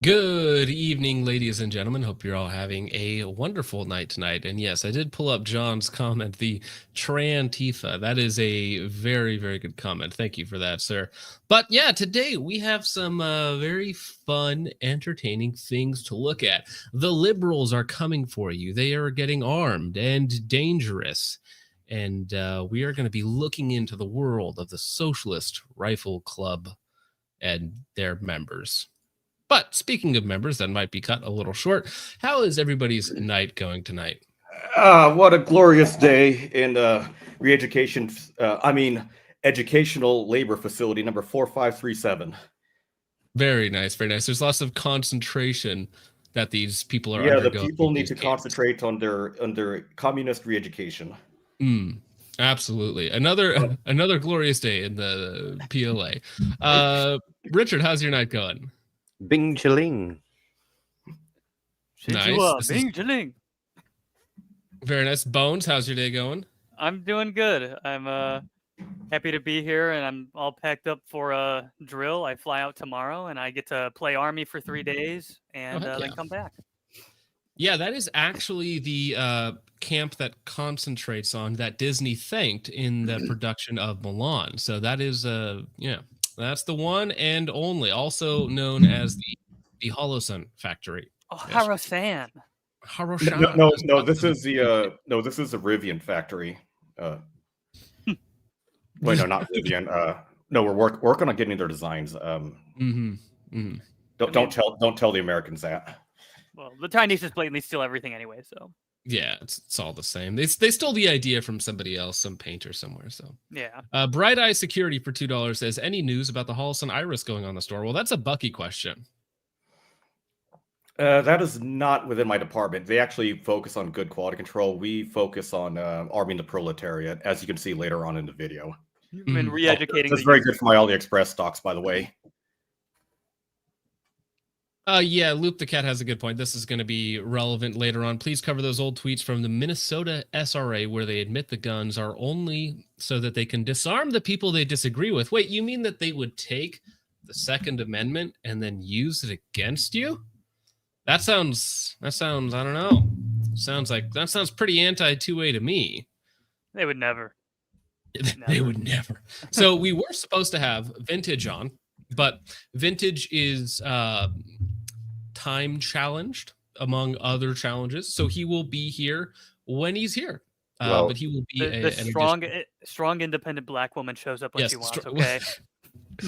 Good evening, ladies and gentlemen. Hope you're all having a wonderful night tonight. And yes, I did pull up John's comment, the Trantifa. That is a very, very good comment. Thank you for that, sir. But yeah, today we have some very fun, entertaining things to look at. The liberals are coming for you. They are getting armed and dangerous. And we are going to be looking into the world of the Socialist Rifle Club and their members. But speaking of members that might be cut a little short, how is everybody's night going tonight? What a glorious day in re-education. Educational labor facility number 4537. Very nice, very nice. There's lots of concentration that these people are Yeah, the undergoing. people need to concentrate on their communist re-education. Absolutely. Another glorious day in the PLA. Richard, how's your night going? Bing chilling. Nice. Bing chilling. Very nice. Bones, how's your day going? I'm doing good. I'm happy to be here, and I'm all packed up for a drill. I fly out tomorrow, and I get to play Army for 3 days, and then come back. Yeah, that is actually the camp that concentrates on that Disney thanked in the production of Mulan. So that is that's the one and only, also known as the Holosun factory. Oh, Haro-san. Haro-san. No, this is the Rivian factory. Wait, no, not Rivian. No, we're working on getting their designs. Don't tell the Americans that. Well, the Chinese just blatantly steal everything anyway, so. Yeah, it's all the same. They stole the idea from somebody else, some painter somewhere. So yeah. Bright Eye Security for $2 says, any news about the Holosun Iris going on the store? Well, that's a Bucky question. That is not within my department. They actually focus on good quality control. We focus on arming the proletariat, as you can see later on in the video. You've been re-educating. That's very good for my AliExpress stocks, by the way. Yeah, Loop the Cat has a good point. This is going to be relevant later on. Please cover those old tweets from the Minnesota SRA where they admit the guns are only so that they can disarm the people they disagree with. Wait, you mean that they would take the Second Amendment and then use it against you? That sounds, I don't know. That sounds pretty anti-2A to me. They would never. They would never. So we were supposed to have Vintage on, but Vintage is time challenged among other challenges, so he will be here when he's here. But he will be the strong independent black woman shows up when she wants. Okay.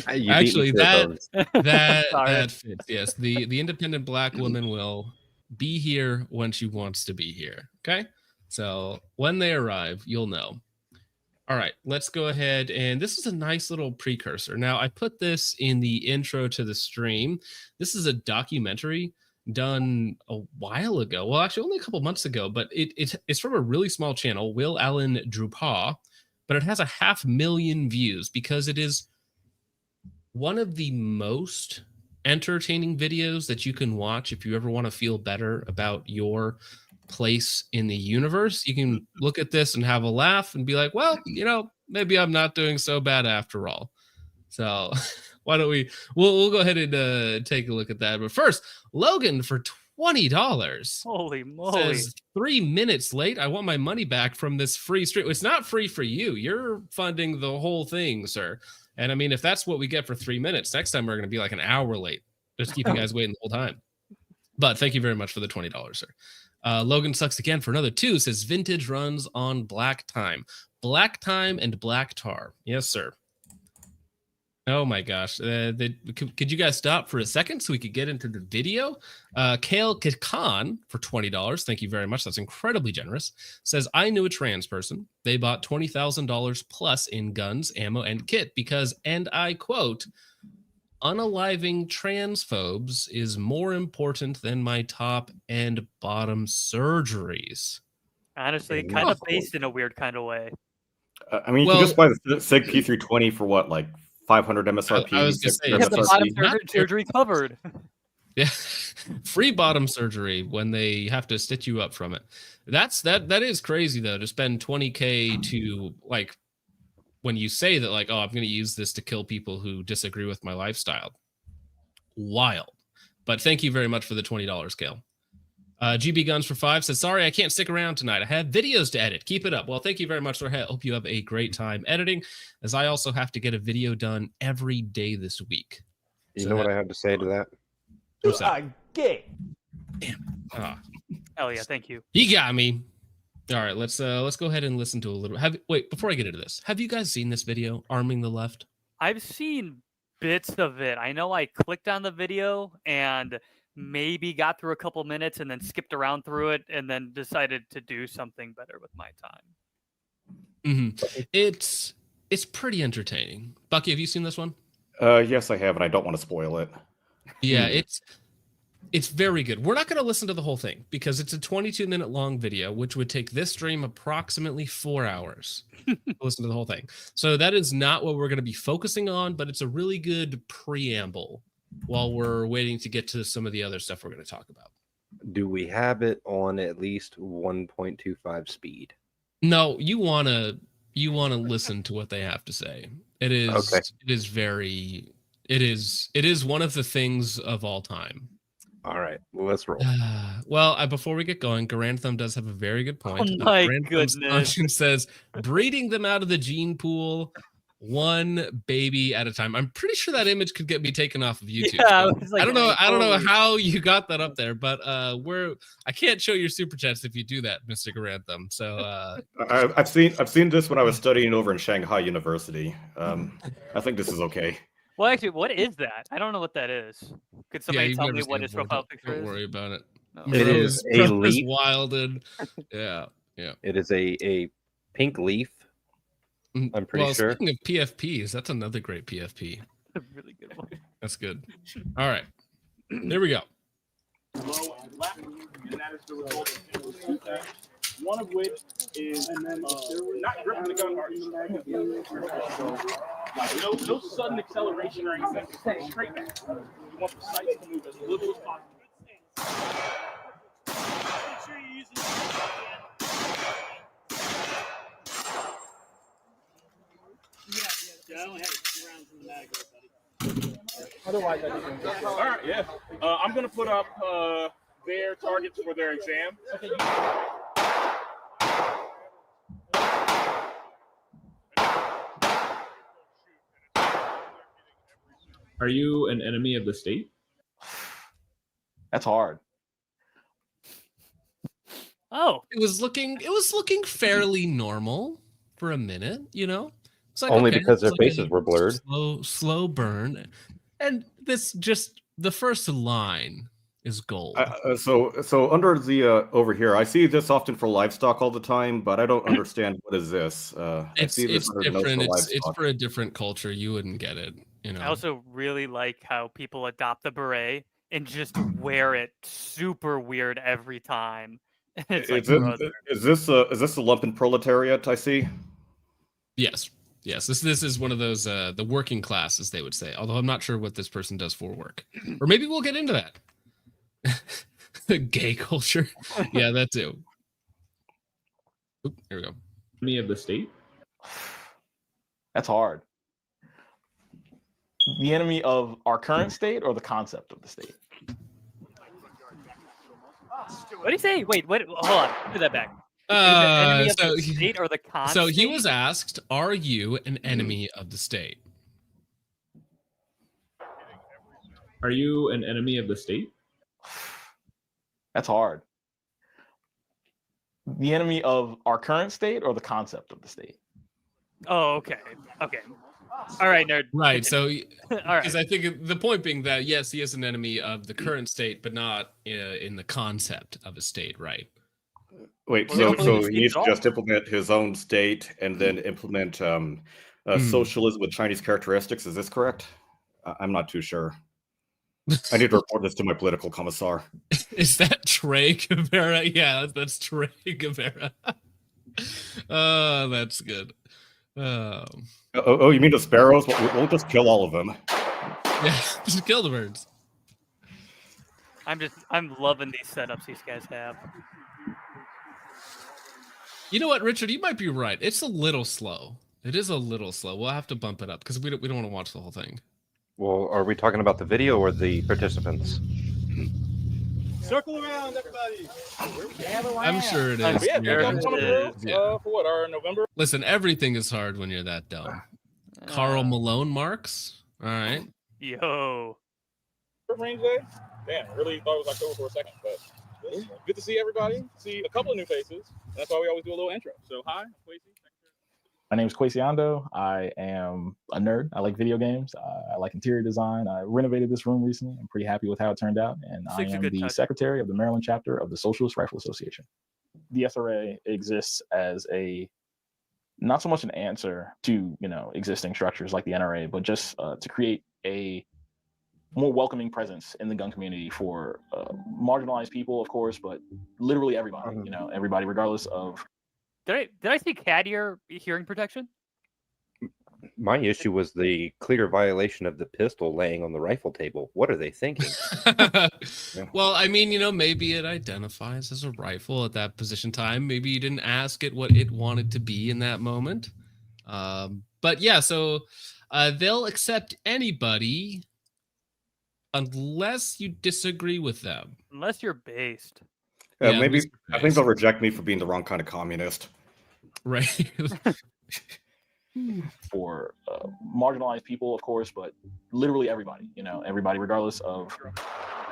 Actually, that fits. Yes, the independent black woman will be here when she wants to be here. Okay, so when they arrive, you'll know. All right, let's go ahead, and this is a nice little precursor. Now, I put this in the intro to the stream. This is a documentary done a while ago. Well, actually, only a couple months ago, but it's from a really small channel, Will Allen Drupa, but it has 500,000 views because it is one of the most entertaining videos that you can watch if you ever want to feel better about your place in the universe. You can look at this and have a laugh and be like, well, maybe I'm not doing so bad after all. So why don't we'll go ahead and take a look at that. But first, Logan for $20. Holy moly. Says 3 minutes late. I want my money back from this free stream. It's not free for you. You're funding the whole thing, sir. And I mean, if that's what we get for 3 minutes, next time we're going to be like an hour late. Just keep you guys waiting the whole time. But thank you very much for the $20, sir. Logan Sucks again for another 2. Says Vintage runs on Black Time. Black Time and Black Tar. Yes, sir. Oh my gosh. Could you guys stop for a second so we could get into the video? Kale Khan for $20. Thank you very much. That's incredibly generous. Says, I knew a trans person. They bought $20,000 plus in guns, ammo, and kit because, and I quote, unaliving transphobes is more important than my top and bottom surgeries. Honestly, kind of based in a weird kind of way. I mean, you can just buy the SIG P320 for what, like 500 MSRP? I was going to say, you have the bottom surgery covered. Yeah, free bottom surgery when they have to stitch you up from it. That is crazy though, to spend $20K to, like, when you say that, like, oh, I'm going to use this to kill people who disagree with my lifestyle. Wild. But thank you very much for the $20 scale. GB Guns for 5 says, sorry, I can't stick around tonight. I have videos to edit. Keep it up. Well, thank you very much, sir. I hope you have a great time editing, as I also have to get a video done every day this week. You know what I have to say to that? What's that? Gay. Damn. Hell yeah, thank you. He got me. All right, let's go ahead and listen to a little. Wait, before I get into this, have you guys seen this video, Arming the Left? I've seen bits of it. I know I clicked on the video and maybe got through a couple minutes and then skipped around through it and then decided to do something better with my time. It's pretty entertaining. Bucky, have you seen this one? Yes, I have, and I don't want to spoil it. Yeah, it's very good. We're not going to listen to the whole thing because it's a 22-minute long video, which would take this stream approximately 4 hours to listen to the whole thing. So that is not what we're going to be focusing on, but it's a really good preamble while we're waiting to get to some of the other stuff we're going to talk about. Do we have it on at least 1.25 speed? No, you want to listen to what they have to say. It is okay. It is one of the things of all time. All right, well, let's roll. Well, before we get going, Garantham does have a very good point. Oh my goodness. Says, breeding them out of the gene pool, one baby at a time. I'm pretty sure that image could get me taken off of YouTube. Yeah, I don't know how you got that up there, but I can't show your super chats if you do that, Mr. Garantham. So I've seen this when I was studying over in Shanghai University. I think this is okay. Well, actually, what is that? I don't know what that is. Could somebody tell me what his profile picture is? Don't worry about it. No. It is a leaf. Wild and yeah. It is a pink leaf. I'm pretty sure. Speaking of PFPs, that's another great PFP. A really good one. That's good. All right, there we go. Low and left, and that is the result of one of which is not gripping the gun hard. No sudden acceleration or anything. Just straight back. You want the sights to move as little as possible. Make sure you're using Yeah, I only had 2 rounds in the mag, buddy. Otherwise, I didn't. All right, yeah. I'm going to put up their targets for their exam. Okay. Are you an enemy of the state? That's hard. Oh, it was looking fairly normal for a minute, you know. It's like, only because their faces were blurred. Slow burn, and this just the first line is gold. So under the over here, I see this often for livestock all the time, but I don't understand what is this. It's different. It's for a different culture. You wouldn't get it. You know. I also really like how people adopt the beret and just wear it super weird every time. It's like, is this a lumpen proletariat I see? Yes. This is one of those the working class, as they would say. Although I'm not sure what this person does for work, or maybe we'll get into that. Gay culture, yeah, that too. Oop, here we go. Enemy of the state? That's hard. The enemy of our current state or the concept of the state? What did he say? Wait, what? Hold on, put that back. State or the con so he state? was asked, are you an enemy of the state? Are you an enemy of the state? That's hard. The enemy of our current state or the concept of the state? Oh, okay. All right, nerd. Right. So, all right. Because I think the point being that yes, he is an enemy of the current state, but not in the concept of a state, right? Wait, so he needs to just implement his own state and then implement socialism with Chinese characteristics. Is this correct? I'm not too sure. I need to report this to my political commissar. Is that Trey Guevara? Yeah, that's Trey Guevara. Oh, that's good. Oh, you mean the sparrows? We'll just kill all of them. Yeah, just kill the birds. I'm loving these setups these guys have. You know what, Richard? You might be right. It's a little slow. It is a little slow. We'll have to bump it up because we don't want to watch the whole thing. Well, are we talking about the video or the participants? Circle around, everybody. I'm sure it is. For what, our November? Listen, everything is hard when you're that dumb. Carl Malone marks. All right. Yo. Range day? Damn, I really thought it was October for a second, but good to see everybody. See a couple of new faces. That's why we always do a little intro. So hi, Quasi. My name is Quasi Ando. I am a nerd. I like video games. I like interior design. I renovated this room recently. I'm pretty happy with how it turned out. And I am the secretary of the Maryland chapter of the Socialist Rifle Association. The SRA exists as not so much an answer to, existing structures like the NRA, but just to create a more welcoming presence in the gun community for marginalized people, of course, but literally everybody, everybody, regardless of. Did I see cat ear hearing protection? My issue was the clear violation of the pistol laying on the rifle table. What are they thinking? Well, I mean, maybe it identifies as a rifle at that position time. Maybe you didn't ask it what it wanted to be in that moment. But yeah, so they'll accept anybody unless you disagree with them. Unless you're based. Yeah, maybe I think they'll reject me for being the wrong kind of communist. Right. For marginalized people, of course, but literally everybody, everybody, regardless of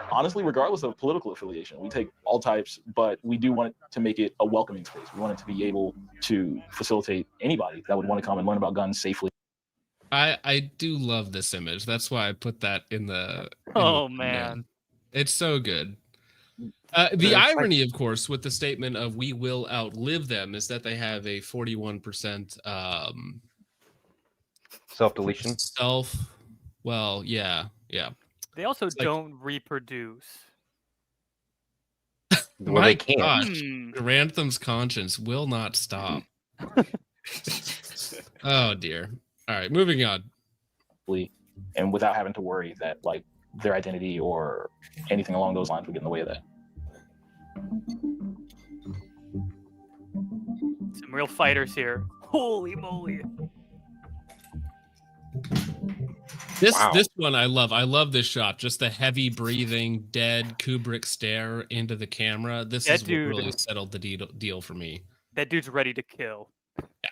political affiliation. We take all types, but we do want to make it a welcoming space. We want it to be able to facilitate anybody that would want to come and learn about guns safely. I do love this image. That's why I put that in the. Man. It's so good. The irony, of course, with the statement of "we will outlive them" is that they have a 41% self-deletion. Well, yeah. They also don't reproduce. Well, they can't. Gosh, Granthem's conscience will not stop. Oh dear. All right, moving on. And without having to worry that their identity or anything along those lines would get in the way of that. Some real fighters here. Holy moly. This one I love. I love this shot. Just the heavy breathing, dead Kubrick stare into the camera. This is what really settled the deal for me. That dude's ready to kill. Yeah,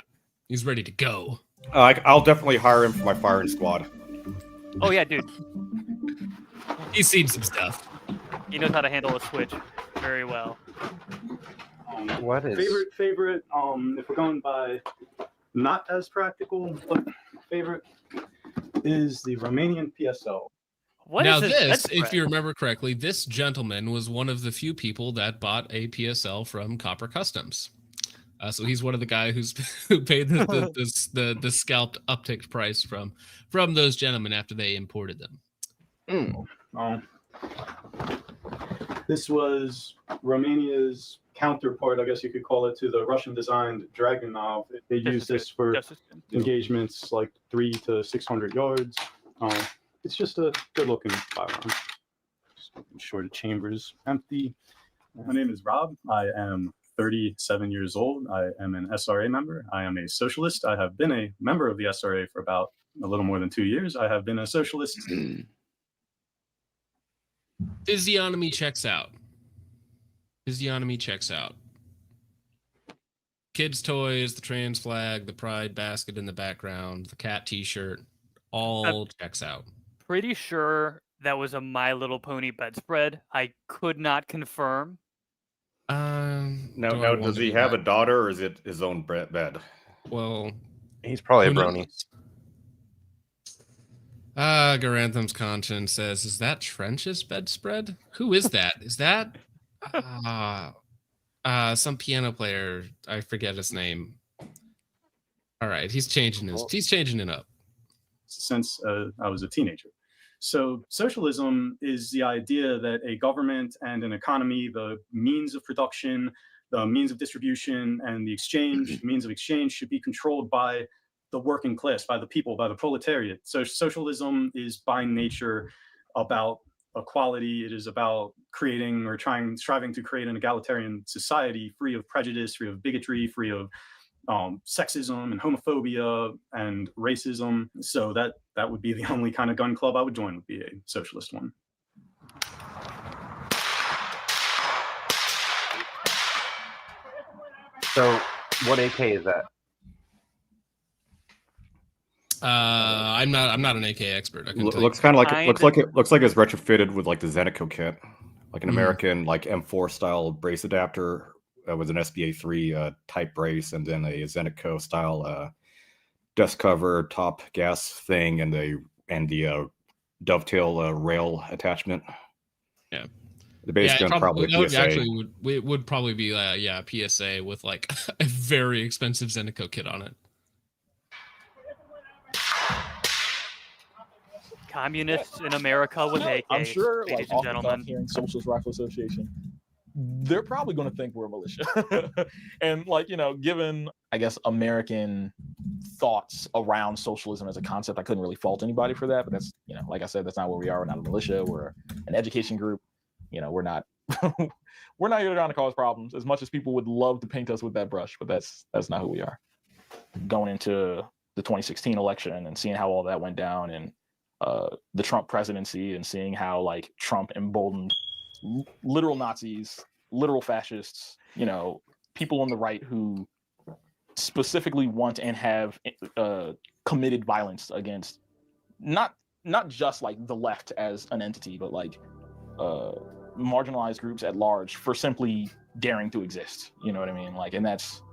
he's ready to go. I'll definitely hire him for my firing squad. Oh yeah, dude. He's seen some stuff. He knows how to handle a switch very well. What is favorite? If we're going by not as practical, but favorite is the Romanian PSL. Now this, if you remember correctly, this gentleman was one of the few people that bought a PSL from Copper Customs. So he's one of the guys who paid the scalped uptick price from those gentlemen after they imported them. This was Romania's counterpart, I guess you could call it, to the Russian-designed Dragunov. They use this for engagements like 300 to 600 yards. It's just a good-looking firearm. Just making sure the chamber is empty. My name is Rob. I am 37 years old. I am an SRA member. I am a socialist. I have been a member of the SRA for about a little more than 2 years. I have been a socialist. Physiognomy checks out. Kids' toys, the trans flag, the pride basket in the background, the cat t-shirt, all checks out. Pretty sure that was a My Little Pony bedspread. I could not confirm. Now, does he have a daughter, or is it his own bed? Well, he's probably a brony. Garanthem's conscience says, "Is that Trench's bedspread? Who is that? Is that some piano player? I forget his name. All right, he's changing it up. Since I was a teenager. So socialism is the idea that a government and an economy, the means of production, the means of distribution, and the means of exchange should be controlled by the working class, by the people, by the proletariat. So socialism is by nature about equality. It is about creating or striving to create an egalitarian society free of prejudice, free of bigotry, free of sexism and homophobia and racism. So that would be the only kind of gun club I would join, would be a socialist one. So, what AK is that? I'm not an AK expert. I Looks kind of like looks like it's retrofitted with like the Zenico kit, like an American like M4 style brace adapter with an SBA3 type brace, and then a Zenico style dust cover, top gas thing, and the dovetail rail attachment. Yeah. The base gun probably PSA. Actually would probably be PSA with like a very expensive Zenico kit on it. Communists in America with AKs. I'm sure, ladies like, and gentlemen, hearing Socialist Rifle Association, they're probably going to think we're a militia. And, like, you know, given, I guess, American thoughts around socialism as a concept, I couldn't really fault anybody for that. But that's, you know, like I said, that's not where we are. We're not a militia. We're an education group. You know, we're not we're not here trying to cause problems, as much as people would love to paint us with that brush. But that's not who we are. Going into the 2016 election and seeing how all that went down, and the Trump presidency, and seeing how like Trump emboldened literal Nazis, literal fascists, you know, people on the right who specifically want and have committed violence against not just like the left as an entity, but like marginalized groups at large for simply daring to exist. You know what I mean? Like, and that's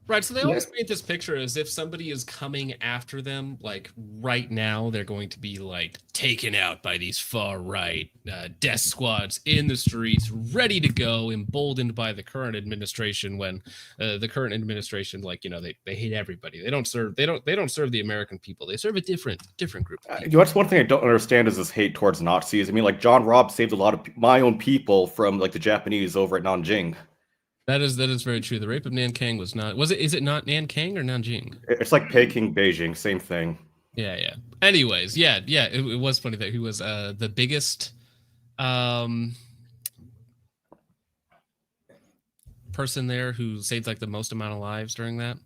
right. So they always paint this picture as if somebody is coming after them. Like right now, they're going to be like taken out by these far right death squads in the streets, ready to go, emboldened by the current administration. When the current administration, like, you know, they hate everybody. They don't serve the American people. They serve a different group. You know, that's one thing I don't understand is this hate towards Nazis. I mean, like John Robb saved a lot of my own people from like the Japanese over at Nanjing. That is very true. The rape of Nanking was not. Is it not Nanking or Nanjing? It's like Peking, Beijing, same thing. Yeah. Anyways, yeah. It was funny that he was the biggest person there who saved like the most amount of lives during that.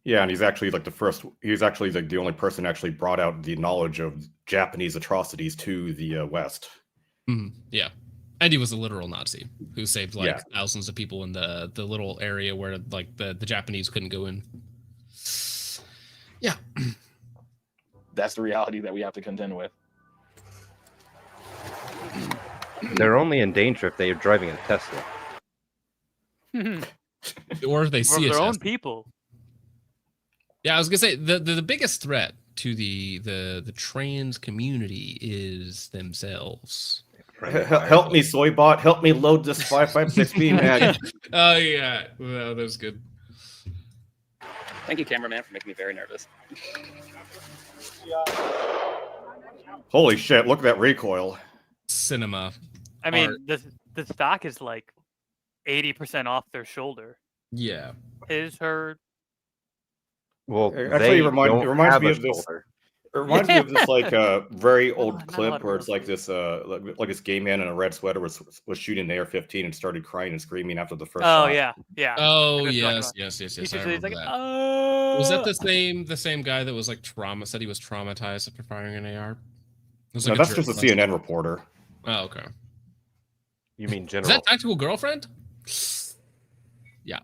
Yeah, and he's actually like the only person actually brought out the knowledge of Japanese atrocities to the West. Yeah. And he was a literal Nazi who saved like thousands of people in the little area where like the Japanese couldn't go in. Yeah. That's the reality that we have to contend with. They're only in danger if they are driving a Tesla. Or if they see their own people. Yeah, I was gonna say the biggest threat to the trans community is themselves. Help me, Soybot. Help me load this 556B mag. Oh yeah, well, that was good. Thank you, cameraman, for making me very nervous. Holy shit! Look at that recoil. Cinema. I mean, the stock is like 80% off their shoulder. Yeah. His, her. Well, actually, it reminds me of this. It reminds me of this like very old clip where it's like this like this gay man in a red sweater was shooting an AR-15 and started crying and screaming after the first shot. Yeah. Oh yes. I remember like, that. Was that the same guy that was like said he was traumatized after firing an AR? No, that's just a CNN reporter. Oh, okay. You mean General? Is that Tactical Girlfriend? Yeah.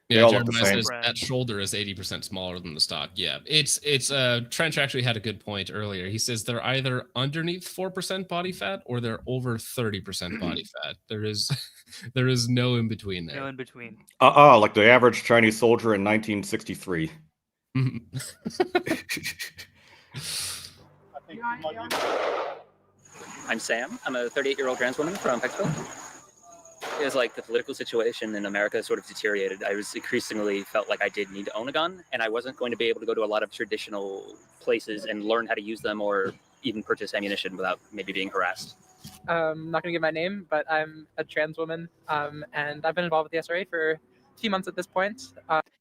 They all look the same. Says that shoulder is 80% smaller than the stock. Yeah, it's Trench actually had a good point earlier. He says they're either underneath 4% body fat or they're over 30% body fat. There is no in between there. No in between. Like the average Chinese soldier in 1963. I'm Sam. I'm a 38-year-old trans woman from Mexico. It was like the political situation in America sort of deteriorated. I was increasingly felt like I did need to own a gun, and I wasn't going to be able to go to a lot of traditional places and learn how to use them or even purchase ammunition without maybe being harassed. I'm not going to give my name, but I'm a trans woman, and I've been involved with the SRA for a few months at this point.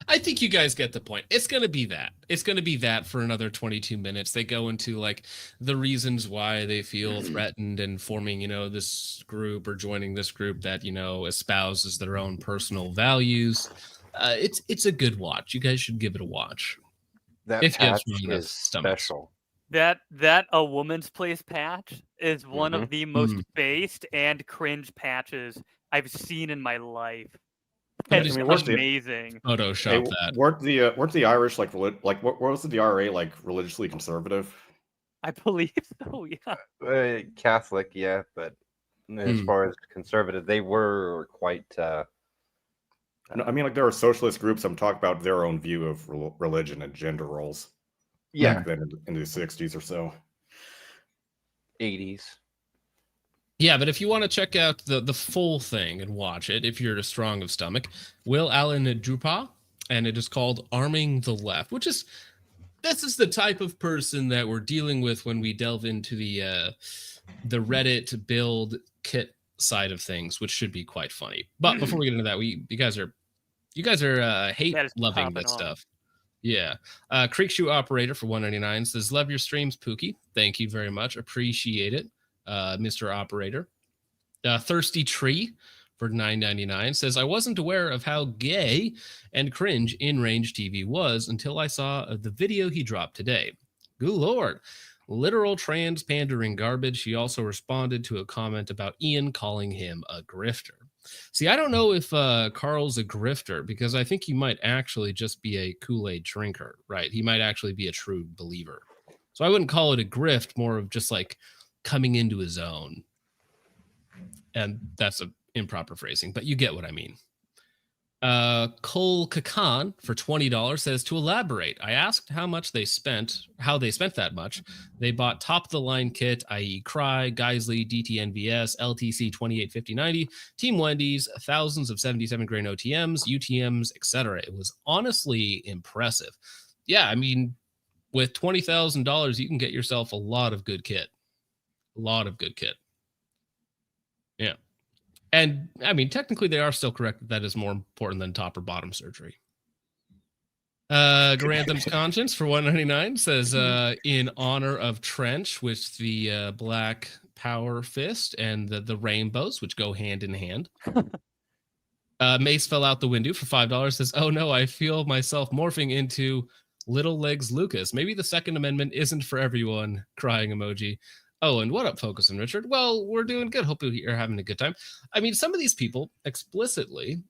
I think you guys get the point. It's going to be that. It's going to be that for another 22 minutes. They go into like the reasons why they feel threatened and forming, this group or joining this group that, espouses their own personal values. It's a good watch. You guys should give it a watch. That patch is special. That A Woman's Place patch is one of the most based and cringe patches I've seen in my life. That's weren't amazing. Photoshop that. Weren't the Irish like what was the IRA like religiously conservative? I believe so. Yeah. Catholic, yeah, but as far as conservative, they were quite. I mean, like there are socialist groups that talk about their own view of religion and gender roles. Yeah, back then in the 60s or so, 80s. Yeah, but if you want to check out the full thing and watch it, if you're strong of stomach, Will Allen Drupa, and it is called Arming the Left, this is the type of person that we're dealing with when we delve into the Reddit build kit side of things, which should be quite funny. But before we get into that, you guys are hate loving this stuff. Yeah. Creek Shoe Operator for $1.99 says, love your streams, Pookie. Thank you very much. Appreciate it, Mr. Operator. Thirsty Tree for $9.99 says, I wasn't aware of how gay and cringe In-Range TV was until I saw the video he dropped today. Good Lord. Literal trans pandering garbage. He also responded to a comment about Ian calling him a grifter. See, I don't know if Carl's a grifter, because I think he might actually just be a Kool-Aid drinker, right? He might actually be a true believer. So I wouldn't call it a grift, more of just like coming into his own. And that's an improper phrasing, but you get what I mean. Cole Kakan for $20 says, to elaborate, I asked how they spent that much. They bought top of the line kit, i.e. Cry, Geisley, DTNVS, LTC 285090, Team Wendy's, thousands of 77 grain OTMs, UTMs, etc. It was honestly impressive. Yeah, I mean, with $20,000, you can get yourself a lot of good kit. Yeah. And I mean, technically, they are still correct that is more important than top or bottom surgery. Garantham's Conscience for $1.99 says, in honor of Trench with the black power fist and the rainbows, which go hand in hand. Mace fell out the window for $5 says, oh no, I feel myself morphing into Little Legs Lucas. Maybe the Second Amendment isn't for everyone. Crying emoji. Oh, and what up, Focus and Richard? Well, we're doing good. Hope you're having a good time. I mean, some of these people explicitly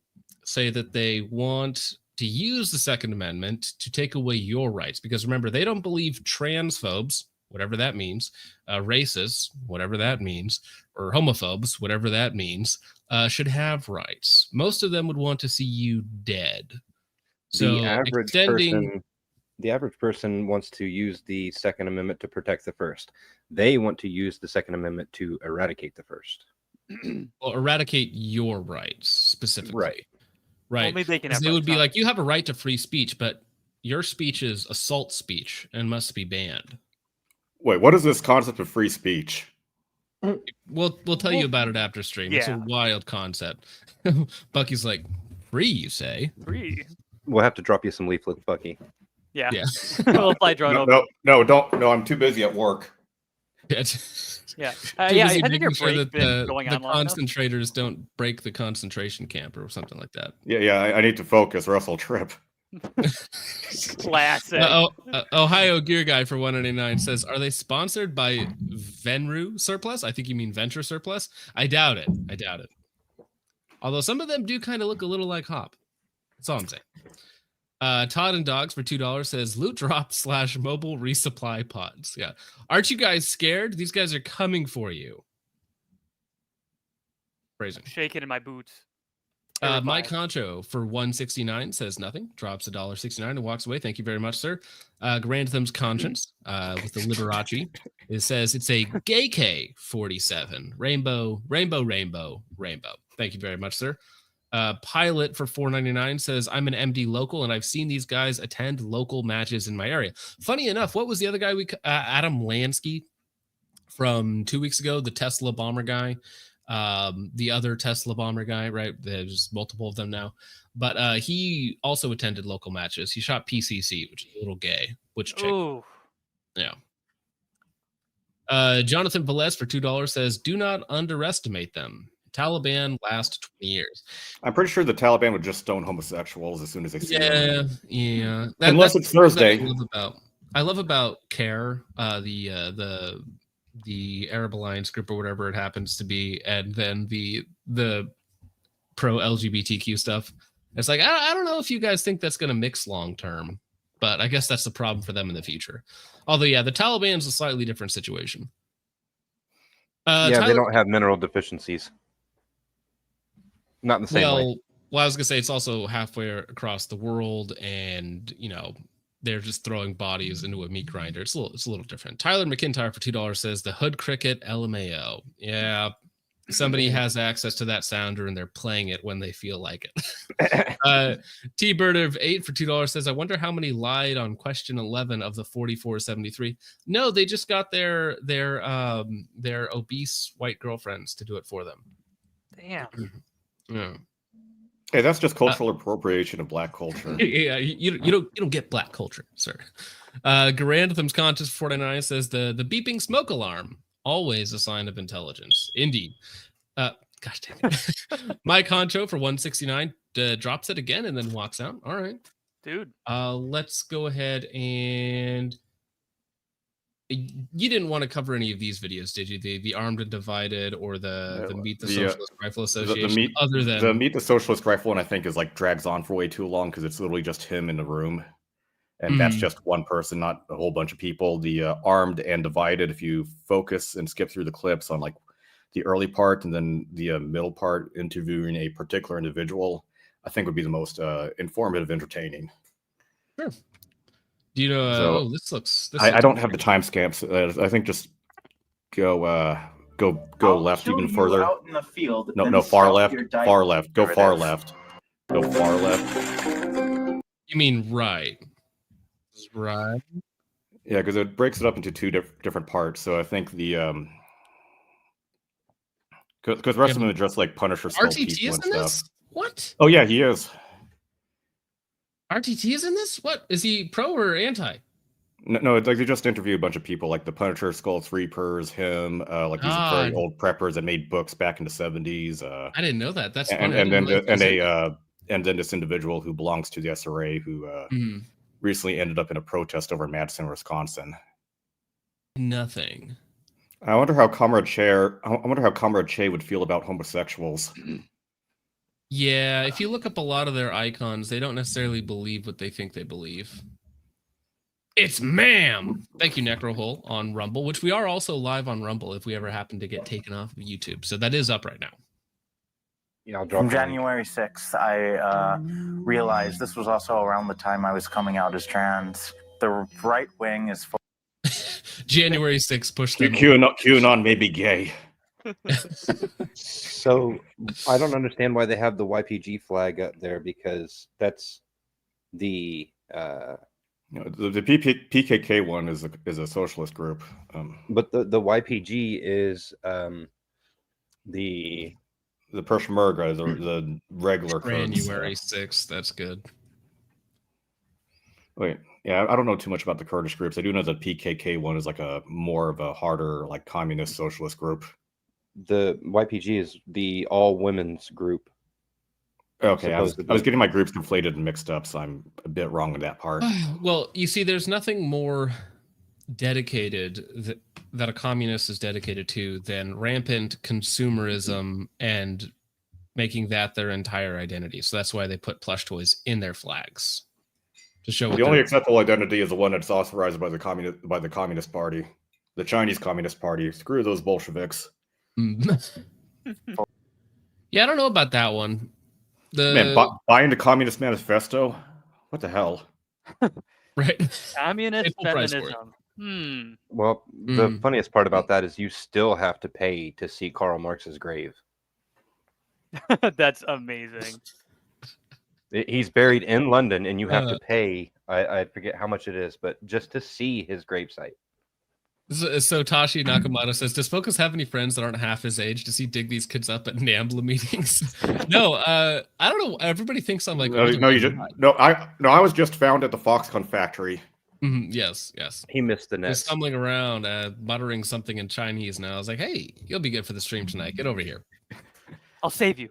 say that they want to use the Second Amendment to take away your rights. Because remember, they don't believe transphobes, whatever that means, racists, whatever that means, or homophobes, whatever that means, should have rights. Most of them would want to see you dead. So the average person wants to use the Second Amendment to protect the First. They want to use the Second Amendment to eradicate the First. Well, eradicate your rights specifically. Right. Only they can. They would be like, you have a right to free speech, but your speech is assault speech and must be banned. Wait, what is this concept of free speech? We'll tell you about it after stream. Yeah. It's a wild concept. Bucky's like, free, you say? Free. We'll have to drop you some leaflets, Bucky. Yeah. We'll fly drone over. No, I'm too busy at work. Yeah. I think your break been going on. The concentrators don't break the concentration camp or something like that. Yeah. I need to focus, or else I'll trip. Classic. Ohio Gear Guy for $1.99 says, are they sponsored by Venru Surplus? I think you mean Venture Surplus. I doubt it. Although some of them do kind of look a little like Hop. That's all I'm saying. Todd and Dogs for $2 says, loot drop / mobile resupply pods. Yeah. Aren't you guys scared? These guys are coming for you. Phrasing. Shaking in my boots. Mike Concho for $1.69 says nothing. Drops $1.69 and walks away. Thank you very much, sir. Grantham's Conscience with the Liberace. It says it's a gay K47. Rainbow. Thank you very much, sir. Pilot for $4.99 says, I'm an MD local and I've seen these guys attend local matches in my area. Funny enough, what was the other guy Adam Lansky from 2 weeks ago, the Tesla bomber guy, the other Tesla bomber guy, right? There's multiple of them now, but he also attended local matches. He shot PCC, which is a little gay, which chick. Yeah. Jonathan Velez for $2 says, do not underestimate them. Taliban last 20 years. I'm pretty sure the Taliban would just stone homosexuals as soon as they see them. Yeah. Unless it's Thursday. I love about CARE, the Arab Alliance group or whatever it happens to be, and then the pro LGBTQ stuff. It's like, I don't know if you guys think that's going to mix long term, but I guess that's the problem for them in the future. Although, yeah, the Taliban's a slightly different situation. They don't have mineral deficiencies. Not in the same way. Well, I was gonna say it's also halfway across the world, and they're just throwing bodies into a meat grinder. It's a little different. Tyler McIntyre for $2 says the Hood Cricket LMAO. Yeah, somebody has access to that sounder, and they're playing it when they feel like it. T Bird of 8 for $2 says, I wonder how many lied on question 11 of the 4473. No, they just got their obese white girlfriends to do it for them. Damn. Yeah. Hey, that's just cultural appropriation of black culture. Yeah, you don't get black culture, sir. Garandtham's Contest 49 says the beeping smoke alarm, always a sign of intelligence. Indeed. Gosh dang it. Mike Honcho for 169 drops it again and then walks out. All right. Dude. Let's go ahead and you didn't want to cover any of these videos, did you? The Armed and Divided or the Meet the Socialist Rifle Association? The Meet the Socialist Rifle one, I think, is like drags on for way too long because it's literally just him in the room. And that's just one person, not a whole bunch of people. The Armed and Divided, if you focus and skip through the clips on like the early part and then the middle part, interviewing a particular individual, I think would be the most informative, entertaining. Sure. Do you know? So, this looks. I don't have the timestamps. I think just go left even further. Out in the field, no, far left. Far left. Go far left. Go far left. You mean right? Right. Yeah, because it breaks it up into two different parts. So I think the because the rest of them are just like Punisher skull people and stuff. This? What? Oh yeah, he is. RTT is in this? What? Is he pro or anti? No, it's like they just interview a bunch of people, like the Punisher, Skulls Reapers, him, like these very old preppers that made books back in the 70s. I didn't know that. That's funny. And then this individual who belongs to the SRA who recently ended up in a protest over in Madison, Wisconsin. Nothing. I wonder how Comrade Che would feel about homosexuals. Yeah, if you look up a lot of their icons, they don't necessarily believe what they think they believe. It's ma'am. Thank you, Necrohole, on Rumble, which we are also live on Rumble if we ever happen to get taken off of YouTube. So that is up right now. Yeah, from January 6th, I realized this was also around the time I was coming out as trans. The right wing is full. January 6th, push them. QAnon may be gay. So I don't understand why they have the YPG flag up there, because that's the the PKK one is a socialist group. But the YPG is the Peshmerga is the regular January 6th. That's good. Wait, yeah, I don't know too much about the Kurdish groups. I do know the PKK one is like a more of a harder, like communist socialist group. The YPG is the all women's group. Okay, I was getting my groups conflated and mixed up, so I'm a bit wrong with that part. Well, you see, there's nothing more dedicated that a communist is dedicated to than rampant consumerism and making that their entire identity. So that's why they put plush toys in their flags to show. The only acceptable identity is the one that's authorized by the Communist Party, the Chinese Communist Party. Screw those Bolsheviks. Yeah, I don't know about that one. Buying the Communist Manifesto? What the hell? Right. Communist feminism. Well, the funniest part about that is you still have to pay to see Karl Marx's grave. That's amazing. He's buried in London, and you have to pay. I forget how much it is, but just to see his gravesite. So Tashi Nakamoto says, does Focus have any friends that aren't half his age? Does he dig these kids up at NAMBLA meetings? No, I don't know. Everybody thinks I'm like, I was just found at the Foxconn factory. Yes. He missed the net. He's stumbling around, muttering something in Chinese now. I was like, hey, you'll be good for the stream tonight. Get over here. I'll save you.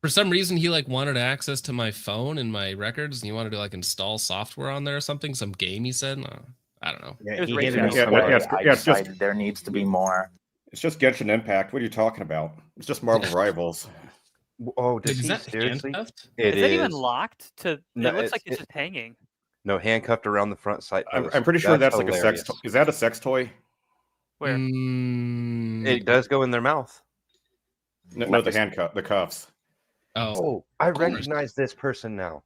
For some reason, he wanted access to my phone and my records, and he wanted to install software on there or something. Some game, he said. I don't know. Yeah, there needs to be more. It's just Genshin Impact. What are you talking about? It's just Marvel Rivals. Oh, does he seriously? It is it even locked to? No, it looks like it's just hanging. No, handcuffed around the front side post. I'm pretty sure that's like a sex toy. Is that a sex toy? Where? It does go in their mouth. No, the handcuff, the cuffs. Oh, I recognize this person now.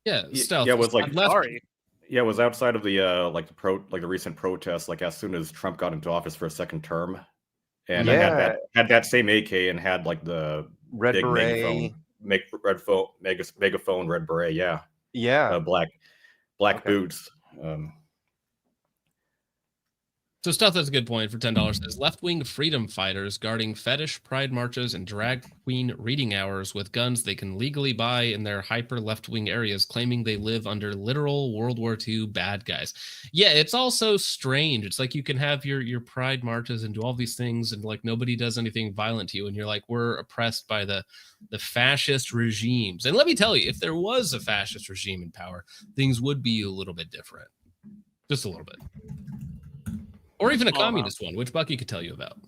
Yeah, stealth. Yeah, it was like sorry. Yeah, it was outside of the the recent protests. Like as soon as Trump got into office for a second term, and I had that same AK and had like the red big beret, megaphone, red beret. Yeah, black boots. So Stealth has a good point for $10. Says left-wing freedom fighters guarding fetish pride marches and drag queen reading hours with guns they can legally buy in their hyper left-wing areas, claiming they live under literal World War II bad guys. Yeah, it's also strange. It's like you can have your pride marches and do all these things, and like nobody does anything violent to you, and you're like, we're oppressed by the fascist regimes. And let me tell you, if there was a fascist regime in power, things would be a little bit different, just a little bit. Or even a communist one, which Bucky could tell you about.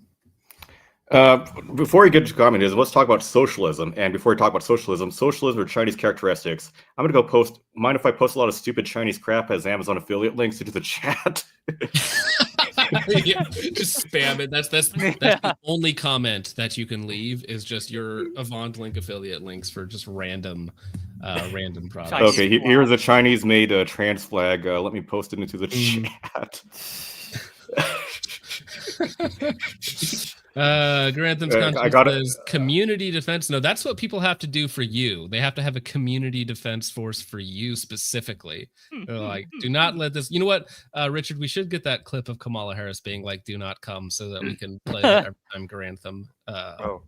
Before we get to communism, let's talk about socialism. And before we talk about socialism or Chinese characteristics, I'm going to go mind if I post a lot of stupid Chinese crap as Amazon affiliate links into the chat? Yeah, just spam it. That's the only comment that you can leave is just your Avant link affiliate links for just random products. Okay, here's a Chinese-made trans flag. Let me post it into the chat. Granthem's conscience says community defense. No, that's what people have to do for you. They have to have a community defense force for you specifically. They're like, do not let this. You know what, Richard? We should get that clip of Kamala Harris being like, "Do not come," so that we can play that every time Grantham. I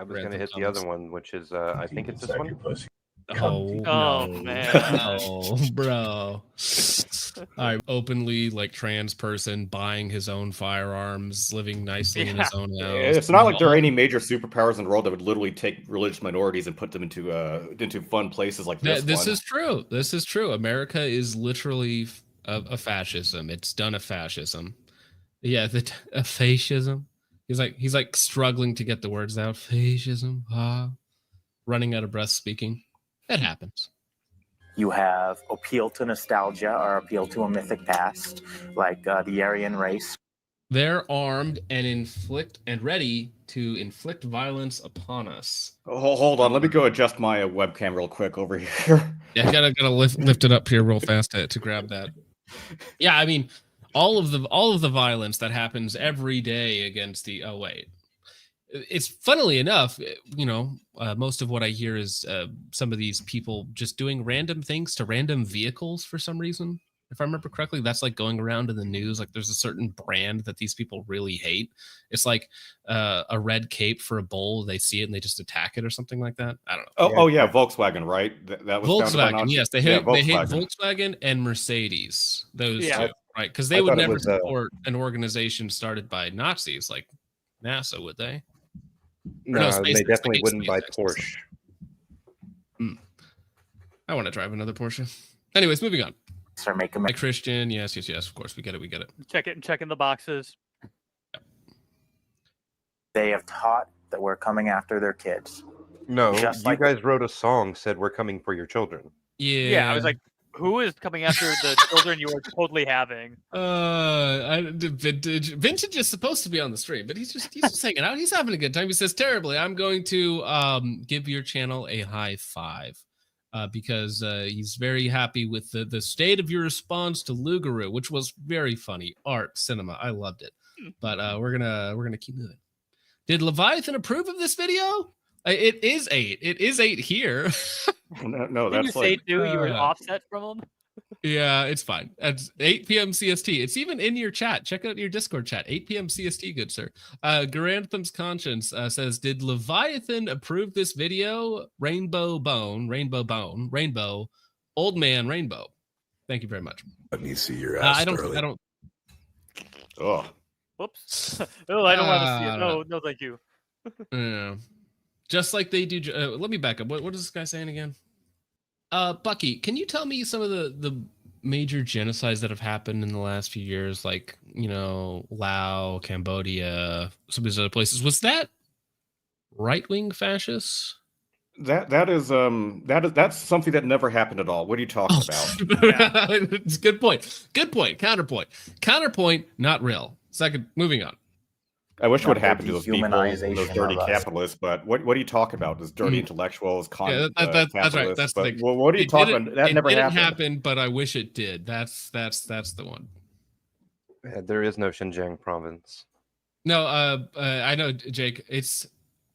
was going to hit the other one, which is I think it's this one. Man. Oh, bro. I'm openly like trans person buying his own firearms, living nicely in his own house. It's not like there are any major superpowers in the world that would literally take religious minorities and put them into fun places like this. This is true. This is true. America is literally a fascism. It's done a fascism. Yeah, a fascism. He's like struggling to get the words out. Fascism. Running out of breath speaking. That happens. You have appeal to nostalgia or appeal to a mythic past, like the Aryan race. They're armed and ready to inflict violence upon us. Oh, hold on, let me go adjust my webcam real quick over here. Yeah, I gotta lift it up here real fast to grab that. Yeah, I mean, all of the violence that happens every day against the. Oh wait. It's funnily enough, most of what I hear is some of these people just doing random things to random vehicles for some reason. If I remember correctly, that's like going around in the news. Like there's a certain brand that these people really hate. It's like a red cape for a bull. They see it and they just attack it or something like that. I don't know. Oh yeah, Volkswagen, right? That was Volkswagen. Yes, they hate Volkswagen and Mercedes. Those two, right? Because they would never support an organization started by Nazis like NASA, would they? No, they definitely wouldn't buy Porsche. I want to drive another Porsche. Anyways, moving on. Start making my Christian. Yes. Of course, we get it. Checking the boxes. They have taught that we're coming after their kids. No, you guys wrote a song said we're coming for your children. Yeah, I was like, who is coming after the children you are totally having? Vintage is supposed to be on the stream, but he's just hanging out. He's having a good time. He says, terribly, I'm going to give your channel a high five because he's very happy with the state of your response to Lugaroo, which was very funny. Art, cinema. I loved it. But we're gonna keep moving. Did Leviathan approve of this video? It is 8. It is 8 here. No, that's like you were offset from them. Yeah, it's fine. It's 8 p.m. CST. It's even in your chat. Check out your Discord chat. 8 p.m. CST, good sir. Garantham's Conscience says, did Leviathan approve this video? Rainbow, old man Rainbow. Thank you very much. Let me see your ass. I don't. Oh. Whoops. Oh, I don't want to see it. No, thank you. Yeah. Just like they do. Let me back up. What is this guy saying again? Bucky, can you tell me some of the major genocides that have happened in the last few years? Like, Laos, Cambodia, some of these other places. Was that right-wing fascists? That's something that never happened at all. What are you talking about? It's a good point. Good point. Counterpoint. Counterpoint. Not real. Second. Moving on. I wish it would happen to those people, those dirty capitalists. But what are you talking about? Those dirty intellectuals, that's right. That's the thing. What are you talking about? That never happened, but I wish it did. That's the one. Yeah, there is no Xinjiang province. No, I know, Jake. It's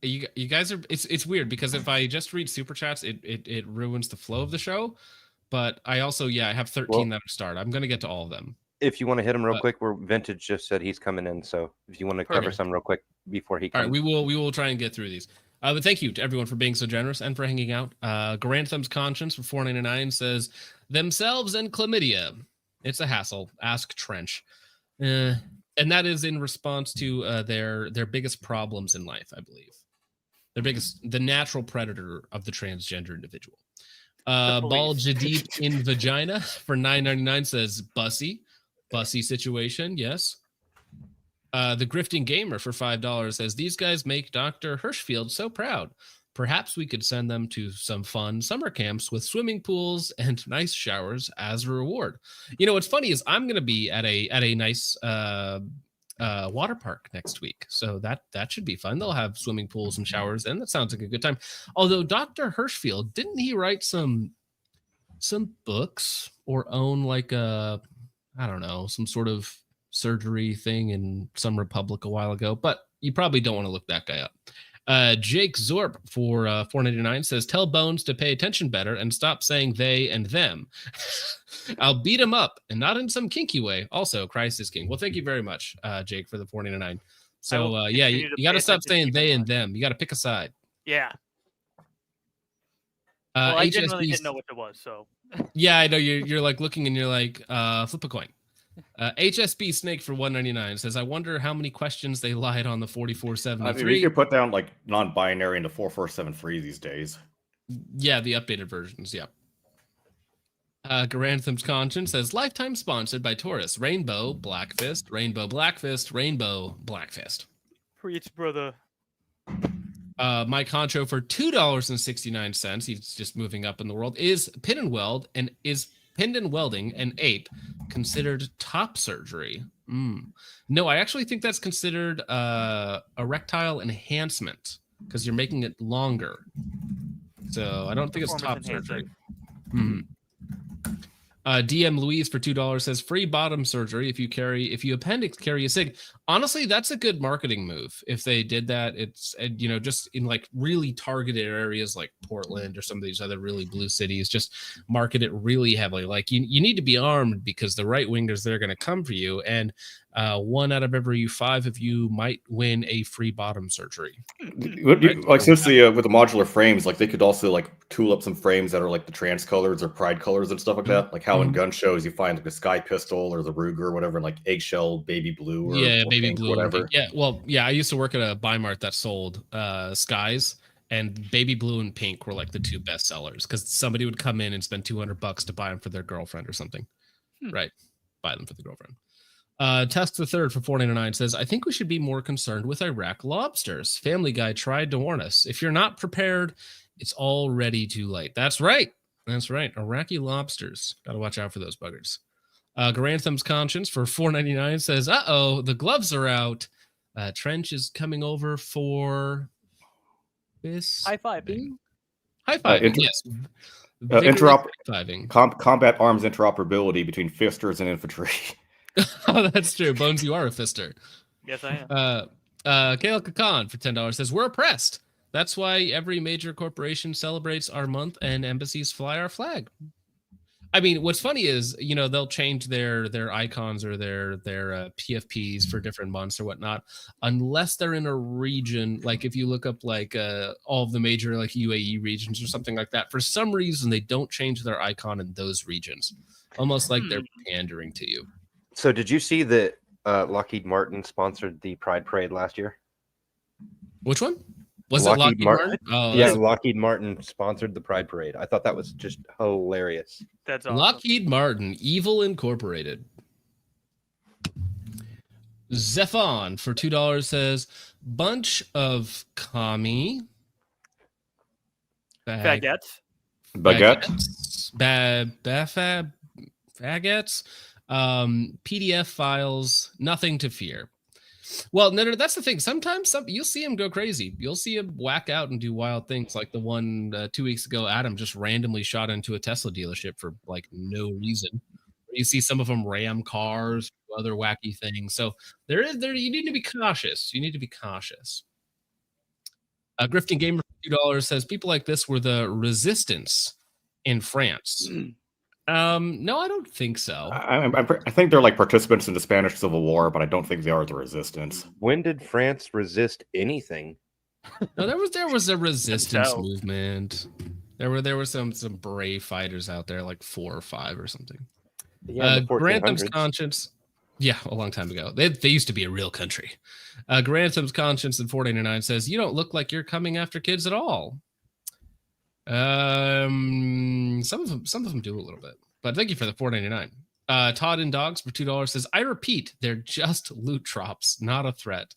you guys are. It's weird because if I just read super chats, it ruins the flow of the show. But I also I have 13 that start. I'm gonna get to all of them. If you want to hit him real quick, where Vintage just said he's coming in, so if you want to cover some real quick before he comes. All right, we will try and get through these. But thank you to everyone for being so generous and for hanging out. Garantham's Conscience for $4.99 says themselves and chlamydia. It's a hassle. Ask Trench, and that is in response to their biggest problems in life, I believe. The natural predator of the transgender individual. Ball Jadid in vagina for $9.99 says Bussy situation, yes. The Grifting Gamer for $5 says, these guys make Dr. Hirschfield so proud. Perhaps we could send them to some fun summer camps with swimming pools and nice showers as a reward. You know, what's funny is I'm going to be at a nice water park next week. So that should be fun. They'll have swimming pools and showers, and that sounds like a good time. Although Dr. Hirschfield, didn't he write some books or own like I don't know, some sort of surgery thing in some republic a while ago, but you probably don't want to look that guy up. Jake Zorp for $4.99 says, tell Bones to pay attention better and stop saying they and them. I'll beat him up, and not in some kinky way. Also, Christ is king. Well, thank you very much, Jake, for the $4.99. So, you got to stop saying they and them. You got to pick a side. Yeah. Well, I generally didn't know what it was, so. Yeah, I know. You're like looking and you're like, flip a coin. HSB Snake for $1.99 says, I wonder how many questions they lied on the 4473. I mean, you could put down like non-binary into 4473 these days. Yeah, the updated versions, yeah. Garantham's Conscience says, lifetime sponsored by Taurus. Rainbow, Blackfist, Rainbow, Blackfist, Rainbow, Blackfist. Preach, brother. Mike Honcho for $2.69. He's just moving up in the world. Is pin and weld and is pinned and welding an ape considered top surgery? No, I actually think that's considered erectile enhancement because you're making it longer. So I don't think it's top surgery. DM Louise for $2 says free bottom surgery if you appendix carry a sig. Honestly, that's a good marketing move. If they did that, it's just in like really targeted areas like Portland or some of these other really blue cities, just market it really heavily. Like you need to be armed because the right wingers, they're going to come for you, and 1 out of every 5 of you might win a free bottom surgery. Like since with the modular frames, like they could also like tool up some frames that are like the trans colors or pride colors and stuff like that. Like how in gun shows you find like the Sky Pistol or the Ruger or whatever, like eggshell baby blue or baby pink, blue, whatever. I used to work at a Bi-Mart that sold Skies, and baby blue and pink were like the 2 best sellers because somebody would come in and spend $200 to buy them for their girlfriend or something. Right, buy them for the girlfriend. Tusk the Third for $4.99 says, I think we should be more concerned with Iraq lobsters. Family Guy tried to warn us. If you're not prepared, it's already too late. That's right. Iraqi lobsters. Got to watch out for those buggers. Garantham's Conscience for $4.99 says, the gloves are out. Trench is coming over for this. High-fiving. Yes. Combat arms interoperability between fisters and infantry. Oh, that's true. Bones, you are a fister. Yes, I am. Kale Kakan for $10 says, we're oppressed. That's why every major corporation celebrates our month and embassies fly our flag. I mean, what's funny is, they'll change their icons or their PFPs for different months or whatnot, unless they're in a region. Like if you look up like all of the major like UAE regions or something like that, for some reason they don't change their icon in those regions, almost like they're pandering to you. So did you see that Lockheed Martin sponsored the Pride Parade last year? Which one? Was it Lockheed Martin? Oh, yeah, Lockheed Martin sponsored the Pride Parade. I thought that was just hilarious. That's awesome. Lockheed Martin, Evil Incorporated. Zephon for $2 says, bunch of commie. Baguettes. Baguettes. PDF files. Nothing to fear. Well, no, that's the thing. Sometimes you'll see him go crazy. You'll see him whack out and do wild things, like the one 2 weeks ago. Adam just randomly shot into a Tesla dealership for like no reason. You see some of them ram cars, other wacky things. So there. You need to be cautious. You need to be cautious. Grifting Gamer for $2 says people like this were the resistance in France. No, I don't think so. I think they're like participants in the Spanish Civil War, but I don't think they are the resistance. When did France resist anything? No, there was a resistance movement. There were some brave fighters out there, like 4 or 5 or something. Yeah, Grantham Conscience. Yeah, a long time ago. They used to be a real country. Grantham's Conscience in 489 says, "You don't look like you're coming after kids at all." Some of them do a little bit, but thank you for the 4.99. Todd and Dogs for $2 says, "I repeat, they're just loot drops, not a threat."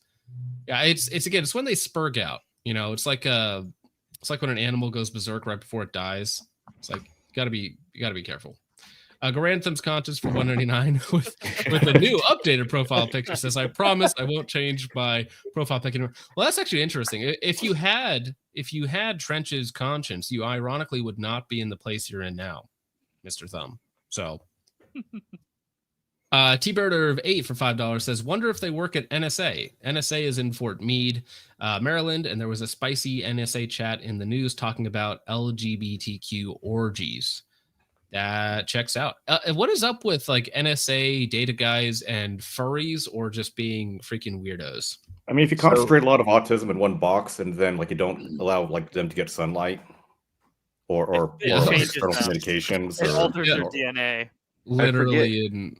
Yeah, it's when they spurg out. You know, it's like when an animal goes berserk right before it dies. It's like you gotta be careful. Garantham's Conscience for $1.99 with a new updated profile picture says, "I promise I won't change my profile pic anymore." Well, that's actually interesting. If you had Trench's Conscience, you ironically would not be in the place you're in now, Mr. Thumb. So T-Birder of 8 for $5 says, "Wonder if they work at NSA." NSA is in Fort Meade, Maryland, and there was a spicy NSA chat in the news talking about LGBTQ orgies. That checks out. What is up with like NSA data guys and furries, or just being freaking weirdos? I mean, if you concentrate a lot of autism in one box, and then like you don't allow like them to get sunlight or external communications, it alters their DNA. Literally in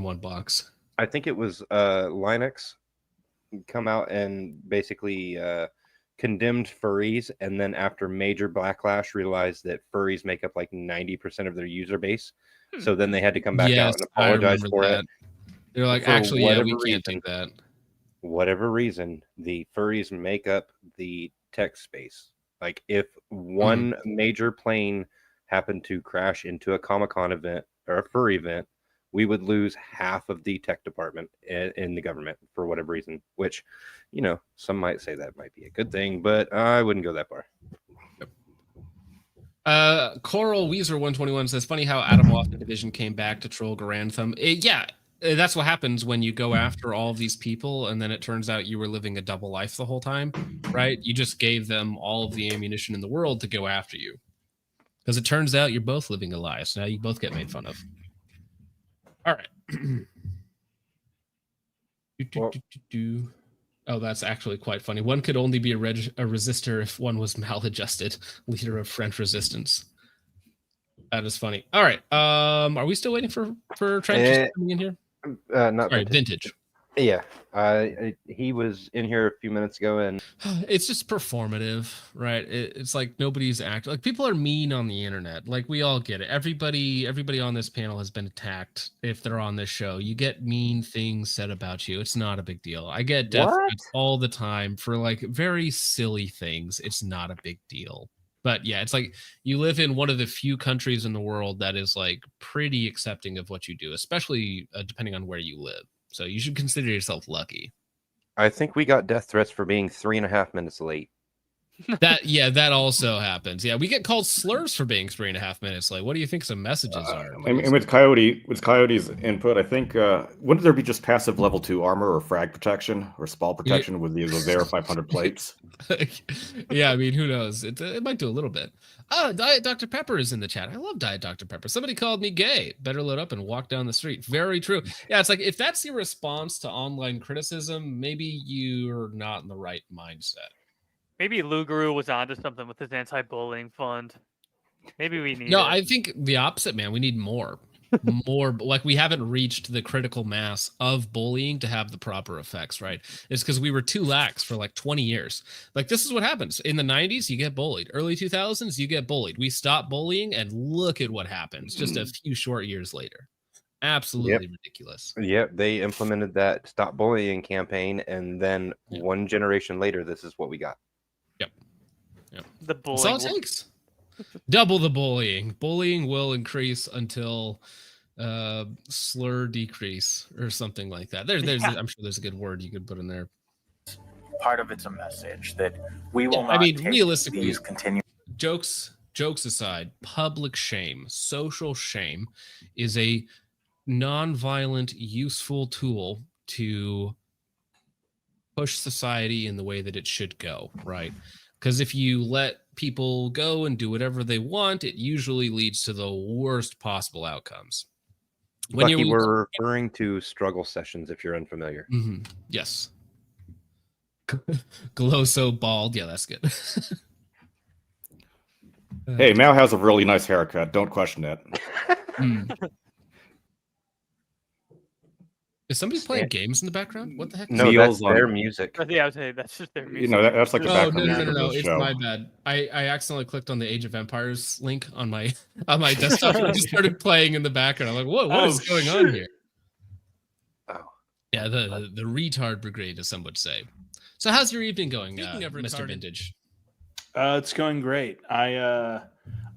one box. I think it was Linux come out and basically condemned furries, and then after major backlash realized that furries make up like 90% of their user base. So then they had to come back out and apologize for it. They're like, actually, yeah, we can't do that. Whatever reason, the furries make up the tech space. Like if one major plane happened to crash into a Comic-Con event or a furry event, we would lose half of the tech department in the government for whatever reason, which, you know, some might say that might be a good thing, but I wouldn't go that far. Coral Weezer 121 says, "Funny how Adam Loft Division came back to troll Grantham." Yeah, that's what happens when you go after all of these people, and then it turns out you were living a double life the whole time, right? You just gave them all of the ammunition in the world to go after you. Because it turns out you're both living a lie, so now you both get made fun of. All right. Oh, that's actually quite funny. One could only be a resistor if one was maladjusted. Leader of French resistance. That is funny. All right. Are we still waiting for Trent coming in here? Not Sorry, vintage. Yeah, he was in here a few minutes ago, and it's just performative, right? It's like nobody's acting. Like people are mean on the internet. Like we all get it. Everybody on this panel has been attacked. If they're on this show, you get mean things said about you. It's not a big deal. I get death threats all the time for like very silly things. It's not a big deal. But yeah, it's like you live in one of the few countries in the world that is like pretty accepting of what you do, especially depending on where you live. So you should consider yourself lucky. I think we got death threats for being 3.5 minutes late. That also happens. Yeah, we get called slurs for being 3.5 minutes late. What do you think some messages are? And with Coyote's input, I think wouldn't there be just passive level 2 armor or frag protection or spall protection with these Azera 500 plates? Yeah, I mean, who knows? It might do a little bit. Oh, Diet Dr. Pepper is in the chat. I love Diet Dr. Pepper. Somebody called me gay. Better load up and walk down the street. Very true. Yeah, it's like if that's your response to online criticism, maybe you're not in the right mindset. Maybe Lou Guru was onto something with his anti-bullying fund. Maybe we need. No, I think the opposite, man. We need more. Like we haven't reached the critical mass of bullying to have the proper effects, right? It's because we were too lax for like 20 years. Like this is what happens. In the 90s, you get bullied. Early 2000s, you get bullied. We stop bullying and look at what happens just a few short years later. Absolutely ridiculous. Yep, they implemented that stop bullying campaign, and then one generation later, this is what we got. Yeah. The bullying. That's all it takes. Double the bullying. Bullying will increase until slur decrease or something like that. I'm sure there's a good word you could put in there. Part of it's a message that we will not. I mean, take realistically, these jokes aside, public shame, social shame is a non-violent, useful tool to push society in the way that it should go, right? Because if you let people go and do whatever they want, it usually leads to the worst possible outcomes. When Bucky, we're referring to struggle sessions, if you're unfamiliar. Mm-hmm. Yes. Gloso bald. Yeah, that's good. Hey, Mao has a really nice haircut. Don't question it. Is somebody playing games in the background? What the heck? No, that's their music. Yeah, I would say that's just their music. You know, that's like the background music. No. It's my bad. I accidentally clicked on the Age of Empires link on my desktop and it just started playing in the background. I'm like, whoa, what is going on here? Oh. Yeah, the retard brigade, as some would say. So how's your evening going, Mr. Vintage? It's going great. I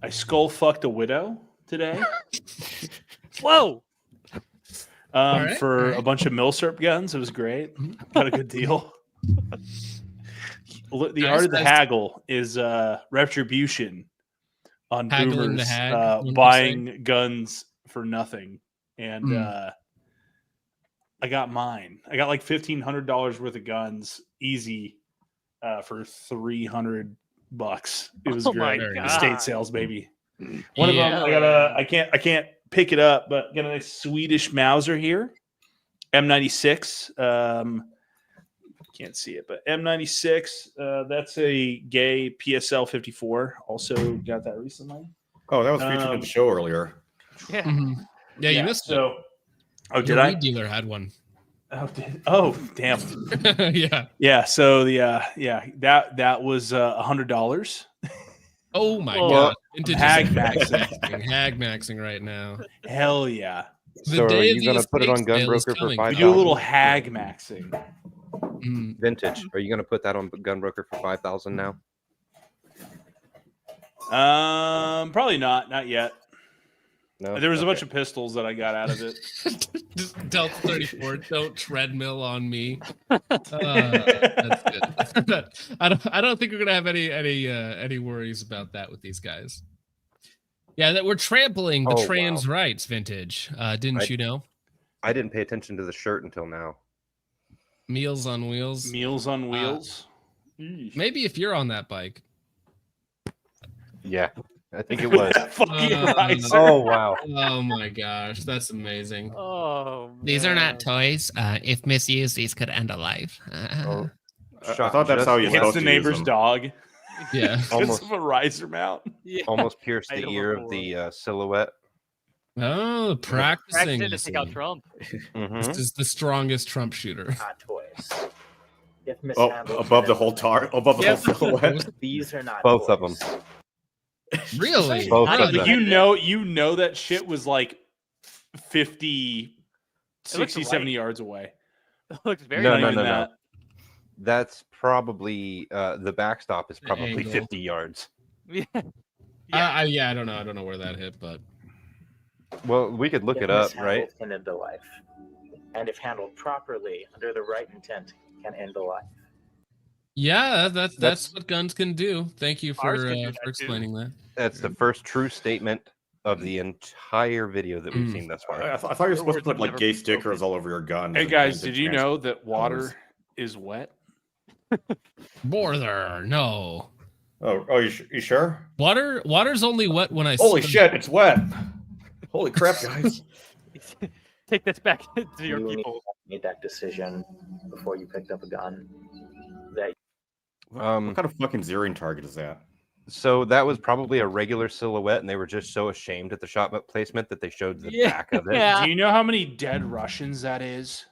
skull fucked a widow today. Whoa! For a bunch of milsurp guns. It was great. Got a good deal. The art of the haggle is retribution on boomers buying guns for nothing. And I got mine. I got like $1,500 worth of guns easy for $300. It was great. Estate sales, baby. One of them I can't pick it up, but got a nice Swedish Mauser here. M96. Can't see it, but M96. That's a gay PSL 54. Also got that recently. Oh, that was featured in the show earlier. Yeah. Yeah, you missed it. Oh, did Your I? weed dealer had one. Oh, damn. Yeah. So that was $100. Oh my god! Hag maxing. Hag maxing right now. Hell yeah! So are you gonna put it on Gunbroker for $5,000? We do a little hag maxing. Vintage. Are you gonna put that on Gunbroker for $5,000 now? Probably not. Not yet. No. There was a bunch of pistols that I got out of it. Just Delta 34. Don't treadmill on me. That's good. I don't think we're gonna have any worries about that with these guys. Yeah, that we're trampling the trans rights, Vintage. Didn't you know? I didn't pay attention to the shirt until now. Meals on wheels. Meals on wheels. Maybe if you're on that bike. Yeah. I think it was. Oh wow! Oh my gosh, that's amazing. Oh, man. These are not toys. If misused, these could end a life. I thought that's how you hits the neighbor's dog. Yeah, almost of a riser mount. Yeah. Almost pierced the ear of the silhouette. Oh, practicing to take out Trump. This is the strongest Trump shooter. Not toys. Above the whole above the whole silhouette. These are not both toys. of them. Really? Both of them. You know that shit was like 50, 60, 70 yards away. It looks very no. That's probably the backstop is probably angle. 50 yards. Yeah. I don't know. I don't know where that hit, but well, we could look it up, right? Can end a life, and if handled properly under the right intent, can end a life. Yeah, that's what guns can do. Thank you for explaining that. That's the first true statement of the entire video that we've seen thus far. I thought you were supposed to put like gay stickers all over your gun. Hey guys, did you know that water is wet? Border, no. Oh, you sure? Water's only wet when I. Holy shit, it's wet! Holy crap, guys! Take this back to your people. Made that decision before you picked up a gun. What kind of fucking zeroing target is that? So that was probably a regular silhouette, and they were just so ashamed at the shot placement that they showed the back of it. Yeah. Do you know how many dead Russians that is?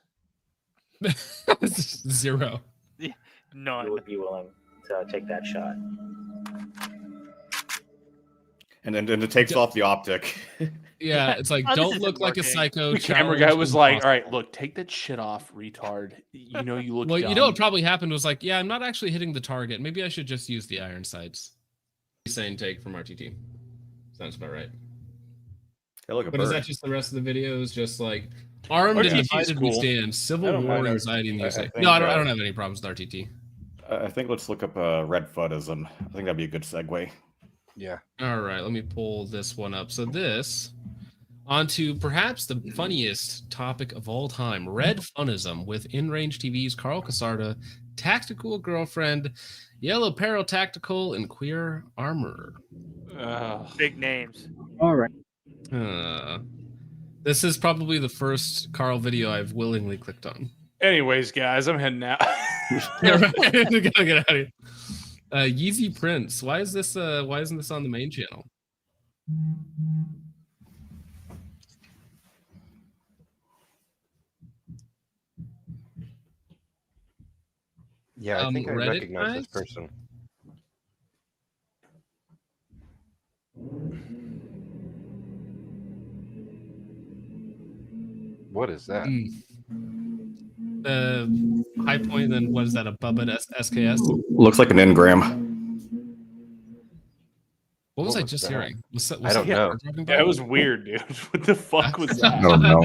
0. Yeah, none. You would be willing to take that shot. And then it takes off the optic. Yeah, it's like, don't look like a psycho. The camera guy was like, all right, look, take that shit off, retard. You know you look Well, dumb. you know what probably happened was like, yeah, I'm not actually hitting the target. Maybe I should just use the iron sights. sane take from RTT. Sounds about right. But is that just the rest of the videos? Just like armed and divided we stand, civil war, anxiety, and music. No, I don't have any problems with RTT. I think let's look up red fuddism. I think that'd be a good segue. Yeah. All right, let me pull this one up. So this, onto perhaps the funniest topic of all time, red funism with In-Range TV's Carl Casarda, Tactical Girlfriend, Yellow Peril Tactical, and Queer Armor. Big names. All right. This is probably the first Carl video I've willingly clicked on. Anyways, guys, I'm heading out. Gotta get out of here. Yeezy Prince. Why isn't this on the main channel? Yeah, I think I Reddit recognize guys? this person. What is that? High point, then what is that? A Bubba SKS? Looks like an engram. What was I just hearing? I don't know. Yeah, it was weird, dude. What the fuck was that? Oh, no.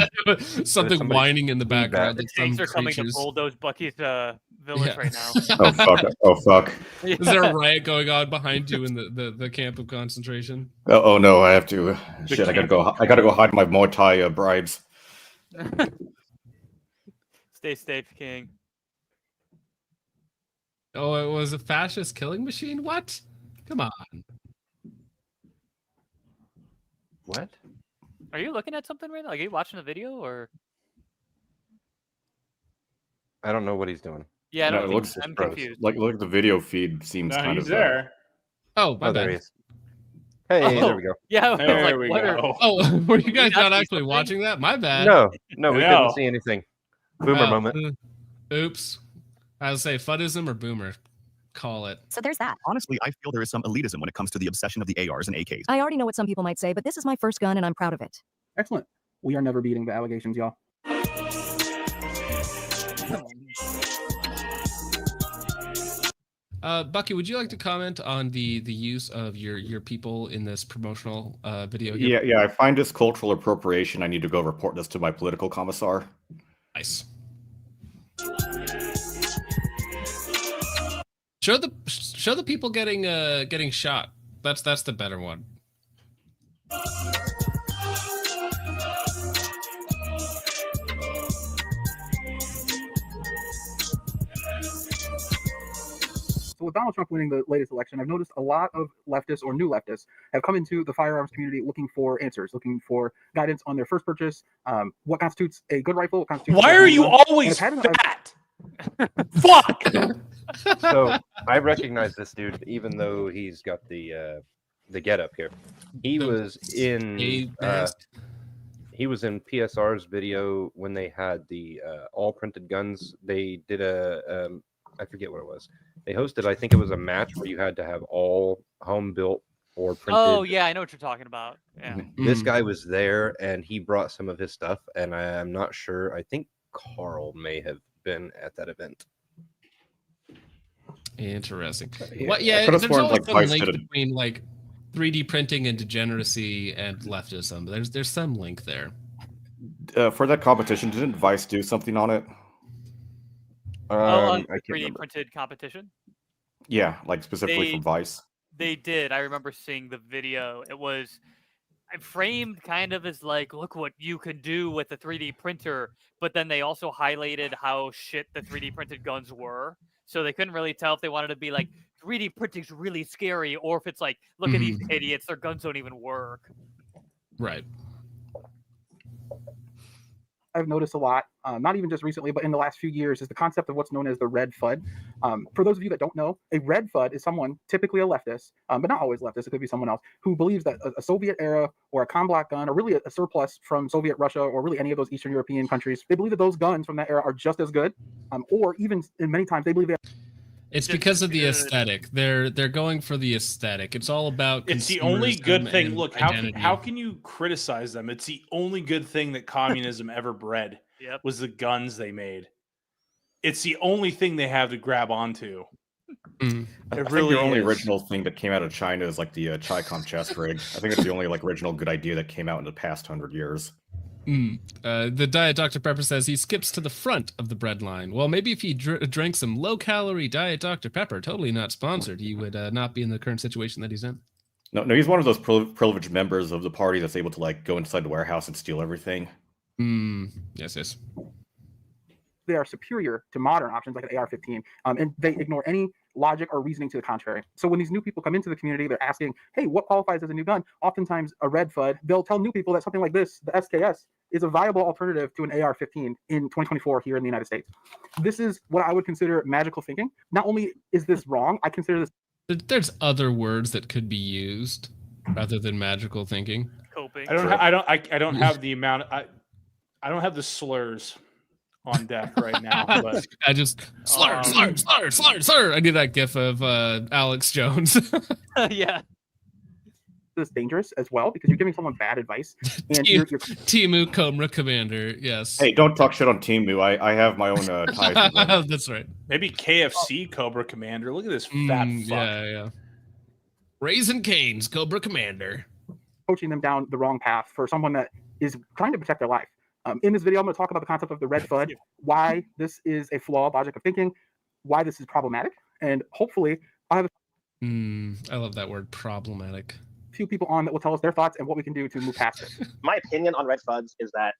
Something whining in the background. The tanks are coming to bulldoze Bucky's village right now. Oh fuck! Oh fuck! Is there a riot going on behind you in the camp of concentration? Oh no! I have to. Shit! I gotta go. I gotta go hide my Muay Thai bribes. Stay safe, King. Oh, it was a fascist killing machine? What? Come on. What? Are you looking at something right now? Like, are you watching a video or? I don't know what he's doing. Yeah, I don't think looks I'm confused. Like look, the video feed seems kind of there. Oh, my there bad. he is. Hey, there we go. Yeah, there we go. Oh, were you guys not actually watching that? My bad. No, we couldn't see anything. Boomer moment. Oops. I would say fuddism or boomer. Call it. So there's that. Honestly, I feel there is some elitism when it comes to the obsession of the ARs and AKs. I already know what some people might say, but this is my first gun and I'm proud of it. Excellent. We are never beating the allegations, y'all. Bucky, would you like to comment on the use of your people in this promotional video here? Yeah. I find this cultural appropriation. I need to go report this to my political commissar. Nice. Show the people getting shot. That's the better one. So with Donald Trump winning the latest election, I've noticed a lot of leftists or new leftists have come into the firearms community looking for answers, looking for guidance on their first purchase. What constitutes a good rifle? What constitutes Why are you always fat? Fuck! So I recognize this dude, even though he's got the getup here. He was in PSR's video when they had the all printed guns. They did I forget what it was. They hosted, I think it was a match where you had to have all home built or printed. Oh yeah, I know what you're talking about. Yeah. This guy was there and he brought some of his stuff, and I'm not sure. I think Carl may have been at that event. Interesting. Yeah. Well, yeah, there's always like some link between like 3D printing and degeneracy and leftism. There's some link there. For that competition, didn't Vice do something on it? On 3D printed competition? Yeah, like specifically from Vice. They did. I remember seeing the video. It was framed kind of as like, look what you can do with the 3D printer, but then they also highlighted how shit the 3D printed guns were. So they couldn't really tell if they wanted to be like 3D printing's really scary, or if it's like, look at these idiots, their guns don't even work. Right. I've noticed a lot, not even just recently, but in the last few years, is the concept of what's known as the red FUD. For those of you that don't know, a red FUD is someone, typically a leftist, but not always leftist, it could be someone else, who believes that a Soviet era or a Combat gun, or really a surplus from Soviet Russia, or really any of those Eastern European countries, they believe that those guns from that era are just as good, or even in many times they believe they have. It's because of the aesthetic. They're going for the aesthetic. It's all about. It's the only good thing. Look, how can you criticize them? It's the only good thing that communism ever bred. Yep. Was the guns they made. It's the only thing they have to grab onto. I think the only original thing that came out of China is like the Chi-Com chest rig. I think it's the only like original good idea that came out in the past 100 years. The Diet Dr. Pepper says he skips to the front of the bread line. Well, maybe if he drank some low-calorie Diet Dr. Pepper, totally not sponsored, he would not be in the current situation that he's in. No, he's one of those privileged members of the party that's able to like go inside the warehouse and steal everything. Yes. They are superior to modern options like an AR-15, and they ignore any logic or reasoning to the contrary. So when these new people come into the community, they're asking, hey, what qualifies as a new gun? Oftentimes a red FUD, they'll tell new people that something like this, the SKS, is a viable alternative to an AR-15 in 2024 here in the United States. This is what I would consider magical thinking. Not only is this wrong, I consider this... There's other words that could be used rather than magical thinking. Coping. I don't have the amount. I don't have the slurs on deck right now. But I just slur. I need that gif of Alex Jones. Yeah. This is dangerous as well because you're giving someone bad advice. And you're... Timu Cobra Commander, yes. Hey, don't talk shit on Timu. I have my own ties with them. That's right. Maybe KFC Cobra Commander. Look at this fat fuck. Yeah. Raisin Cane's Cobra Commander. Coaching them down the wrong path for someone that is trying to protect their life. In this video, I'm going to talk about the concept of the red FUD, why this is a flawed logic of thinking, why this is problematic, and hopefully I'll have I love that word, problematic. A few people on that will tell us their thoughts and what we can do to move past it. My opinion on red FUDs is that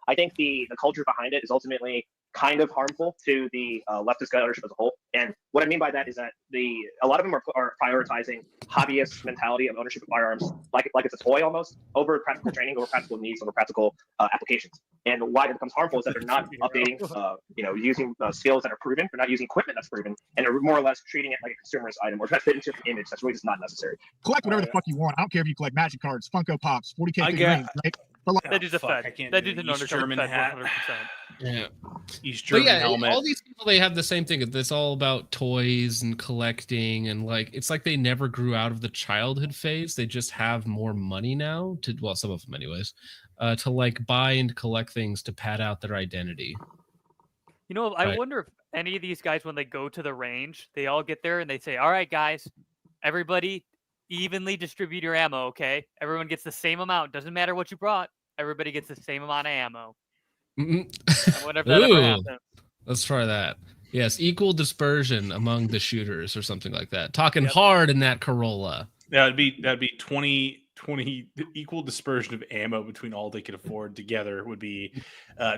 I think the culture behind it is ultimately kind of harmful to the leftist gun ownership as a whole. And what I mean by that is that a lot of them are prioritizing hobbyist mentality of ownership of firearms, like it's a toy almost, over practical training, over practical needs, over practical applications. And why it becomes harmful is that they're not updating, using skills that are proven. They're not using equipment that's proven, and they're more or less treating it like a consumerist item or trying to fit into an image that's really just not necessary. Collect whatever the fuck you want. I don't care if you collect magic cards, Funko Pops, 40K figurines, right? But like, that is a fact. That is an German hat. 100%. Yeah. East German helmet. All these people, they have the same thing. It's all about toys and collecting, and like it's like they never grew out of the childhood phase. They just have more money now some of them anyways, to like buy and collect things to pad out their identity. You know, I wonder if any of these guys, when they go to the range, they all get there and they say, all right, guys, everybody evenly distribute your ammo, okay? Everyone gets the same amount. Doesn't matter what you brought. Everybody gets the same amount of ammo. I wonder if that ever happens. Let's try that. Yes, equal dispersion among the shooters or something like that. Talking hard in that Corolla. Yeah, that'd be 20 equal dispersion of ammo between all they could afford together would be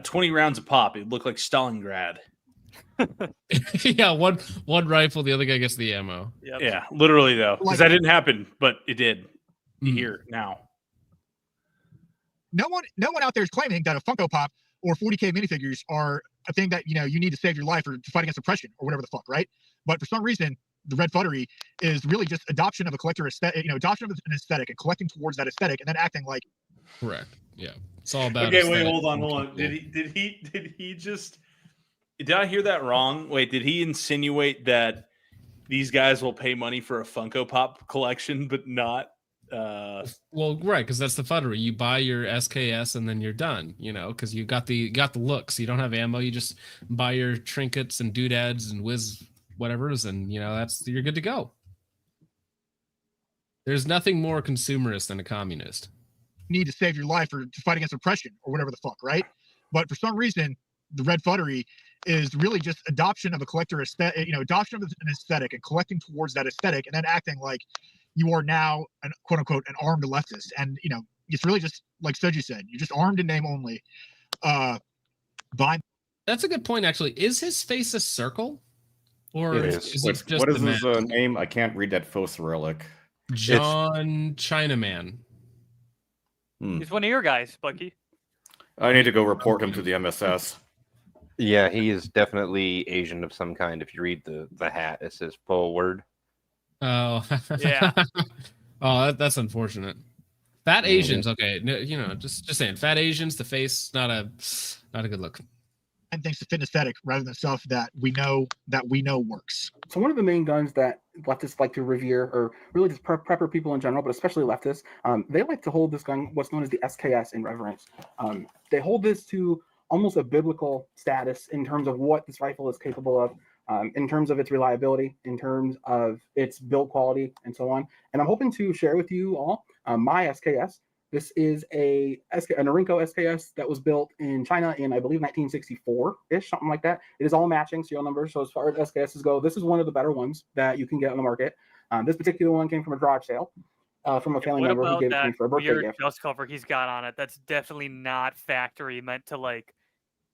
20 rounds a pop. It'd look like Stalingrad. Yeah, one rifle, the other guy gets the ammo. Yep. Yeah, literally though, because that didn't happen, but it did. Here now. No one out there is claiming that a Funko Pop or 40K minifigures are a thing that you need to save your life or to fight against oppression or whatever the fuck, right? But for some reason, the red fuddery is really just adoption of a collector aesthetic, adoption of an aesthetic and collecting towards that aesthetic and then acting like. Correct. Yeah, it's all about. Okay, wait, hold on. Did he just? Did I hear that wrong? Wait, did he insinuate that these guys will pay money for a Funko Pop collection, but not? Well, right, because that's the fuddery. You buy your SKS and then you're done. Because you got the looks. You don't have ammo. You just buy your trinkets and doodads and whiz whatever's, and you're good to go. There's nothing more consumerist than a communist. You need to save your life or to fight against oppression or whatever the fuck, right? But for some reason, the red fuddery is really just adoption of a collector aesthetic, adoption of an aesthetic and collecting towards that aesthetic and then acting like you are now an quote unquote an armed leftist. And it's really just like Soji said, you're just armed in name only. That's a good point, actually. Is his face a circle? Or is it just what is his name? I can't read that faux Cyrillic. John Chinaman. He's one of your guys, Bucky. I need to go report him to the MSS. Yeah, he is definitely Asian of some kind. If you read the hat, it says full word. Oh, yeah. Oh, that's unfortunate. Fat Asians, okay. Just saying, fat Asians, the face, not a good look. And thanks to fitness aesthetic rather than stuff that we know works. So one of the main guns that leftists like to revere, or really just prepper people in general, but especially leftists, they like to hold this gun, what's known as the SKS, in reverence. They hold this to almost a biblical status in terms of what this rifle is capable of. in terms of its reliability, in terms of its build quality, and so on. And I'm hoping to share with you all my SKS. This is a Norinco SKS that was built in China in, I believe, 1964-ish, something like that. It is all matching serial numbers. So as far as SKSs go, this is one of the better ones that you can get on the market. This particular one came from a garage sale from a family member who gave it to me for a birthday gift. Dust cover he's got on it. That's definitely not factory meant to like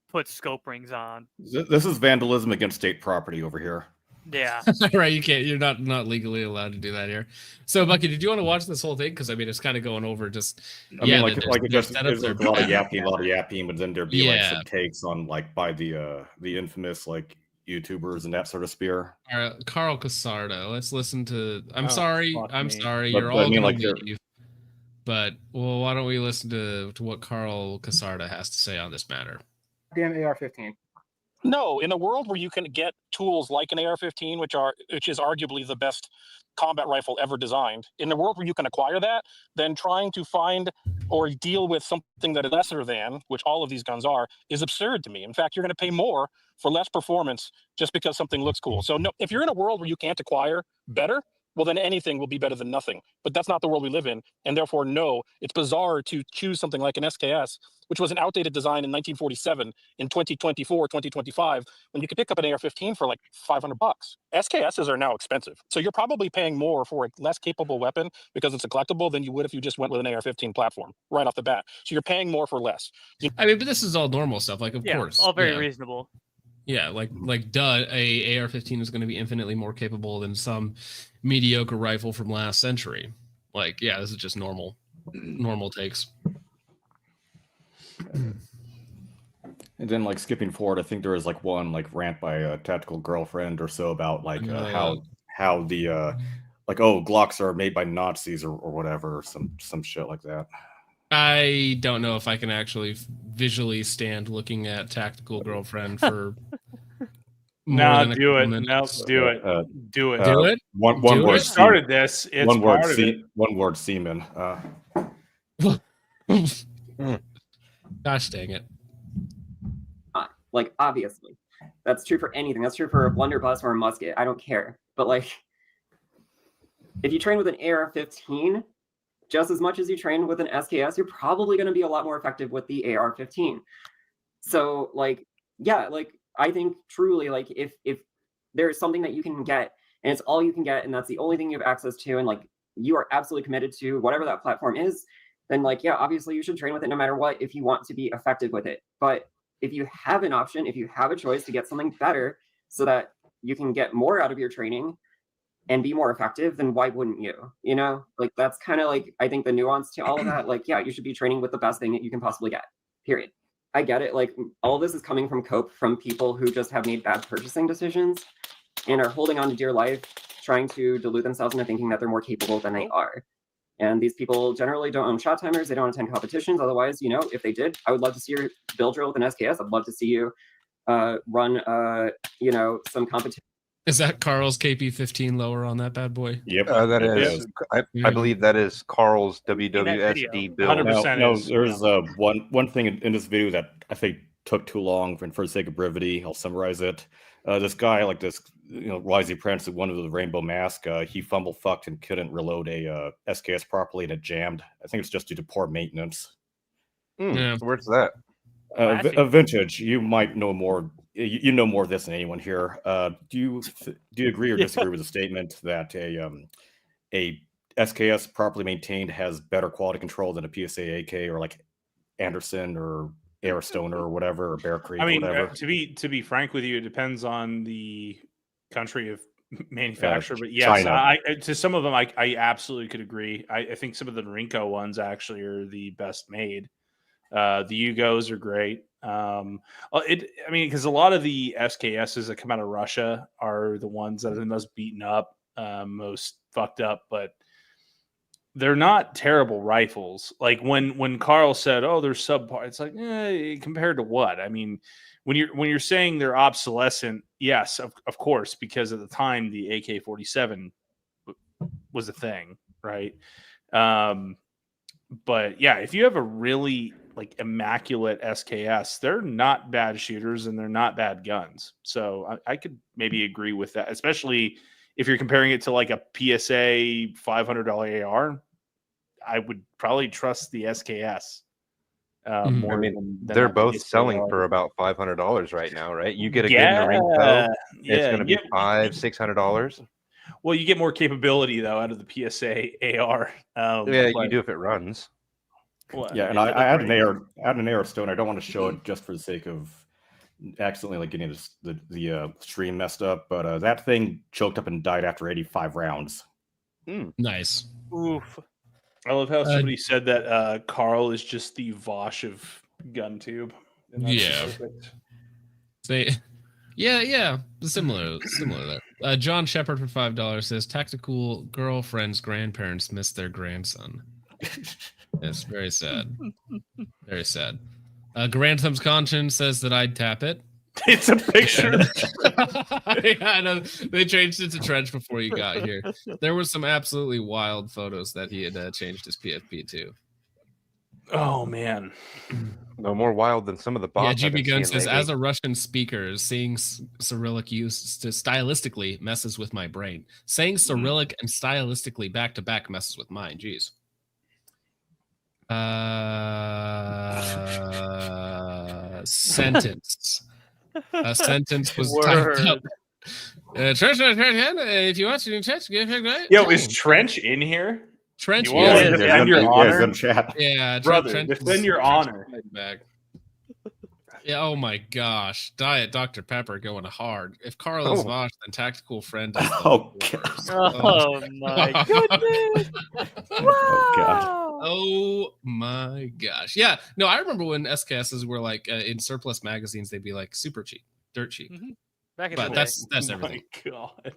put scope rings on. This is vandalism against state property over here. Yeah. Right, you can't. You're not legally allowed to do that here. So, Bucky, did you want to watch this whole thing? Because I mean, it's kind of going over just. I mean, like it just there's a lot of yapping, but then there'd be like some takes on like by the infamous like YouTubers and that sort of spear. Carl Casardo. Let's listen to. I'm sorry. But, you're all I mean, gonna like leave. But well, why don't we listen to what Carl Casarda has to say on this matter? Damn AR-15. No, in a world where you can get tools like an AR-15, which is arguably the best combat rifle ever designed, in a world where you can acquire that, then trying to find or deal with something that is lesser than, which all of these guns are, is absurd to me. In fact, you're going to pay more for less performance just because something looks cool. So no, if you're in a world where you can't acquire better, well, then anything will be better than nothing. But that's not the world we live in. And therefore, no, it's bizarre to choose something like an SKS, which was an outdated design in 1947, in 2024, 2025, when you could pick up an AR-15 for like $500. SKSs are now expensive. So you're probably paying more for a less capable weapon because it's a collectible than you would if you just went with an AR-15 platform right off the bat. So you're paying more for less. I mean, but this is all normal stuff. Like, of course. All very reasonable. Yeah, like duh, a AR-15 is going to be infinitely more capable than some mediocre rifle from last century. Like, yeah, this is just normal takes. And then, like, skipping forward, I think there was like one like rant by a tactical girlfriend or so about like how the like, oh, Glocks are made by Nazis or whatever, or some shit like that. I don't know if I can actually visually stand looking at Tactical Girlfriend for No, do it. No, do it. Do it. Do it. One Do word. it? Started this. It's one word. part of it. One word. Semen. Gosh dang it! Like, obviously, that's true for anything. That's true for a blunderbuss or a musket. I don't care. But like, if you train with an AR-15. Just as much as you train with an SKS, you're probably going to be a lot more effective with the AR-15. So, like, yeah, like, I think truly, like, if there's something that you can get, and it's all you can get, and that's the only thing you have access to, and, like, you are absolutely committed to whatever that platform is, then, like, yeah, obviously you should train with it no matter what if you want to be effective with it. But if you have an option, if you have a choice to get something better so that you can get more out of your training, and be more effective, then why wouldn't you? You know, like, that's kind of like, I think the nuance to all of that, like, yeah, you should be training with the best thing that you can possibly get, period. I get it. Like, all of this is coming from from people who just have made bad purchasing decisions and are holding on to dear life, trying to delude themselves into thinking that they're more capable than they are. And these people generally don't own shot timers. They don't attend competitions. Otherwise, you know, if they did, I would love to see your build drill with an SKS. I'd love to see you run, you know, some competition. Is that Carl's KP-15 lower on that bad boy? Yep, that is. I believe that is Carl's WWSD build. 100% no, there's one thing in this video that I think took too long, and for the sake of brevity, I'll summarize it. This guy, like this, you know, Wisey Prince, who won with the rainbow mask, he fumble fucked and couldn't reload a SKS properly, and it jammed. I think it's just due to poor maintenance. Yeah. Where's that? A vintage. You might know more. You know more of this than anyone here. Do you agree or disagree with the statement that a SKS properly maintained has better quality control than a PSA AK or like Anderson or Airstone or whatever, or Bear Creek? I mean, or whatever? to be frank with you, it depends on the country of manufacturer. But yes, China. To some of them, I absolutely could agree. I think some of the Norinco ones actually are the best made. The Yugos are great. I mean, because a lot of the SKSs that come out of Russia are the ones that are the most beaten up, most fucked up, but they're not terrible rifles. Like when Carl said, "Oh, they're subpar," it's like, compared to what? I mean, when you're saying they're obsolescent, yes, of course, because at the time the AK-47 was a thing, right? But yeah, if you have a really like immaculate SKS, they're not bad shooters and they're not bad guns. So I could maybe agree with that, especially if you're comparing it to like a PSA $500 AR. I would probably trust the SKS more. I mean, than they're both PSA selling AR. for about $500 right now, right? You get a good Yeah, Marine Pro, it's yeah, going to be $500-$600. Well, you get more capability though out of the PSA AR. Yeah, you do if it runs. Well, Yeah, and I had an AR stone. I don't want to show it just for the sake of accidentally like getting the stream messed up, but that thing choked up and died after 85 rounds. Nice. Oof. I love how somebody said that Carl is just the Vosh of gun tube. And that's Yeah. perfect. Yeah, similar to that. John Shepard for $5 says tactical girlfriend's grandparents missed their grandson. Yes, very sad. Very sad. Granthum's Conscience says that I'd tap it. It's a picture. Yeah, I know. They changed it to Trench before you got here. There were some absolutely wild photos that he had changed his PFP to. Oh, man. No more wild than some of the bots. Yeah, GB Gun says, as a Russian speaker, seeing Cyrillic used to stylistically messes with my brain. Saying Cyrillic and stylistically back-to-back messes with mine. Jeez. Sentence. A sentence was typed up. If you want to Trench, give him great. Yo, is Trench in here? Trench, you want to defend your honor? in chat. Yeah, brother, defend your honor. Back. Yeah, oh my gosh. Diet Dr. Pepper going hard. If Carl is Vosh, then Tactical Friend is Oh my goodness. Oh god. Oh my gosh. Yeah. No, I remember when SKSs were like in surplus magazines, they'd be like super cheap, dirt cheap. Back in But the that's day. everything. God.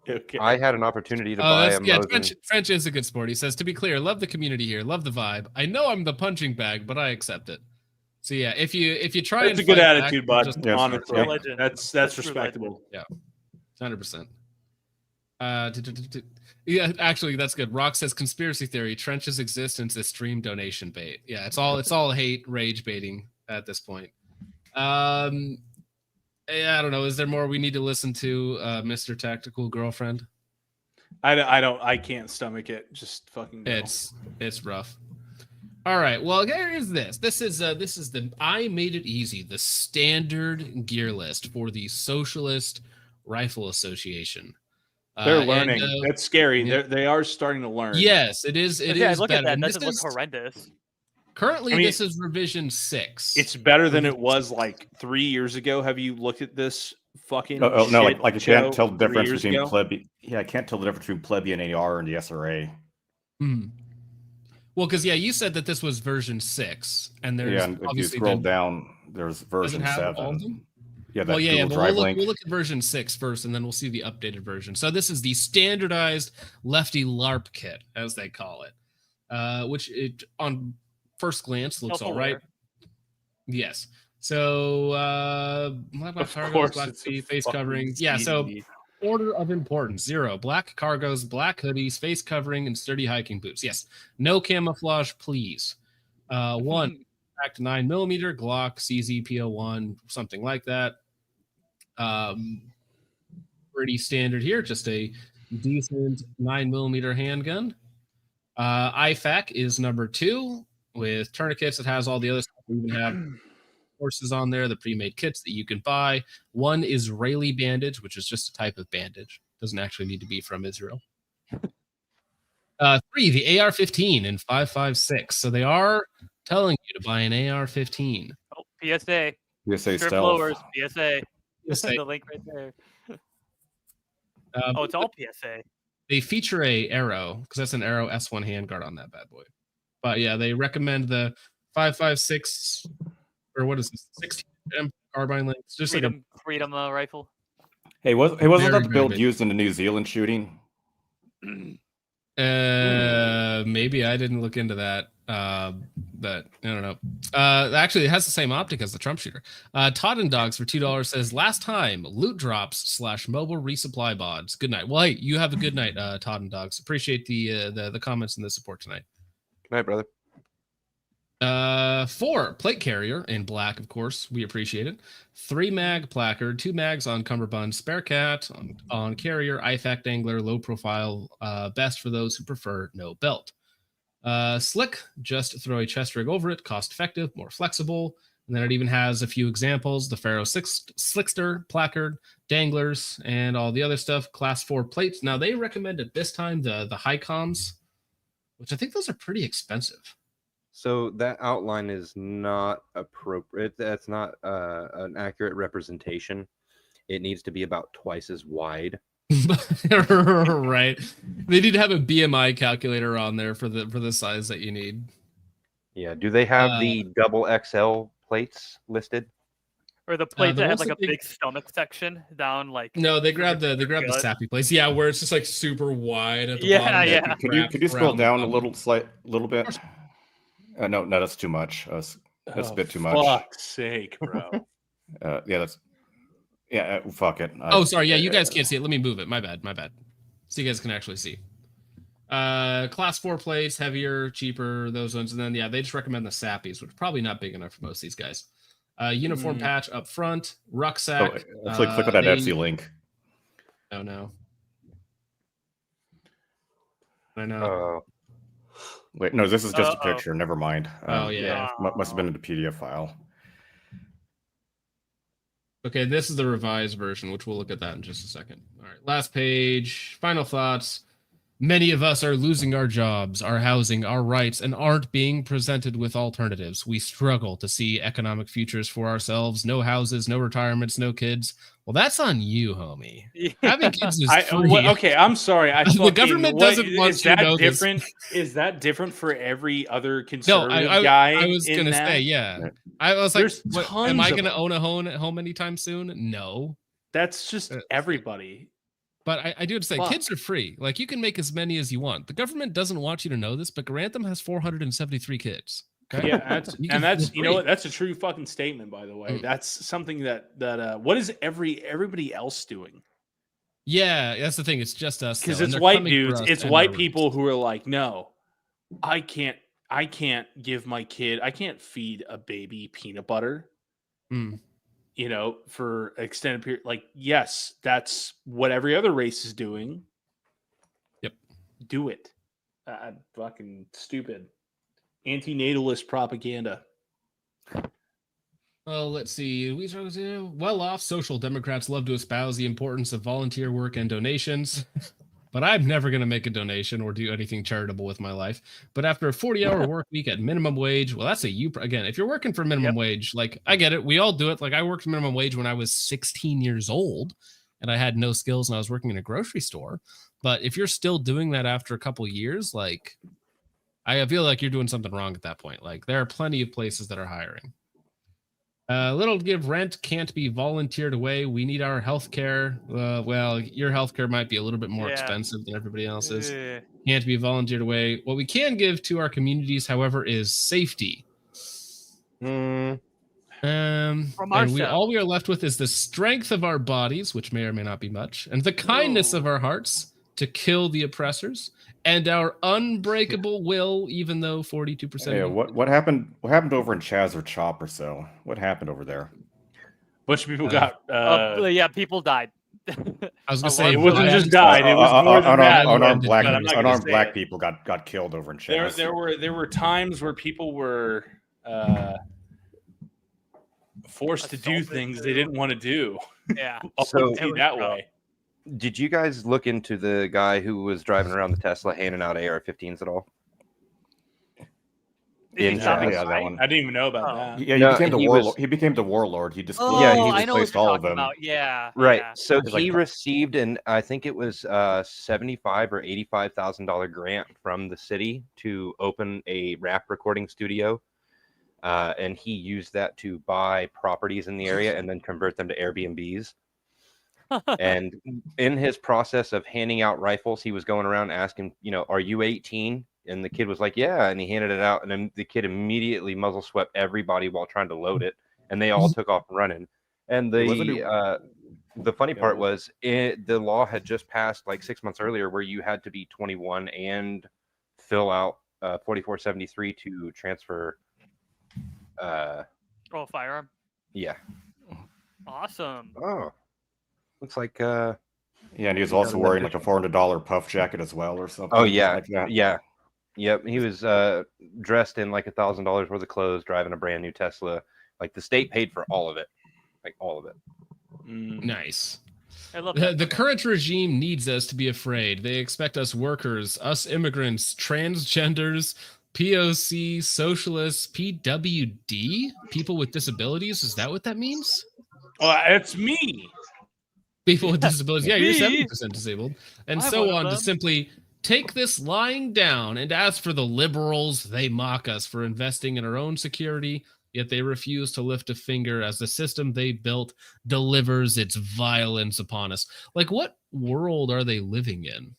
Okay. I had an opportunity to buy a Mosin. French is a good sport. He says, to be clear, love the community here, love the vibe. I know I'm the punching bag, but I accept it. So yeah, if you try, that's a good attitude, bud. Honestly, yeah. that's respectable. Yeah, 100%. Yeah, actually, that's good. Rock says conspiracy theory: Trench's existence is stream donation bait. Yeah, it's all hate, rage baiting at this point. Yeah, I don't know. Is there more we need to listen to, Mr. Tactical Girlfriend? I can't stomach it. Just fucking go. It's rough. All right. Well, here's this. This is the I made it easy, the standard gear list for the Socialist Rifle Association. They're learning. That's scary. They are starting to learn. Yes, it is. It is look better. at that. That just looks horrendous. Currently, this is revision 6. It's better than it was like 3 years ago. Have you looked at this fucking? No, like I can't tell the difference between plebeian. Yeah, I can't tell the difference between plebeian AR and the SRA. Well, because you said that this was version 6, and there's and if you scroll down, there's version 7. Yeah, well, we'll look at version 6 first, and then we'll see the updated version. So this is the standardized lefty LARP kit, as they call it, which it on first glance looks all right. Yes. So black cargos, black face coverings. Yeah. So order of importance: 0 black cargos, black hoodies, face covering, and sturdy hiking boots. Yes. No camouflage, please. 1 back to 9mm Glock CZ PO1, something like that. Pretty standard here. Just a decent 9mm handgun. IFAC is number 2. With tourniquets, it has all the other stuff. We even have horses on there, the pre-made kits that you can buy. 1 Israeli bandage, which is just a type of bandage. Doesn't actually need to be from Israel. 3, the AR-15 in 5.56. So they are telling you to buy an AR-15. Oh, PSA. PSA Strip stealth. lowers, PSA. PSA. The link right there. It's all PSA. They feature a arrow, because that's an arrow S1 handguard on that bad boy. But yeah, they recommend the 5.56 or what is this? 16 carbine length. Just freedom rifle. Hey, wasn't that the build used in the New Zealand shooting? Maybe I didn't look into that. But I don't know. Actually, it has the same optic as the Trump shooter. Todd and Dogs for $2 says last time loot drops / mobile resupply bods. Good night. Well, hey, you have a good night, Todd and Dogs. Appreciate the comments and the support tonight. Good night, brother. 4 plate carrier in black, of course. We appreciate it. 3 mag placard, 2 mags on cummerbund, spare cat on carrier, IFAC dangler, low profile, best for those who prefer no belt. Slick, just throw a chest rig over it, cost effective, more flexible. And then it even has a few examples, the Pharaoh Slickster, placard, danglers, and all the other stuff. Class 4 plates. Now they recommended this time the high comms, which I think those are pretty expensive. So that outline is not appropriate. That's not an accurate representation. It needs to be about twice as wide. Right. They need to have a BMI calculator on there for the size that you need. Yeah. Do they have the double XL plates listed? Or the plates that have like a big stomach section down, like no, they grab the sappy plates. Yeah, where it's just like super wide at the bottom. Yeah. Could you scroll down a little bit? No, that's too much. That's a bit too much. Fuck's sake, bro. Fuck it. Sorry. Yeah, you guys can't see it. Let me move it. My bad. So you guys can actually see. Class 4 plates, heavier, cheaper, those ones. And then, they just recommend the sappies, which are probably not big enough for most of these guys. Uniform patch up front, rucksack. Click on that Etsy link. Oh, no. I know. Wait, no, this is just a picture. Never mind. Yeah. Must have been in the PDF file. Okay, this is the revised version, which we'll look at that in just a second. All right, last page. Final thoughts. Many of us are losing our jobs, our housing, our rights, and aren't being presented with alternatives. We struggle to see economic futures for ourselves. No houses, no retirements, no kids. Well, that's on you, homie. Having kids is free. Okay, I'm sorry. The government doesn't want is you to that know different? Is that different for every other conservative guy? I was going to say, yeah. I was like, am I going to own a home anytime soon? No. That's just everybody. But I do have to say, kids are free. Like, you can make as many as you want. The government doesn't want you to know this, but Grantham has 473 kids. Okay? Yeah, that's you know what? That's a true fucking statement, by the way. That's something that what is everybody else doing? Yeah, that's the thing. It's just us. Because it's white dudes. It's white people who are like, no, I can't give my kid. I can't feed a baby peanut butter. For extended period. Like, yes, that's what every other race is doing. Yep. Do it. Fucking stupid. Antinatalist propaganda. Well, let's see. Well-off social democrats love to espouse the importance of volunteer work and donations. But I'm never going to make a donation or do anything charitable with my life. But after a 40-hour work week at minimum wage, well, that's again, if you're working for minimum wage, like, I get it. We all do it. Like, I worked minimum wage when I was 16 years old and I had no skills and I was working in a grocery store. But if you're still doing that after a couple years, like, I feel like you're doing something wrong at that point. Like, there are plenty of places that are hiring. Little to give rent can't be volunteered away. We need our health care. Well, your health care might be a little bit more expensive than everybody else's. Can't be volunteered away. What we can give to our communities, however, is safety. All we are left with is the strength of our bodies, which may or may not be much, and the kindness of our hearts to kill the oppressors, and our unbreakable will, even though 42%. Yeah, what happened? What happened over in Chaz or Chop or so? What happened over there? Bunch of people got. People died. I was gonna say it wasn't just died. It was more than that. Unarmed black people got killed over in Chaz. There were times where people were forced to do things they didn't want to do. Yeah, so that way. Did you guys look into the guy who was driving around the Tesla handing out AR-15s at all? That one. I didn't even know about that. Yeah, he became the warlord. He just I know displaced all of them. Yeah, right. Yeah. So he received I think it was $75,000 or $85,000 grant from the city to open a rap recording studio, and he used that to buy properties in the area and then convert them to Airbnbs. And in his process of handing out rifles, he was going around asking, are you 18? And the kid was like, yeah. And he handed it out. And then the kid immediately muzzle swept everybody while trying to load it. And they all took off running. And the funny part was the law had just passed like 6 months earlier where you had to be 21 and fill out 4473 to transfer Oh, firearm. Yeah. Awesome. Oh. Looks like Yeah, and he was also wearing like a $400 puff jacket as well, or something. Oh yeah, like that. yeah, yep. He was dressed in like $1,000 worth of clothes, driving a brand new Tesla. Like the state paid for all of it, like all of it. Nice. I love the current regime needs us to be afraid. They expect us workers, us immigrants, transgenders, POC, socialists, PWD, people with disabilities. Is that what that means? It's me. People with disabilities. Yeah, you're Me? 70% disabled. And I'm so one of on to them. simply take this lying down. And as for the liberals, they mock us for investing in our own security, yet they refuse to lift a finger as the system they built delivers its violence upon us. Like, what world are they living in?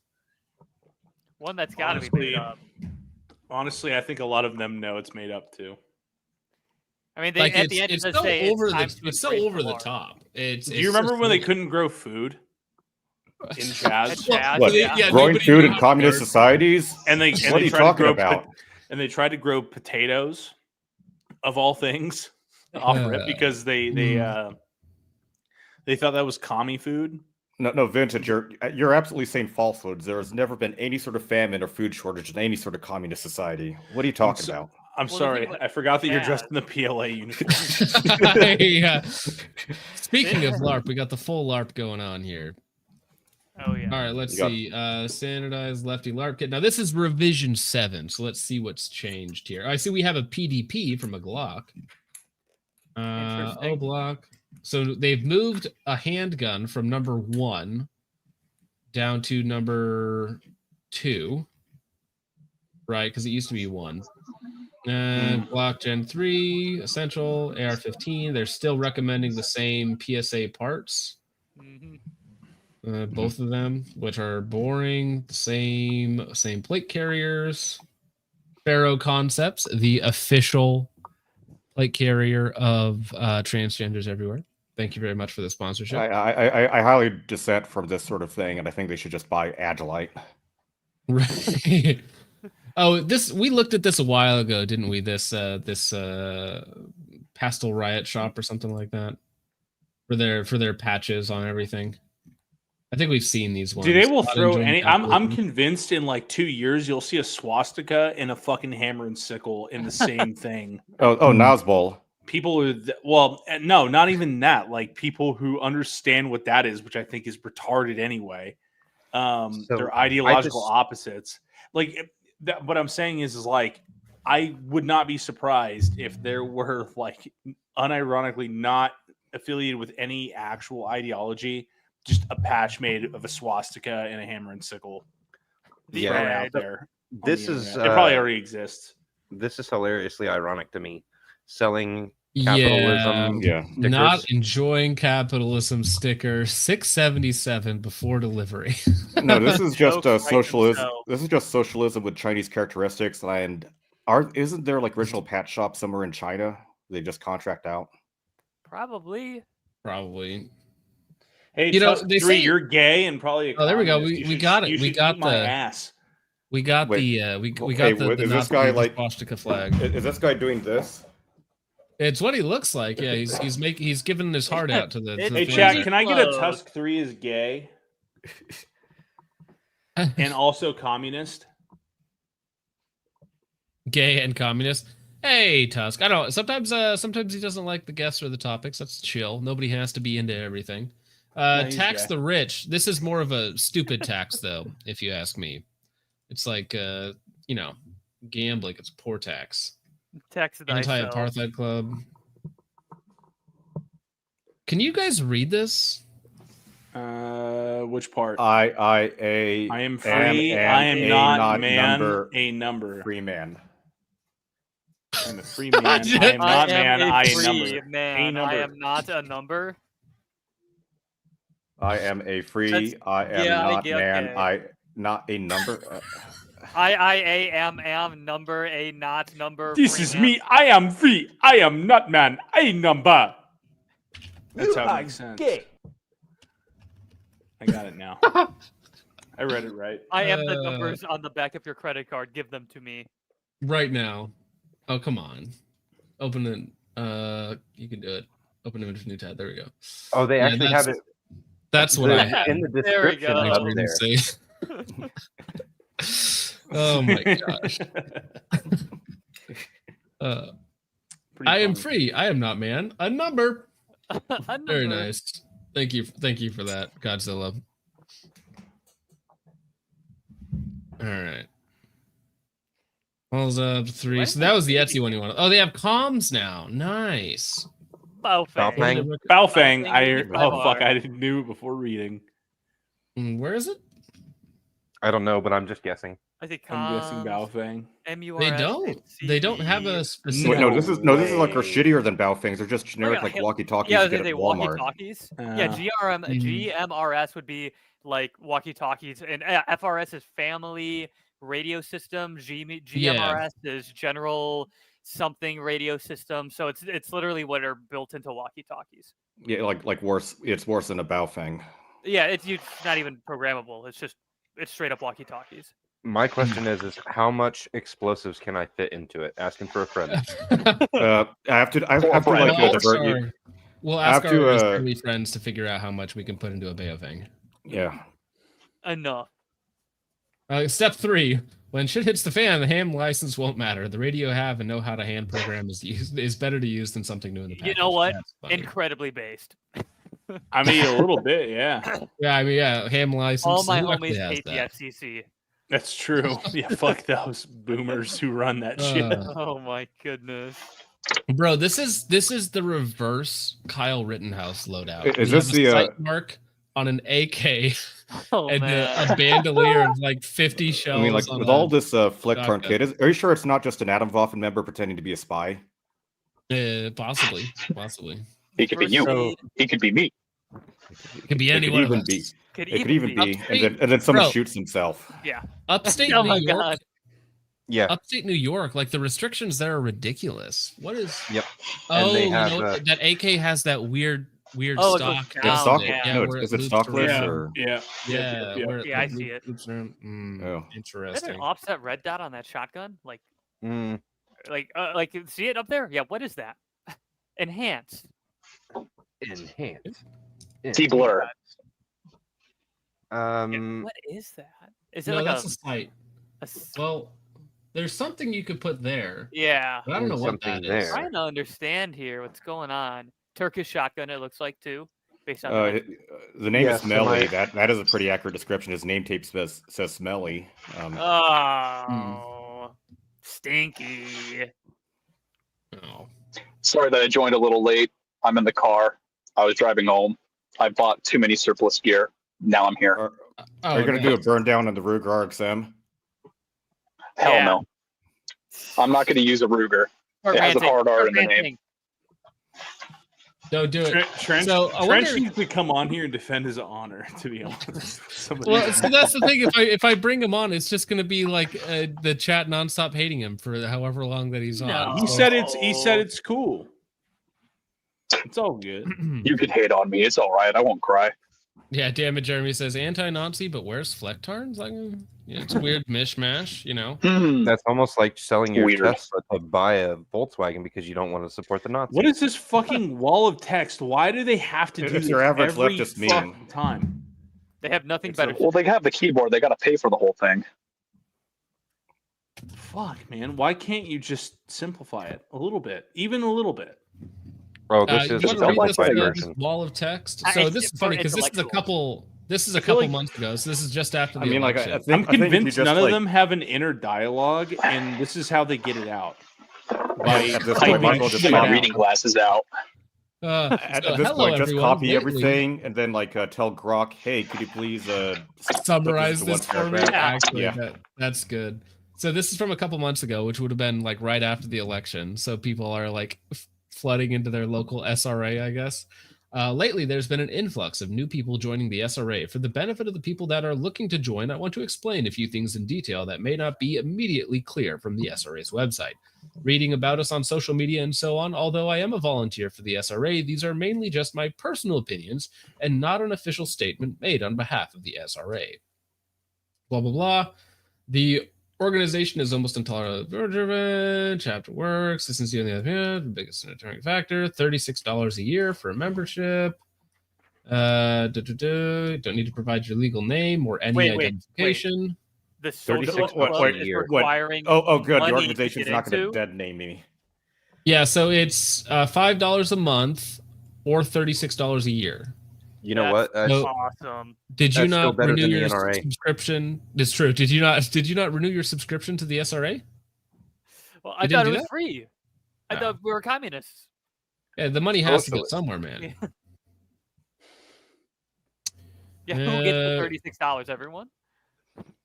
One that's got to be made up. Honestly, I think a lot of them know it's made up too. I mean, they, Like, at the end, it's it does so say over time the to it's so embrace over the war. top. Do you remember when they couldn't grow food in Chaz? What, growing food in communist societies? And they what are you tried talking to grow about? And they tried to grow potatoes, of all things, off rip because they thought that was commie food. No, Vintage, you're absolutely saying falsehoods. There has never been any sort of famine or food shortage in any sort of communist society. What are you talking about? I'm sorry, I forgot that you're dressed in the PLA uniform. Yeah. Speaking of LARP, we got the full LARP going on here. Oh yeah. All right, let's see. Standardized lefty LARP kit. Now this is revision 7, so let's see what's changed here. I see we have a PDP from a Glock. Oh, block. So they've moved a handgun from number 1 down to number 2, right? Because it used to be 1. Glock Gen 3, Essential, AR-15. They're still recommending the same PSA parts. Both of them, which are boring, same plate carriers. Pharaoh Concepts, the official plate carrier of transgenders everywhere. Thank you very much for the sponsorship. I highly dissent from this sort of thing, and I think they should just buy Agilite. Right. Oh, we looked at this a while ago, didn't we? This Pastel Riot Shop or something like that for their patches on everything. I think we've seen these ones. Dude, they will throw any. I'm convinced in like 2 years you'll see a swastika and a fucking hammer and sickle in the same thing. Nazbol. People who, no, not even that. Like people who understand what that is, which I think is retarded anyway. They're ideological opposites. Like what I'm saying is like I would not be surprised if there were like unironically not affiliated with any actual ideology. Just a patch made of a swastika and a hammer and sickle. Yeah, out there. This is it probably already exists. This is hilariously ironic to me. Selling capitalism, stickers. Not enjoying capitalism sticker 677 before delivery. No, this is just socialism. This is just socialism with Chinese characteristics. And isn't there like original patch shop somewhere in China? They just contract out. Probably. Hey, you know, they say you're gay and probably. There we go. We got it. We got my ass. We got the is this guy like swastika flag? Is this guy doing this? It's what he looks like. Yeah, he's giving his heart out to the. Hey, chat, can I get a Tusk 3 is gay and also communist? Gay and communist. Hey, Tusk. I don't. Sometimes he doesn't like the guests or the topics. That's chill. Nobody has to be into everything. Tax the rich. This is more of a stupid tax, though, if you ask me. It's like, gambling. It's a poor tax. Tax Anti-apartheid club. Can you guys read this? Which part? I am free. I am not man. Number, a number. Free man. I'm a free man. I am not man. I am a number. Man. I am not a number. I am a free. I am not man. I not a number. I am number a not number. This is me. I am free. I am not man. I number. That's how it makes sense. Gay. I got it now. I read it right. I am the numbers on the back of your credit card. Give them to me right now. Oh, come on. Open it. You can do it. Open image new tab. There we go. Oh, they actually have it. That's what I had in the description up there. Oh my gosh. I am free. I am not man. A number. Very nice. Thank you for that, Godzilla. All right. Balls up 3. So that was the Etsy one you wanted. Oh, they have comms now. Nice. Baofeng. I knew it before reading. Where is it? I don't know, but I'm just guessing. I think I'm guessing Baofeng. They don't have a specific. Wait, no, this is like are shittier than Baofengs. They're just generic like walkie-talkies you get at Walmart. Walkie-talkies. GMRS would be like walkie-talkies, and FRS is family radio system. GMRS is general something radio system. So it's literally what are built into walkie-talkies. Yeah, like worse. It's worse than a Baofeng. Yeah, it's not even programmable. It's straight up walkie-talkies. My question is how much explosives can I fit into it? Asking for a friend. I have to like divert you. We'll ask our early friends to figure out how much we can put into a Baofeng. Yeah. Enough. Step 3. When shit hits the fan, the ham license won't matter. The radio have and know how to hand program is better to use than something new in the package. You know what? Incredibly based. I mean, a little bit, yeah. Yeah, I mean, yeah, ham license. All my homies hate the FCC. That's true. Yeah, fuck those boomers who run that shit. Oh my goodness. Bro, this is the reverse Kyle Rittenhouse loadout. Is this the sight mark on an AK and a bandolier of like 50 shells? I mean, like with all this flick turn kit, are you sure it's not just an Atomwaffen member pretending to be a spy? Possibly. He could be you. He could be me. It could be anyone. It could even be, and then someone shoots himself. Yeah. Upstate Oh New my York. God. Yeah. Upstate New York, like the restrictions there are ridiculous. What is? Yep. Oh, and they you have, know, that AK has that weird Oh, stock. It's stock. Yeah, No, where is it loops stockless around. or? Yeah. Yeah, I see it. Loops around. Oh, Is interesting. there an offset red dot on that shotgun? Like see it up there? Yeah. What is that? Enhanced. T-blur. What is that? Is it that's a sight. Well, there's something you could put there. Yeah. But I don't know what that is. I'm trying to understand here what's going on. Turkish shotgun, it looks like too, based on the name is Smelly. That is a pretty accurate description. His name tape says Smelly. Stinky. Oh. Sorry that I joined a little late. I'm in the car. I was driving home. I bought too many surplus gear. Now I'm here. Are you going to do a burn down on the Ruger RXM? Hell no. I'm not going to use a Ruger. It has a hard R in the name. No, do it. Trent needs to come on here and defend his honor, to be honest. Well, so that's the thing. If I bring him on, it's just going to be like the chat nonstop hating him for however long that he's on. He said it's cool. It's all good. You can hate on me. It's all right. I won't cry. Yeah, damn it, Jeremy says anti-Nazi, but where's Flecktarns? Like, it's a weird mishmash, you know. That's almost like selling your Tesla to buy a Volkswagen because you don't want to support the Nazis. What is this fucking wall of text? Why do they have to do this your average every leftist fucking time? They have nothing better. Well, they have the keyboard. They got to pay for the whole thing. Fuck, man. Why can't you just simplify it a little bit? Even a little bit. Oh, this is the wall of text. So this is funny because this is a couple months ago. So this is just after the election. I'm convinced none of them have an inner dialogue, and this is how they get it out. By my reading glasses out. At this point, just copy everything and then tell Grok, hey, could you please summarize this for me? Actually, yeah, that's good. So this is from a couple months ago, which would have been like right after the election. So people are like flooding into their local SRA, I guess. Lately, there's been an influx of new people joining the SRA. For the benefit of the people that are looking to join, I want to explain a few things in detail that may not be immediately clear from the SRA's website. Reading about us on social media and so on, although I am a volunteer for the SRA, these are mainly just my personal opinions and not an official statement made on behalf of the SRA. Blah, blah, blah. The Organization is almost entirely driven. Chapter works. Consistency on the other hand, the biggest determining factor. $36 a year for a membership. Don't need to provide your legal name or any identification. The socialist club is requiring good. The money organization's to not get going to into? dead name me. Yeah, so it's $5 a month or $36 a year. You know what? That's awesome. Did you That's still not better renew than the your NRA. subscription? It's true. Did you not renew your subscription to the SRA? Well, You I didn't thought do it was that? free. I No. thought we were communists. Yeah, the money has to go Socialist. somewhere, man. Yeah, who gets the $36? Everyone.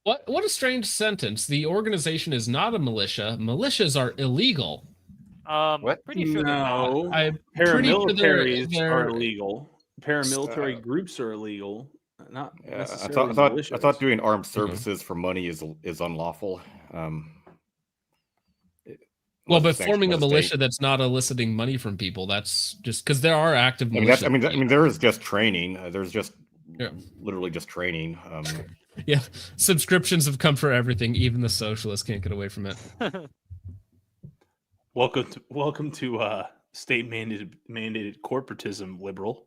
What a strange sentence. The organization is not a militia. Militias are illegal. What? Pretty sure they're not. No, I'm pretty sure paramilitaries they're are illegal. Paramilitary groups are illegal. Not I necessarily thought militias. doing armed services for money is unlawful. Well, but unless it's sanctioned forming by a the state. militia that's not eliciting money from people, that's just because there are active I militias. mean, there is just training. There's just Yeah. literally just training. Yeah, subscriptions have come for everything. Even the socialists can't get away from it. Welcome to state mandated corporatism, liberal.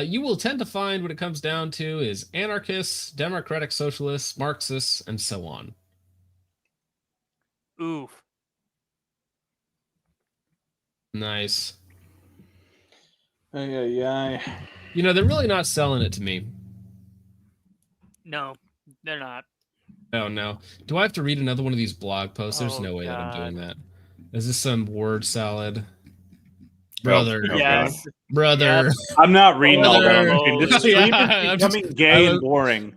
You will tend to find what it comes down to is anarchists, democratic socialists, Marxists, and so on. Oof. Nice. Yeah. You know, they're really not selling it to me. No, they're not. Oh no. Do I have to read another one of these blog posts? There's no way that I'm doing that. Is this some word salad? Brother. Yes. Brother. I'm not reading all that. Brother. This stream Yeah, is becoming gay and boring.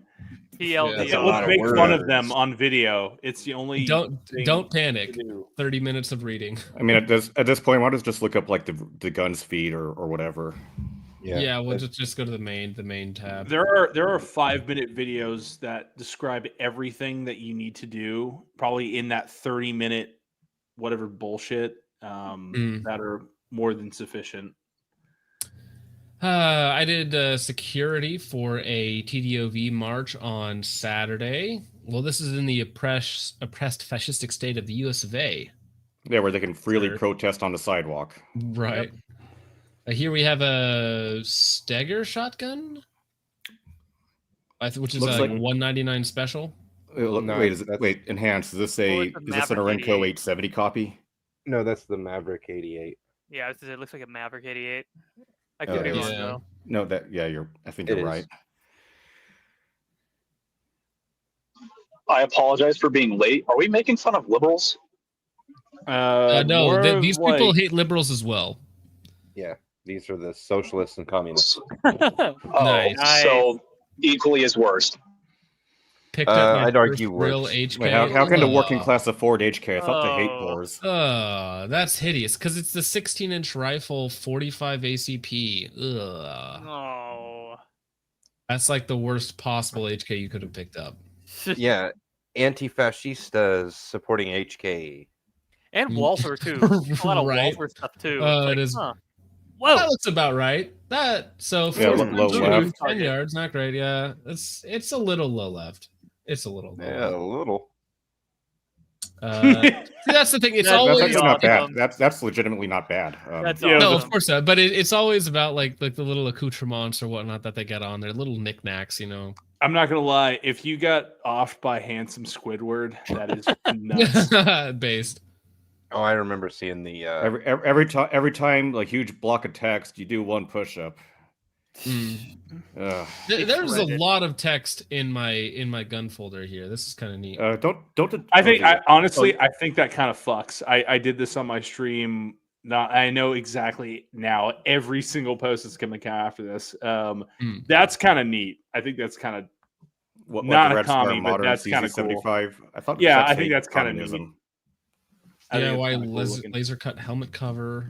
TLDR. Let's make fun of them on video. It's the only Don't panic. 30 minutes of reading. I mean, at this point, why don't just look up like the guns feed or whatever. Yeah, we'll just go to the main tab. There are 5-minute videos that describe everything that you need to do, probably in that 30-minute whatever bullshit that are more than sufficient. I did security for a TDOV march on Saturday. Well, this is in the oppressed fascistic state of the US of A. Yeah, where they can freely protest on the sidewalk. Right. Here we have a Steger shotgun, which is Looks like like $199 special. Wait, enhanced. Is this an Orenco 870 copy? No, that's the Maverick 88. Yeah, it looks like a Maverick 88. I could be wrong though. No, I think you're right. I apologize for being late. Are we making fun of liberals? No, these people hate liberals as well. Yeah, these are the socialists and communists. Nice. So equally as worst. Picked up my I'd argue first real worse. HK. Wait, how can the working class afford HK? I thought they hate wars. That's hideous because it's the 16-inch rifle, 45 ACP. Ugh. Oh. That's like the worst possible HK you could have picked up. Yeah, anti-fascistas supporting HK. And Walther too. A lot of Right. Walther stuff too. It is. Whoa. That looks about right. Low 10 left. yards, not great. Yeah, it's a little low left. It's a little low. Yeah, a little. See, that's the thing. It's always that's not bad. That's legitimately not bad. No, of course not. But it's always about like the little accoutrements or whatnot that they get on there, little knicknacks, you know. I'm not gonna lie. If you got offed by Handsome Squidward, that is nuts. Based. Oh, I remember seeing the every time like huge block of text, you do one push-up. There's a lot of text in my gun folder here. This is kind of neat. I think I think that kind of fucks. I did this on my stream. I know exactly now every single post that's coming after this. That's kind of neat. I think that's kind of not a commie, but that's kind of cool. I thought. Yeah, I think that's kind of neat. DIY laser cut helmet cover.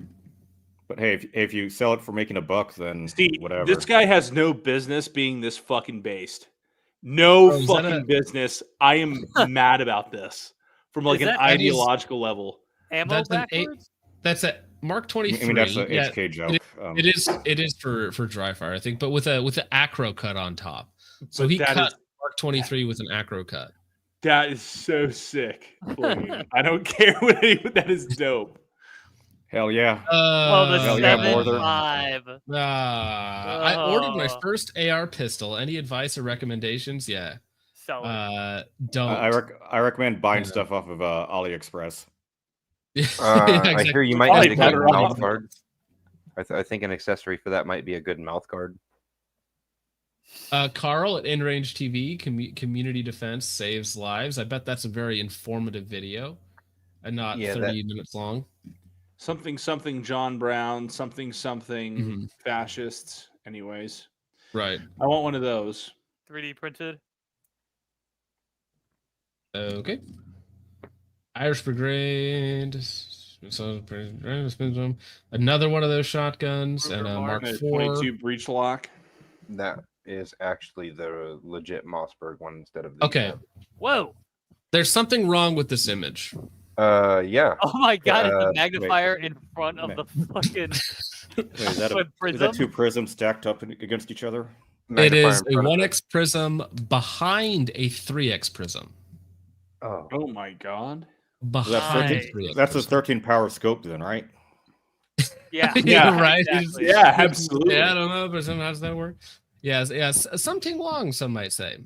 But hey, if you sell it for making $1, then whatever. This guy has no business being this fucking based. No fucking business. I am mad about this from like an ideological level. Ammo backwards? That's a Mark 23. I mean, that's an HK joke. It is for dry fire, I think, but with the acro cut on top. So he cut Mark 23 with an acro cut. That is so sick. I don't care what anyone. That is dope. Hell yeah. Well, the Hell yeah, 7.5. I ordered my first AR pistol. Any advice or recommendations? Yeah. Sell it. Don't. I recommend buying stuff off of AliExpress. Exactly. I hear you might need to get a mouth guard. I think an accessory for that might be a good mouth guard. Carl at InRange TV, community defense saves lives. I bet that's a very informative video and not 30 minutes long. Something John Brown, something fascists. Anyways. Right. I want one of those. 3D printed. Okay. Irish Brigade. Another one of those shotguns and a Mark IV. 22 breech lock. That is actually the legit Mossberg one instead of the Okay. Whoa. There's something wrong with this image. Yeah. Oh my god, it's a magnifier in front of the fucking is that two prisms stacked up against each other? It is a 1x prism behind a 3x prism. Oh my god. That's a 13 power scope then, right? Yeah. Yeah, right. Exactly. Yeah, absolutely. Yeah, I don't know, but how does that work? Yes, something wrong, some might say.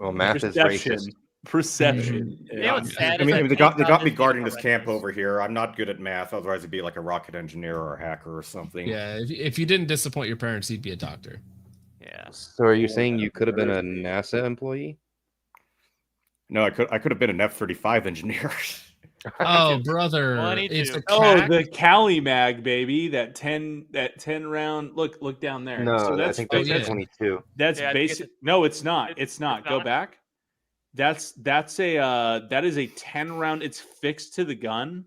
Well, math is racist. Perception. You know what's sad I mean, is they got me guarding this this camp over here. I'm not good at math. Otherwise, it'd be like a rocket engineer or a hacker or something. Yeah, if you didn't disappoint your parents, you'd be a doctor. Yeah. So are you saying you could have been a NASA employee? No, I could have been an F-35 engineer. Oh, brother. 22. It's a the Cali mag, baby. That 10 round. Look down there. No, so that's, I think that's 22. That's basic. No, it's not. It's not. Go back. That is a 10 round. It's fixed to the gun,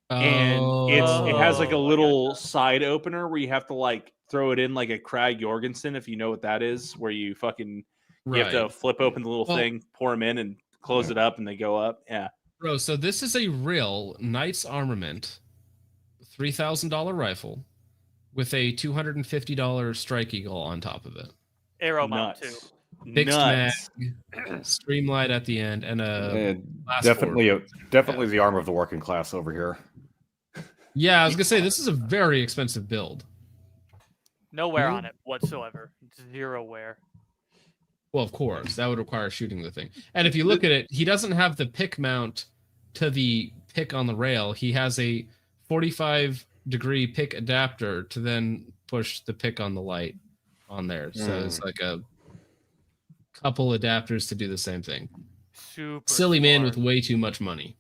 and it has like a little side opener where you have to like throw it in like a Krag Jorgensen, if you know what that is, where you fucking you have to flip open the little thing, pour them in, and close it up, and they go up. Yeah. Bro, so this is a real Knight's Armament $3,000 rifle with a $250 Strike Eagle on top of it. Arrow mount too. Fixed mag, streamlight at the end, and definitely the armor of the working class over here. Yeah, I was gonna say this is a very expensive build. No wear on it whatsoever. 0 wear. Well, of course, that would require shooting the thing. And if you look at it, he doesn't have the pick mount to the pick on the rail. He has a 45-degree pick adapter to then push the pick on the light on there. So it's like a couple adapters to do the same thing. Super silly man with way too much money.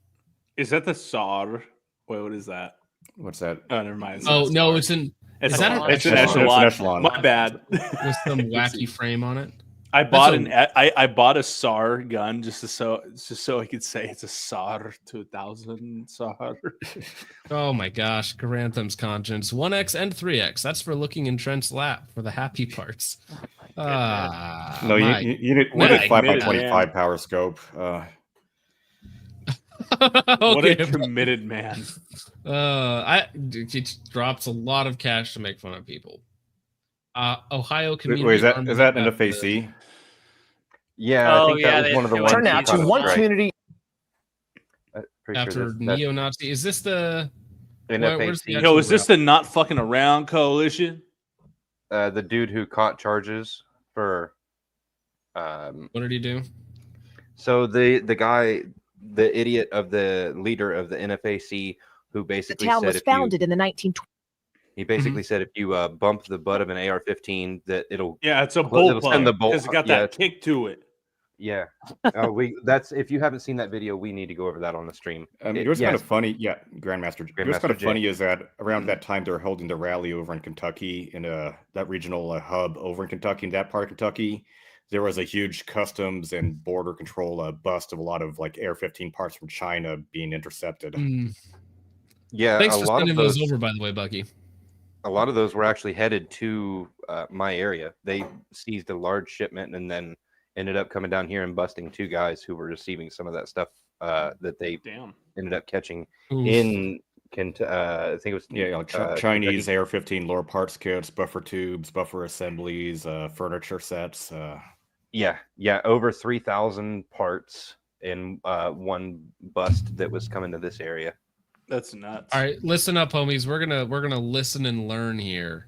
Is that the SAR? Wait, what is that? What's that? Oh, never mind. Oh no, it's an. It's is that an echelon? My bad. With some wacky frame on it. I bought a SAR gun just so I could say it's a SAR 2000 SAR. Oh my gosh, Garanthem's conscience. 1x and 3x. That's for looking in Trent's lap for the happy parts. No, you need 5x25 power scope. What a committed man. It drops a lot of cash to make fun of people. Ohio community. Wait, is that an FAC? Yeah, I think that was one of the ones. Turn out to one community. After neo-Nazi, is this the? Yo, is this the not fucking around coalition? The dude who caught charges for. What did he do? So the guy, the idiot of the leader of the NFAC, who basically the town said was founded in the 1920s. He basically said if you bump the butt of an AR-15, that it'll it's a bullpup because it's got that kick to it. Yeah, that's if you haven't seen that video, we need to go over that on the stream. It was kind of funny, Grandmaster. It was kind of funny is that around that time they're holding the rally over in Kentucky in that regional hub over in Kentucky, in that part of Kentucky. There was a huge customs and border control bust of a lot of like AR-15 parts from China being intercepted. Yeah, thanks for sending those over, by the way, Bucky. A lot of those were actually headed to my area. They seized a large shipment and then ended up coming down here and busting 2 guys who were receiving some of that stuff that they ended up catching in I think it was Chinese AR-15 lower parts kits, buffer tubes, buffer assemblies, furniture sets. Yeah, over 3,000 parts in one bust that was coming to this area. That's nuts. All right, listen up, homies. We're gonna listen and learn here.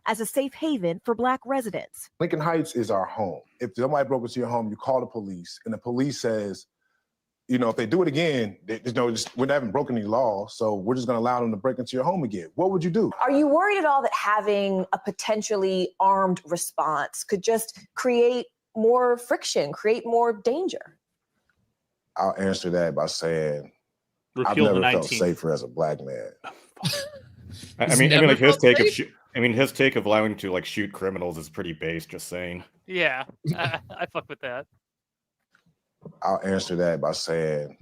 As a safe haven for Black residents. Lincoln Heights is our home. If somebody broke into your home, you call the police, and the police says, you know, if they do it again, we haven't broken any law, so we're just going to allow them to break into your home again. What would you do? Are you worried at all that having a potentially armed response could just create more friction, create more danger? I'll answer that by saying I've Repeal never the felt 19th. safer as a Black man. I mean, like his take of his take of allowing to like shoot criminals is pretty base. Just saying. Yeah, I fuck with that. I'll answer that by saying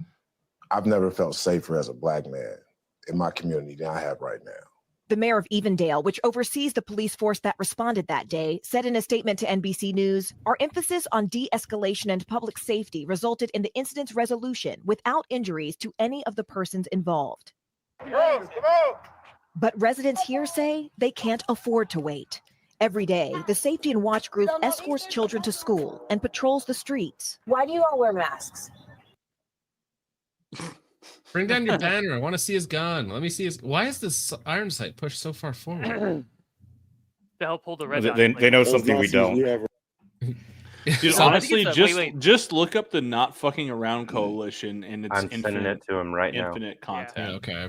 I've never felt safer as a Black man in my community than I have right now. The mayor of Evendale, which oversees the police force that responded that day, said in a statement to NBC News, "Our emphasis on de-escalation and public safety resulted in the incident's resolution without injuries to any of the persons involved." Come on. But residents here say they can't afford to wait. Every day, the Safety and Watch Group escorts children to school and patrols the streets. Why do you all wear masks? Bring down your banner. I want to see his gun. Let me see his. Why is this iron sight pushed so far forward? To help hold the red. They know something we don't. Dude, So honestly, wait. just look up the Not Fucking Around Coalition, and it's I'm sending it to him right now. infinite content. Okay.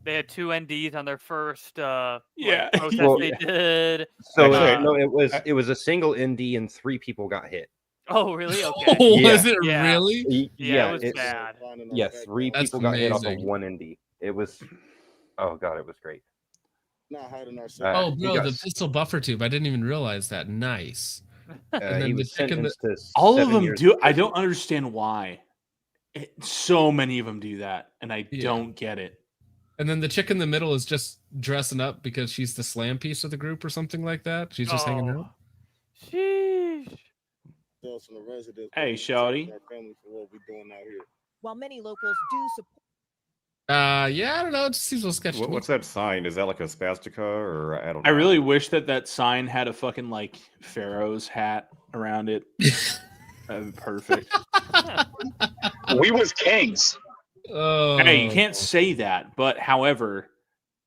They had 2 NDs on their first Yeah. protest Well, they did. So Actually, no, it was a single ND and 3 people got hit. Oh, really? Okay. Was it Yeah. really? Yeah, it was it's- bad. Yeah, 3 That's people got hit off of amazing. 1 ND. It was, oh god, it was great. Not hiding ourselves. Oh, he bro, got the pistol buffer tube. I didn't even realize that. Nice. And he then the was chick in the. sentenced to All of 7 them years do. in I prison. don't understand why. So many of them do that, and I Yeah. don't get it. And then the chick in the middle is just dressing up because she's the slam piece of the group or something like that. She's just hanging out. Sheesh. Hey, shawty. While many locals do support. Yeah, I don't know. It just seems a little sketchy. to me. What's that sign? Is that like a spastica or I don't know? I really wish that sign had a fucking like Pharaoh's hat around it. That'd be perfect. We was kings. Oh, Hey, you can't say that, but however,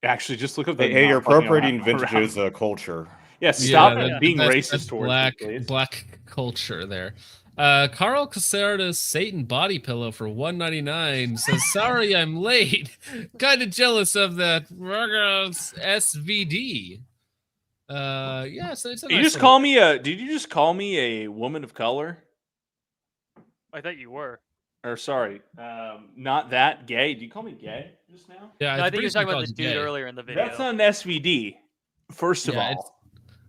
actually, just look up the. Hey, you're Not Fucking appropriating Around- vintage's culture. Yeah, stop Yeah, being that's racist towards black me, please. black culture there. Carl Caserta's Satan body pillow for $1.99 says, "Sorry, I'm late. Kind of jealous of that SVD." Yeah, so it's a Did you nice just little- call me a? Did you just call me a woman of color? I thought you were. Or sorry, not that gay. Did you call me gay just now? Yeah, No, I it's think you were pretty talking sure about the it's dude gay. earlier in the video. That's not an SVD. First of Yeah, all,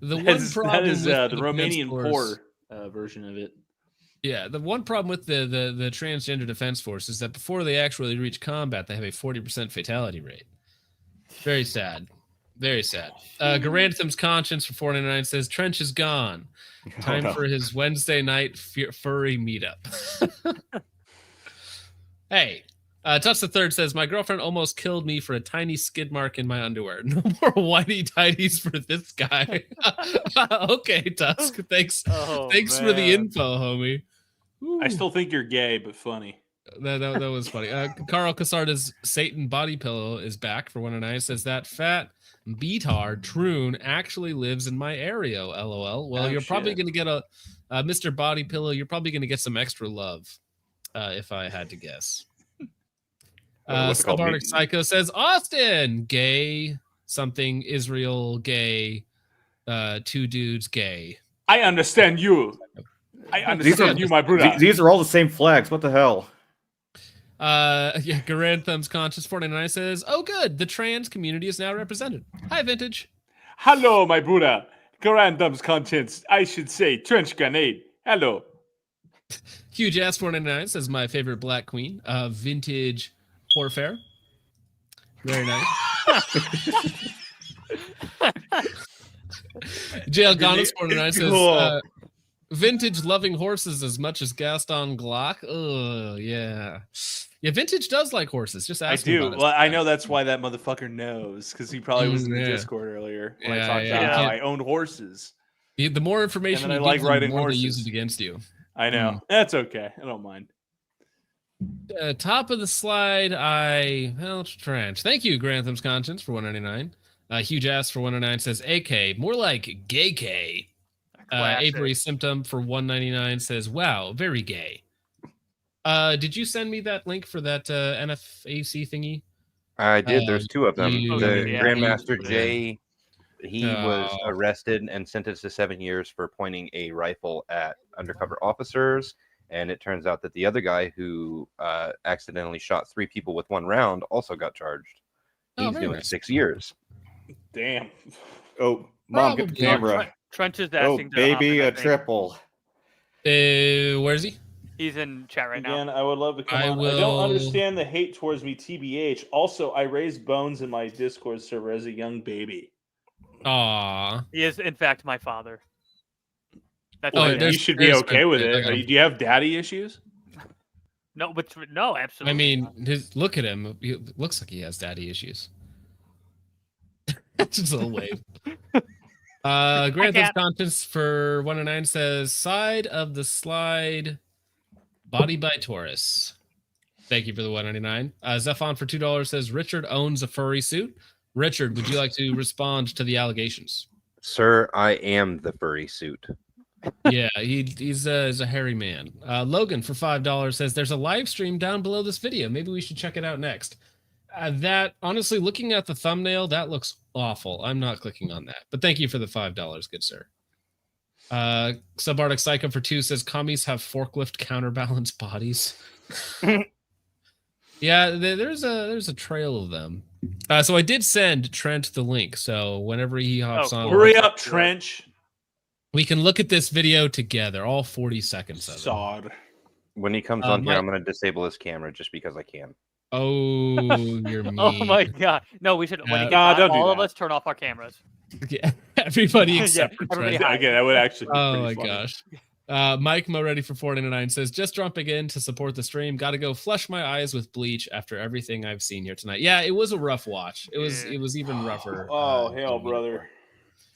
The that one is, problem that is with the defense Romanian force- poor version of it. Yeah, the one problem with the transgender defense force is that before they actually reach combat, they have a 40% fatality rate. Very sad. Very sad. Garantham's Conscience for $4.99 says, "Trench is gone. Time no. for his Wednesday night furry meetup." Hey, Touch the Third says, "My girlfriend almost killed me for a tiny skid mark in my underwear. No more whitey tighties for this guy." Okay, Tusk. Thanks. Thanks for the man. info, homie. I still think you're gay, but funny. That was funny. Carl Casarda's Satan body pillow is back for $1.99. Says that fat beatard Troon actually lives in my area. LOL. Well, Oh, you're probably shit. going to get a Mr. Body Pillow. You're probably going to get some extra love, if I had to guess. What's it called? Subarctic Psycho says Austin gay something Israel gay 2 dudes gay. I understand you. I understand you, my brother. These are all the same flags. What the hell? Yeah, Garantham's Conscious 49 says, "Oh, good. The trans community is now represented. Hi, Vintage." Hello, my brother. Garandam's Conscience. I should say trench grenade. Hello. Huge Ass 499 says, "My favorite Black Queen, Vintage Warfare." Very nice. JL Gonis 49 says, "Vintage loving horses as much as Gaston Glock." Oh, yeah. Yeah, Vintage does like horses. Just I ask him do. about it. Well, I know that's why that motherfucker knows, because he probably was in the Yeah. Discord earlier when I Yeah, talked yeah. about how Yeah. I owned horses. The more information And then you I give like them, riding the more they use horses. it against you. I know. That's okay. I don't mind. Top of the slide, trench. Thank you, Grantham's Conscience for 199. Huge ass for 199 says AK, more like gay K. Avery Symptom for 199 says, wow, very gay. Did you send me that link for that NFAC thingy? I did. There's two of them. The Grandmaster J, he was arrested and sentenced to 7 years for pointing a rifle at undercover officers. And it turns out that the other guy who accidentally shot 3 people with 1 round also got charged. He's doing 6 years. Damn. Oh, Mom, get the camera. Trench is asking. Oh, baby, a triple. Where is he? He's in chat right now. Again, I would love to come on. I don't understand the hate towards me, TBH. Also, I raised bones in my Discord server as a young baby. Aww. He is, in fact, my father. That's you should be okay with it. Do you have daddy issues? No, but no, absolutely. I mean, look at him. He looks like he has daddy issues. Just a little wave. Grand Theft Conscience for 109 says, side of the slide, body by Taurus. Thank you for the 199. Zephon for $2 says, Richard owns a furry suit. Richard, would you like to respond to the allegations? Sir, I am the furry suit. Yeah, he's a hairy man. Logan for $5 says, there's a live stream down below this video. Maybe we should check it out next. That, honestly, looking at the thumbnail, that looks awful. I'm not clicking on that. But thank you for the $5, good sir. Subarctic Psycho for 2 says, commies have forklift counterbalance bodies. Yeah, there's a trail of them. So I did send Trent the link. So whenever he hops on, hurry up, Trench. We can look at this video together, all 40 seconds of it. Sod. When he comes on here, I'm going to disable his camera just because I can. Oh, you're mean. Oh my god! No, we should. When he gets on, all of us turn off our cameras. Yeah, everybody except for everybody Trent. Again, that would actually. Be oh my funny. gosh. Mike Mo ready for 499 says, just jumping in to support the stream. Got to go flush my eyes with bleach after everything I've seen here tonight. Yeah, it was a rough watch. It was even rougher. Oh hell, brother.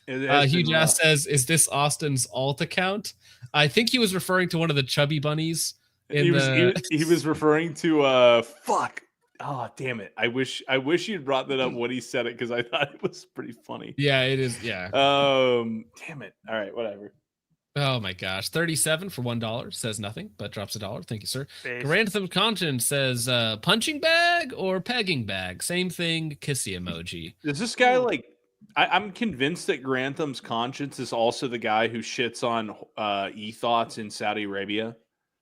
Huge Ass says, is this Austin's alt account? I think he was referring to one of the chubby bunnies. He was referring to fuck. Oh damn it! I wish you'd brought that up when he said it because I thought it was pretty funny. Yeah, it is. Yeah. Damn it! All right, whatever. Oh my gosh, 37 for $1 says nothing but drops $1. Thank you, sir. Base. Grantham Conscience says punching bag or pegging bag, same thing. Kissy emoji. Is this guy like? I'm convinced that Grantham's Conscience is also the guy who shits on e-thoughts in Saudi Arabia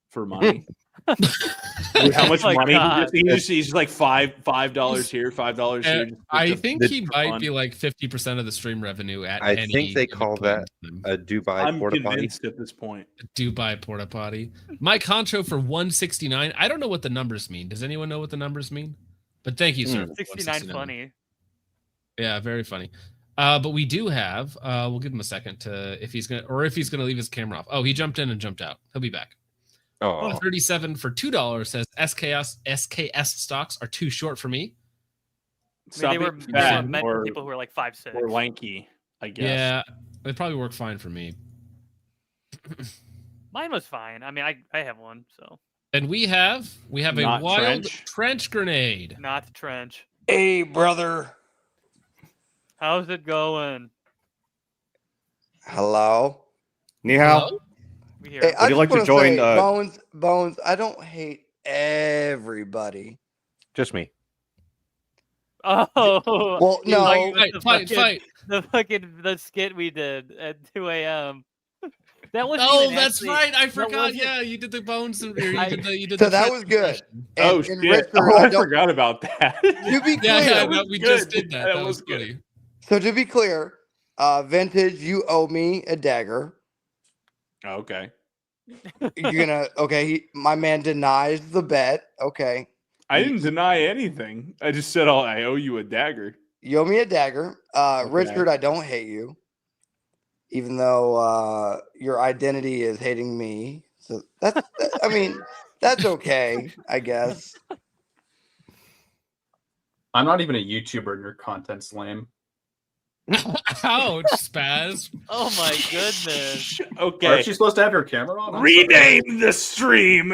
for money. How much money? He's like $5 here, $5 here. I think he might be like 50% of the stream revenue at. I think they call that a Dubai porta potty. At this point, Dubai porta potty. Mike Honcho for 169. I don't know what the numbers mean. Does anyone know what the numbers mean? But thank you, sir. 69 funny. Yeah, very funny. But we do have. We'll give him a second to if he's gonna leave his camera off. Oh, he jumped in and jumped out. He'll be back. Oh, 37 for $2 says SKS stocks are too short for me. I mean, they were meant for people who are like 5'6" or lanky, I guess. Yeah, they probably work fine for me. Mine was fine. I mean, I have one, so. And we have Not a wild trench grenade. Not trench. Hey, brother. How's it going? Hello. Ni hao. Hey, would you like to join? Bones. I don't hate everybody. Just me. Oh. Well, no. Fight. The skit we did at 2 a.m. That was. Oh, that's right. I forgot. Yeah, you did the Bones. You did so that was good. And shit! Richard, I forgot about that. To be clear, we just did that. That was good. So to be clear, Vintage, you owe me a dagger. Okay. You're gonna my man denies the bet. Okay. I didn't deny anything. I just said I owe you a dagger. You owe me a dagger. Richard, I don't hate you. Even though your identity is hating me. So that's I mean, that's okay, I guess. I'm not even a YouTuber and your content's lame. Ouch, Spaz. Oh my goodness. Okay. Aren't you supposed to have your camera on? Rename the stream.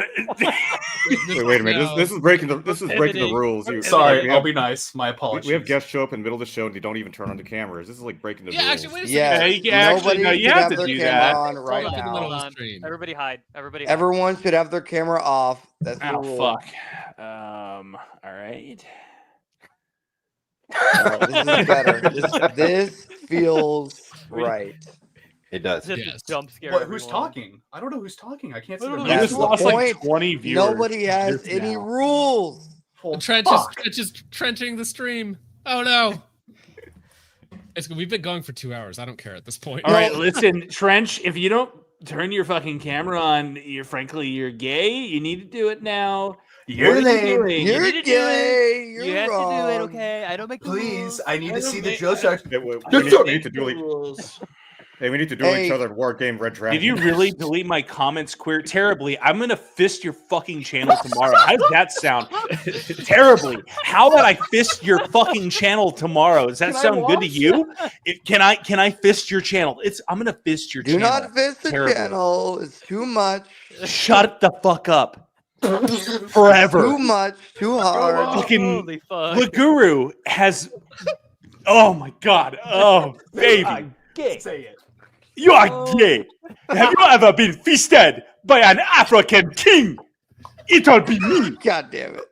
Wait a minute. This is breaking the rules. Sorry, I'll be nice. My apologies. We have guests show up in the middle of the show and you don't even turn on the cameras. This is like breaking the rules. Actually, wait a second. You have to do that right Hold now. on. Everybody hide. Everybody hide. Everyone should have their camera off. That's the rule. Fuck. All right. This is better. This feels right. It does. Jump scare. What, who's talking? I don't know who's talking. I can't see. You just lost like 20 viewers. Nobody has any rules. Trench is trenching the stream. Oh no. We've been going for 2 hours. I don't care at this point. All right, listen, Trench, if you don't turn your fucking camera on, you're gay. You need to do it now. You're gay. You You're have to do it, okay? I don't make the Please, rules. I need to see the Joe Shark. We need to do Hey, we need to duel each other War Game Red Dragon. Did you really delete my comments queer terribly? I'm gonna fist your fucking channel tomorrow. How does that sound? Terribly. How about I fist your fucking channel tomorrow? Does that sound good to you? Can I fist your channel? I'm gonna fist your channel. Do not fist the channel. It's too much. Shut the fuck up. Forever. Too much. Too hard. Fucking the Guru has. Oh my god. Oh baby. Say it. You are gay. Have you ever been feasted by an African king? It'll be me. God damn it.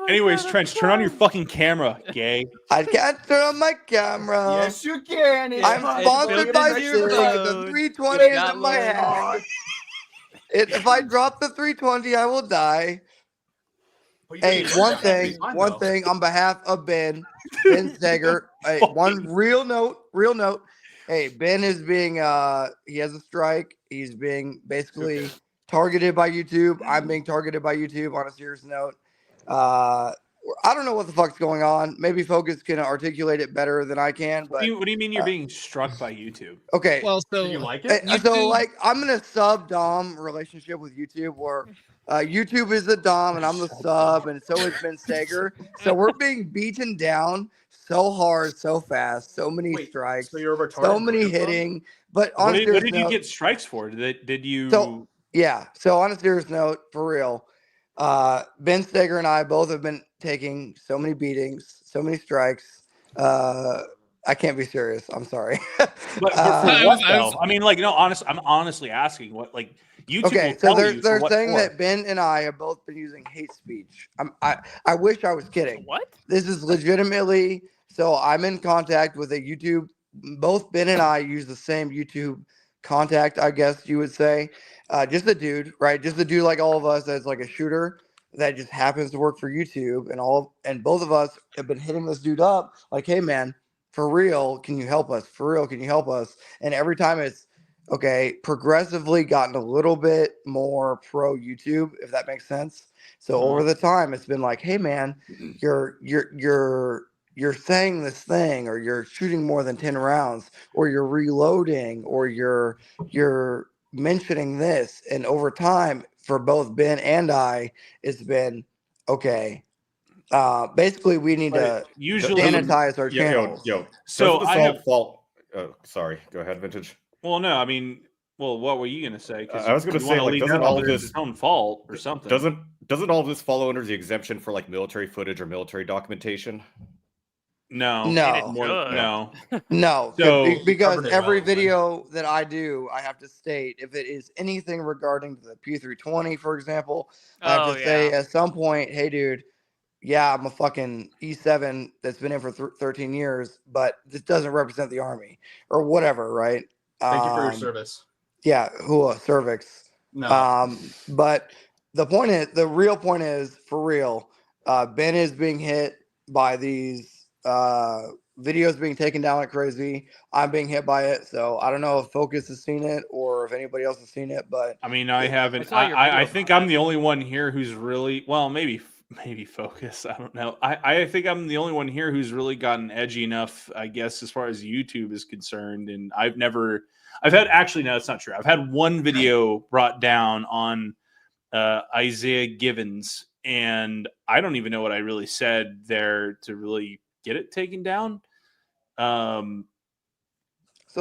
Anyways, Trench, turn on your fucking camera, gay. I can't turn on my camera. Yes, you can. I'm sponsored by Sig. The 320 is in my hand. If I drop the 320, I will die. Hey, one thing on behalf of Ben Steger. Hey, one real note. Hey, Ben is being he has a strike. He's being basically targeted by YouTube. I'm being targeted by YouTube on a serious note. I don't know what the fuck's going on. Maybe Focus can articulate it better than I can. But what do you mean you're being struck by YouTube? Okay. Well, so you like it? So like I'm in a sub-dom relationship with YouTube where YouTube is the dom and I'm the sub, and so is Ben Steger. So we're being beaten down so hard, so fast, so many strikes, so many hitting. But on what did you get strikes for? Did you? So on a serious note, for real, Ben Steger and I both have been taking so many beatings, so many strikes. I can't be serious. I'm sorry. But for what, though? I mean, like, no, I'm honestly asking what, like, YouTube. Okay, so they're saying that Ben and I have both been using hate speech. I wish I was kidding. What? This is legitimately. So I'm in contact with a YouTube. Both Ben and I use the same YouTube contact, I guess you would say. Just a dude, right? Just a dude like all of us that's like a shooter that just happens to work for YouTube, and both of us have been hitting this dude up like, hey man, for real, can you help us? For real, can you help us? And every time it's progressively gotten a little bit more pro YouTube, if that makes sense. So over the time, it's been like, hey man, you're saying this thing, or you're shooting more than 10 rounds, or you're reloading, or you're mentioning this. And over time, for both Ben and I, it's been okay. Basically, we need to sanitize our channels. So I have fault. Sorry, go ahead, Vintage. Well, no, I mean, what were you gonna say? I was gonna say, like, doesn't all of this his own fault or something? Doesn't all of this fall under the exemption for like military footage or military documentation? No. So, because every video that I do, I have to state if it is anything regarding the P320, for example, I have to say at some point, hey, dude, yeah, I'm a fucking E7 that's been in for 13 years, but this doesn't represent the Army or whatever, right? Thank you for your service. Yeah, cervix. No. But the real point is, for real, Ben is being hit by these videos being taken down like crazy. I'm being hit by it, so I don't know if Focus has seen it or if anybody else has seen it. But I mean, I haven't. I think I'm the only one here who's really maybe Focus. I don't know. I think I'm the only one here who's really gotten edgy enough, I guess, as far as YouTube is concerned. And that's not true. I've had one video brought down on Isaiah Givens, and I don't even know what I really said there to really get it taken down. So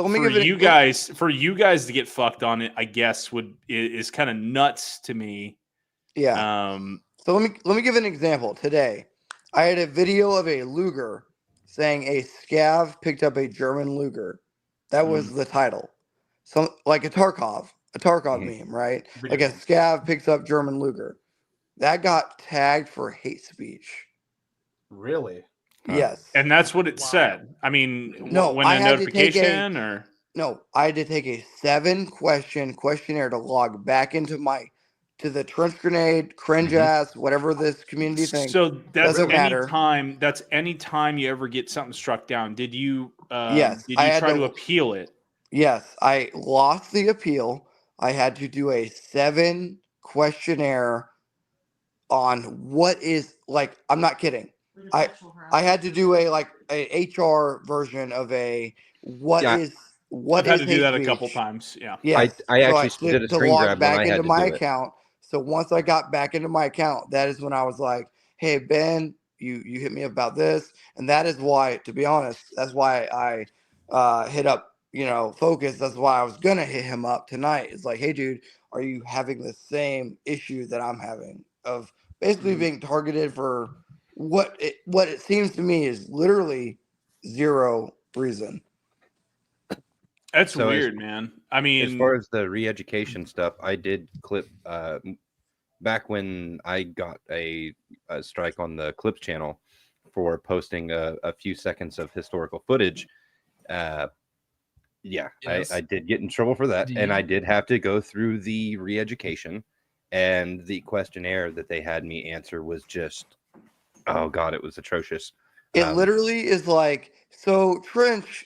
let me for give it you guys to get fucked on it, I guess is kind of nuts to me. Yeah. So let me give an example. Today, I had a video of a Luger saying a scav picked up a German Luger. That was the title. So like a Tarkov meme, right? Like a scav picks up German Luger. That got tagged for hate speech. Really? Yes. And that's what it said. I mean, No, when I a had to take notification or no, I had to take a 7-question questionnaire to log back into the trench grenade, cringe ass, whatever this community thinks. So that's doesn't matter. any time you ever get something struck down. Did you Yes, did I you had try to to- appeal it? Yes, I lost the appeal. I had to do a 7 questionnaire on what is like. I'm not kidding. I had to do a HR version of a what Yeah. is I've had to do hate that a speech. couple times. Yeah. Yes. I actually did a to screen log grab when back I into had to my do it. account. So once I got back into my account, that is when I was like, "Hey Ben, you hit me about this," and that is why, to be honest, that's why I hit up Focus. That's why I was gonna hit him up tonight. It's like, "Hey dude, are you having the same issue that I'm having of basically being targeted for what it seems to me is literally zero reason?" That's So weird, man. I mean, as far as the re-education stuff, I did clip back when I got a strike on the Clips channel for posting a few seconds of historical footage. Yes. I did get in trouble for that, and I did have to go through the re-education, and the questionnaire that they had me answer was just, oh god, it was atrocious. It literally is like, so Trench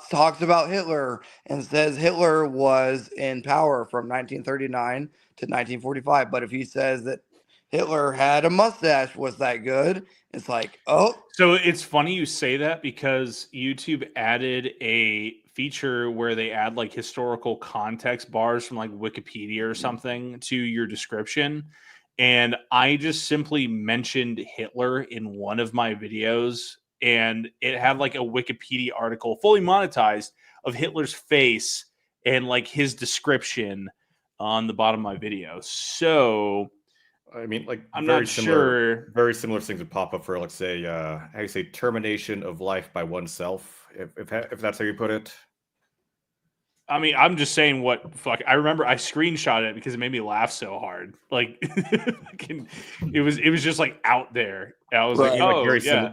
talks about Hitler and says Hitler was in power from 1939 to 1945. But if he says that Hitler had a mustache, was that good? It's like, oh. So it's funny you say that because YouTube added a feature where they add like historical context bars from like Wikipedia or something to your description. And I just simply mentioned Hitler in one of my videos, and it had like a Wikipedia article fully monetized of Hitler's face and like his description on the bottom of my video. So I mean, like I'm very not similar, sure. very similar things would pop up for, let's say, how you say termination of life by oneself, if that's how you put it. I mean, I'm just saying I remember I screenshot it because it made me laugh so hard. Like it was just like out there. And I was like, oh,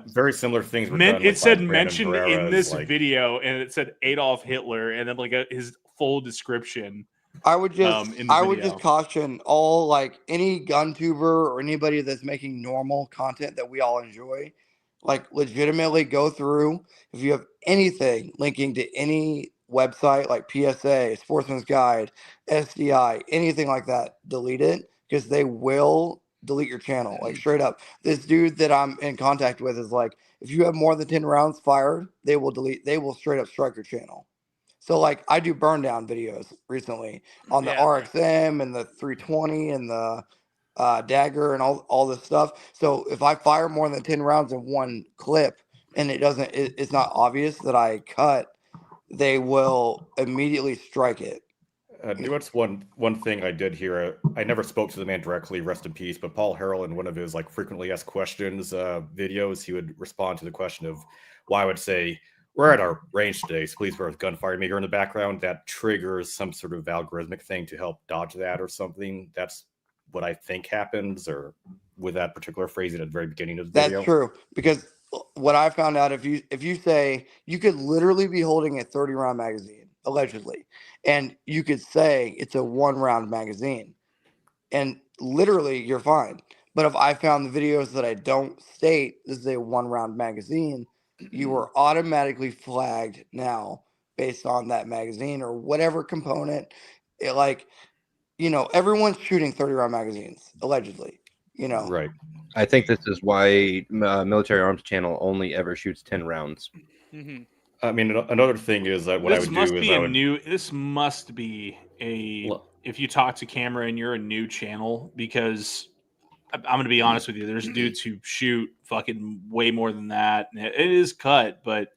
very similar things were done. It said by Brandon mentioned in Herrera's, this like, video, and it said Adolf Hitler, and then like his full description. I would just caution all like any gun tuber or anybody that's making normal content that we all enjoy, like legitimately go through. If you have anything linking to any website like PSA, Sportsman's Guide, SDI, anything like that, delete it because they will delete your channel. Like straight up, this dude that I'm in contact with is like, if you have more than 10 rounds fired, they will straight up strike your channel. So like I do burn down videos recently on the RXM and the 320 and the Dagger and all this stuff. So if I fire more than 10 rounds in one clip and it's not obvious that I cut, they will immediately strike it. What's one thing I did here? I never spoke to the man directly, rest in peace. But Paul Harrell, in one of his like frequently asked questions videos, he would respond to the question of why I would say, "We're at our range today, so please bear with gunfire." You may hear in the background that triggers some sort of algorithmic thing to help dodge that or something. That's what I think happens, or with that particular phrasing at the very beginning of the video. That's true, because what I found out, if you say you could literally be holding a 30-round magazine, allegedly, and you could say it's a 1-round magazine, and literally you're fine. But if I found the videos that I don't state this is a 1-round magazine, you were automatically flagged now based on that magazine or whatever component. Everyone's shooting 30-round magazines, allegedly. Right. I think this is why Military Arms Channel only ever shoots 10 rounds. Mm-hmm. I mean, another thing is that what I would do is this must be if you talk to camera and you're a new channel, because I'm going to be honest with you. There's dudes who shoot fucking way more than that. And it is cut, but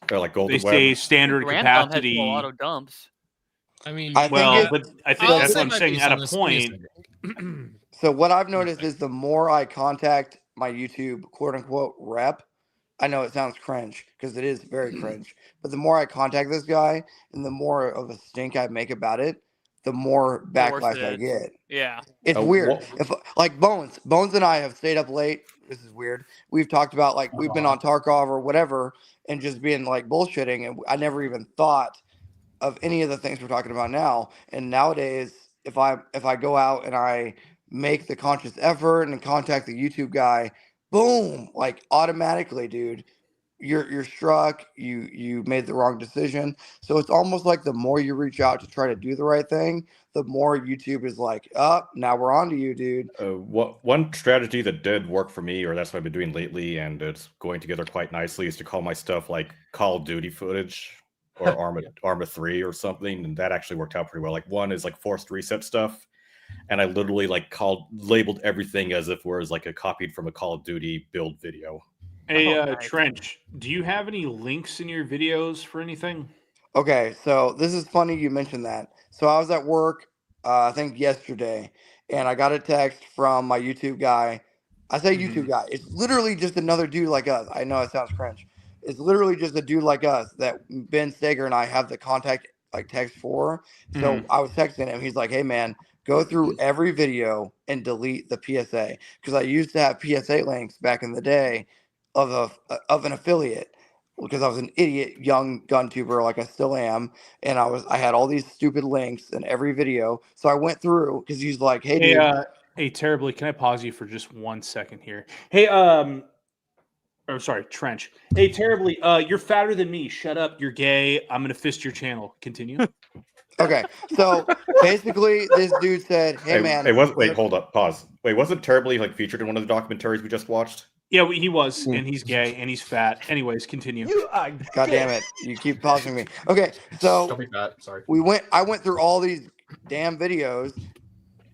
they're like golden they say standard capacity. Has auto dumps. I mean, I think that's what I'm saying. At a point, so what I've noticed is the more I contact my YouTube quote unquote rep, I know it sounds cringe because it is very cringe, but the more I contact this guy and the more of a stink I make about it, the more backlash I get. Yeah. It's weird. If like Bones and I have stayed up late. This is weird. We've talked about like we've been on Tarkov or whatever and just being like bullshitting, and I never even thought of any of the things we're talking about now. And nowadays, if I go out and I make the conscious effort and contact the YouTube guy, boom, like automatically, dude, you're struck. You made the wrong decision. So it's almost like the more you reach out to try to do the right thing, the more YouTube is like, now we're on to you, dude. One strategy that did work for me, or that's what I've been doing lately, and it's going together quite nicely, is to call my stuff like Call of Duty footage or Arma 3 or something, and that actually worked out pretty well. Like one is like forced reset stuff, and I literally like labeled everything as if it was like a copied from a Call of Duty build video. Hey, nice. Trench, do you have any links in your videos for anything? Okay, so this is funny you mentioned that. So I was at work, I think yesterday, and I got a text from my YouTube guy. I say YouTube guy. It's literally just another dude like us. I know it sounds cringe. It's literally just a dude like us that Ben Steger and I have the contact like text for. So I was texting him. He's like, hey, man, go through every video and delete the PSA. Because I used to have PSA links back in the day of an affiliate, because I was an idiot young gun tuber like I still am, and I had all these stupid links in every video. So I went through because he's like, hey dude. Hey, Terribly, can I pause you for just 1 second here? Hey, sorry, Trench. Hey, Terribly, you're fatter than me. Shut up. You're gay. I'm gonna fist your channel. Continue. Okay, so basically, this dude said, "Hey, man." Wait, hold up, pause. Wait, wasn't Terribly like featured in one of the documentaries we just watched? Yeah, he was, and he's gay, and he's fat. Anyways, continue. God damn it! You keep pausing me. Okay, so don't be fat. Sorry. I went through all these damn videos,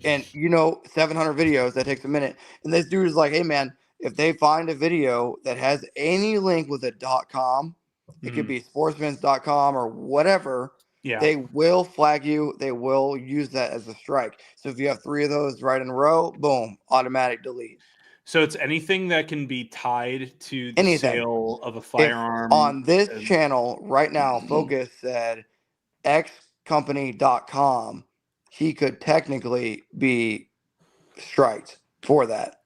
and 700 videos that takes a minute. And this dude is like, "Hey, man, if they find a video that has any link with a .com, it could be sportsmans.com or whatever." Yeah. They will flag you. They will use that as a strike. So if you have 3 of those right in a row, boom, automatic delete. So it's anything that can be tied to the sale of a firearm. On this channel right now, Focus said xcompany.com, he could technically be striked for that.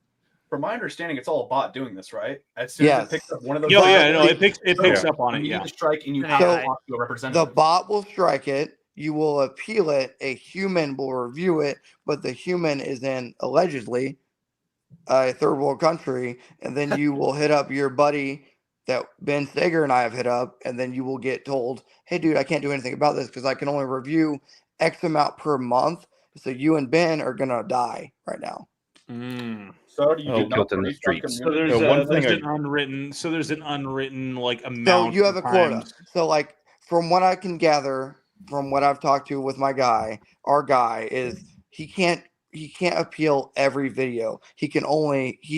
From my understanding, it's all a bot doing this, right? As soon as it picks up one of those, it picks up on it. You get the strike, and you have to talk to a representative. The bot will strike it. You will appeal it. A human will review it, but the human is in allegedly a third world country, and then you will hit up your buddy that Ben Steger and I have hit up, and then you will get told, "Hey, dude, I can't do anything about this because I can only review X amount per month. So you and Ben are gonna die right now." So do you built in the streets? So there's an unwritten like amount. So you have a quota. So like from what I can gather, from what I've talked to with my guy, our guy is he can't appeal every video. He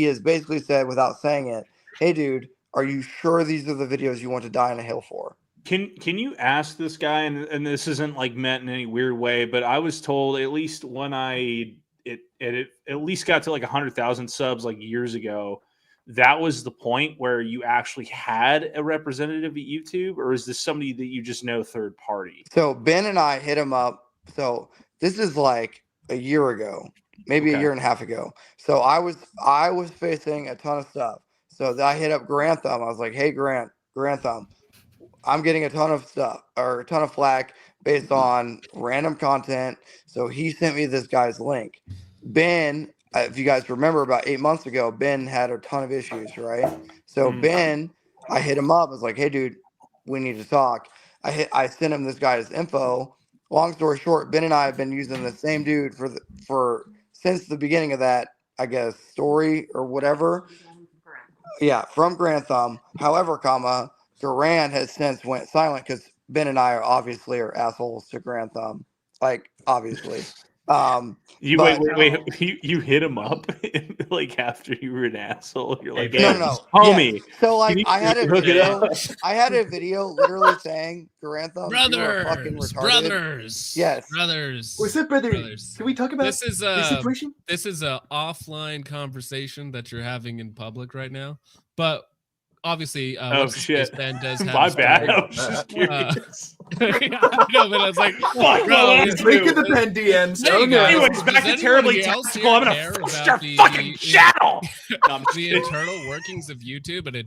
has basically said without saying it, "Hey dude, are you sure these are the videos you want to die in a hill for?" Can you ask this guy, and this isn't like meant in any weird way, but I was told at least when it at least got to like 100,000 subs like years ago, that was the point where you actually had a representative at YouTube, or is this somebody that you just know third party? So Ben and I hit him up. So this is like a year ago, maybe a year and a half ago. So I was facing a ton of stuff. So I hit up Grantham. I was like, "Hey Grantham, I'm getting a ton of stuff or a ton of flack based on random content." So he sent me this guy's link. Ben, if you guys remember, about 8 months ago, Ben had a ton of issues, right? So Ben, I hit him up. I was like, "Hey, dude, we need to talk." I sent him this guy's info. Long story short, Ben and I have been using the same dude for since the beginning of that, I guess, story or whatever. Yeah, from Grantham. However, Durant has since went silent because Ben and I are obviously assholes to Grantham. Like, obviously. You hit him up like after you were an asshole. You're like, no, homie. Yeah. So like I had a video literally saying, Garantham, you are fucking retarded. Brothers. Yes. Brothers. What's up, brother? Can we talk about this is the situation? This is a offline conversation that you're having in public right now. But obviously, Ben does have my bad. I was just curious. No, but I was like, fuck, link in the Ben DMs. Anyways, back to Terribly Tactical. I'm gonna flush your fucking channel. The internal workings of YouTube and a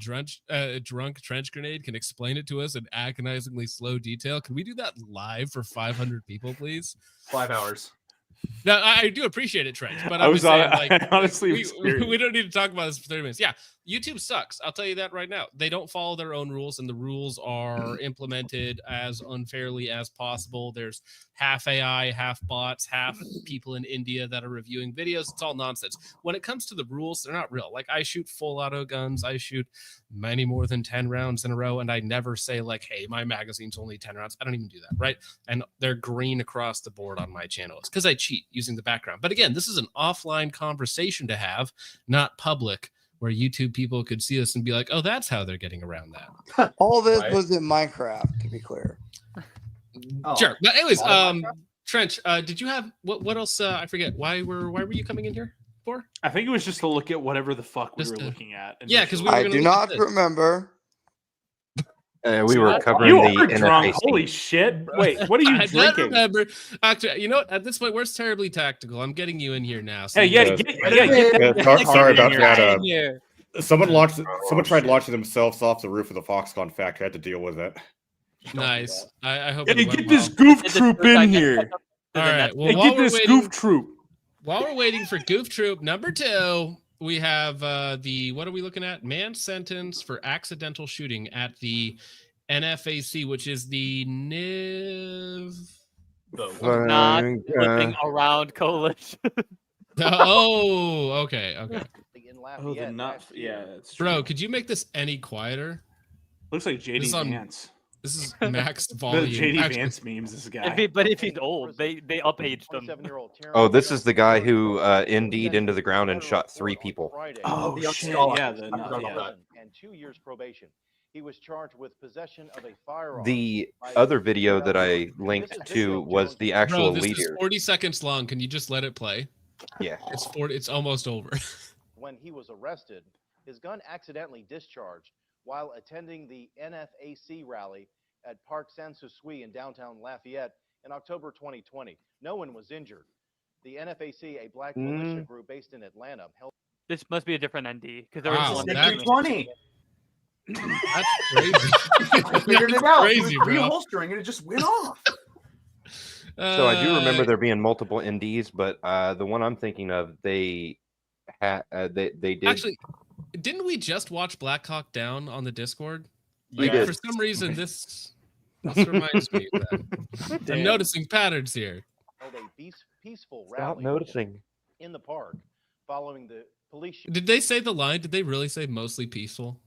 drunk trench grenade can explain it to us in agonizingly slow detail. Can we do that live for 500 people, please? 5 hours. Now, I do appreciate it, Trench, but I I'm was just saying, like, honestly, we don't need to talk about this for 30 minutes. Yeah, YouTube sucks. I'll tell you that right now. They don't follow their own rules, and the rules are implemented as unfairly as possible. There's half AI, half bots, half people in India that are reviewing videos. It's all nonsense. When it comes to the rules, they're not real. Like, I shoot full auto guns. I shoot many more than 10 rounds in a row, and I never say, like, hey, my magazine's only 10 rounds. I don't even do that, right? And they're green across the board on my channel. It's because I cheat using the background. But again, this is an offline conversation to have, not public, where YouTube people could see us and be like, oh, that's how they're getting around that. All this was in Minecraft, to be clear. Sure. But anyways, Trench, did you have what else? I forget. Why were you coming in here for? I think it was just to look at whatever the fuck we were looking at. And yeah, because I do not remember. We were covering you the are drunk. NFAC. Holy shit! Wait, what are you I drinking? don't remember. Actually, you know what? At this point, where's Terribly Tactical? I'm getting you in here now. So Hey, sorry about that. Someone tried launching themselves off the roof of the Foxconn factory. I had to deal with it. Nice. I hope. Hey, get this goof troop in here. All right. Well, Hey, get this goof troop. While we're waiting for Goof Troop number 2, we have what are we looking at? Man sentenced for accidental shooting at the NFAC, which is the NIV. Not flipping around coalition. Oh, okay. Oh, the nut. Yeah, it's true. Bro, could you make this any quieter? Looks like JD Vance. This is max volume. JD Vance memes. This guy. But if he's old, they up-aged him. Oh, this is the guy who Indeed into the ground and shot 3 people. Oh shit! Yeah, and 2 years probation. He was charged with possession of a firearm. The other video that I linked to was the actual Bro, this leader. is 40 seconds long. Can you just let it play? Yeah. It's almost over. When he was arrested, his gun accidentally discharged while attending the NFAC rally at Parc Saint-Souci in downtown Lafayette in October 2020. No one was injured. The NFAC, a black militia group based in Atlanta, held. This must be a different ND because there Wow, was that's 20. That's crazy. I figured it out. Crazy, He was bro. reholstering and it just went off. So I do remember there being multiple NDs, but the one I'm thinking of, they did. Actually, didn't we just watch Black Hawk Down on the Discord? Like, did. for some reason, this reminds me of that. I'm noticing patterns here. Held a peaceful Stop rally noticing. in the park following the police. Did they say the line? Did they really say mostly peaceful?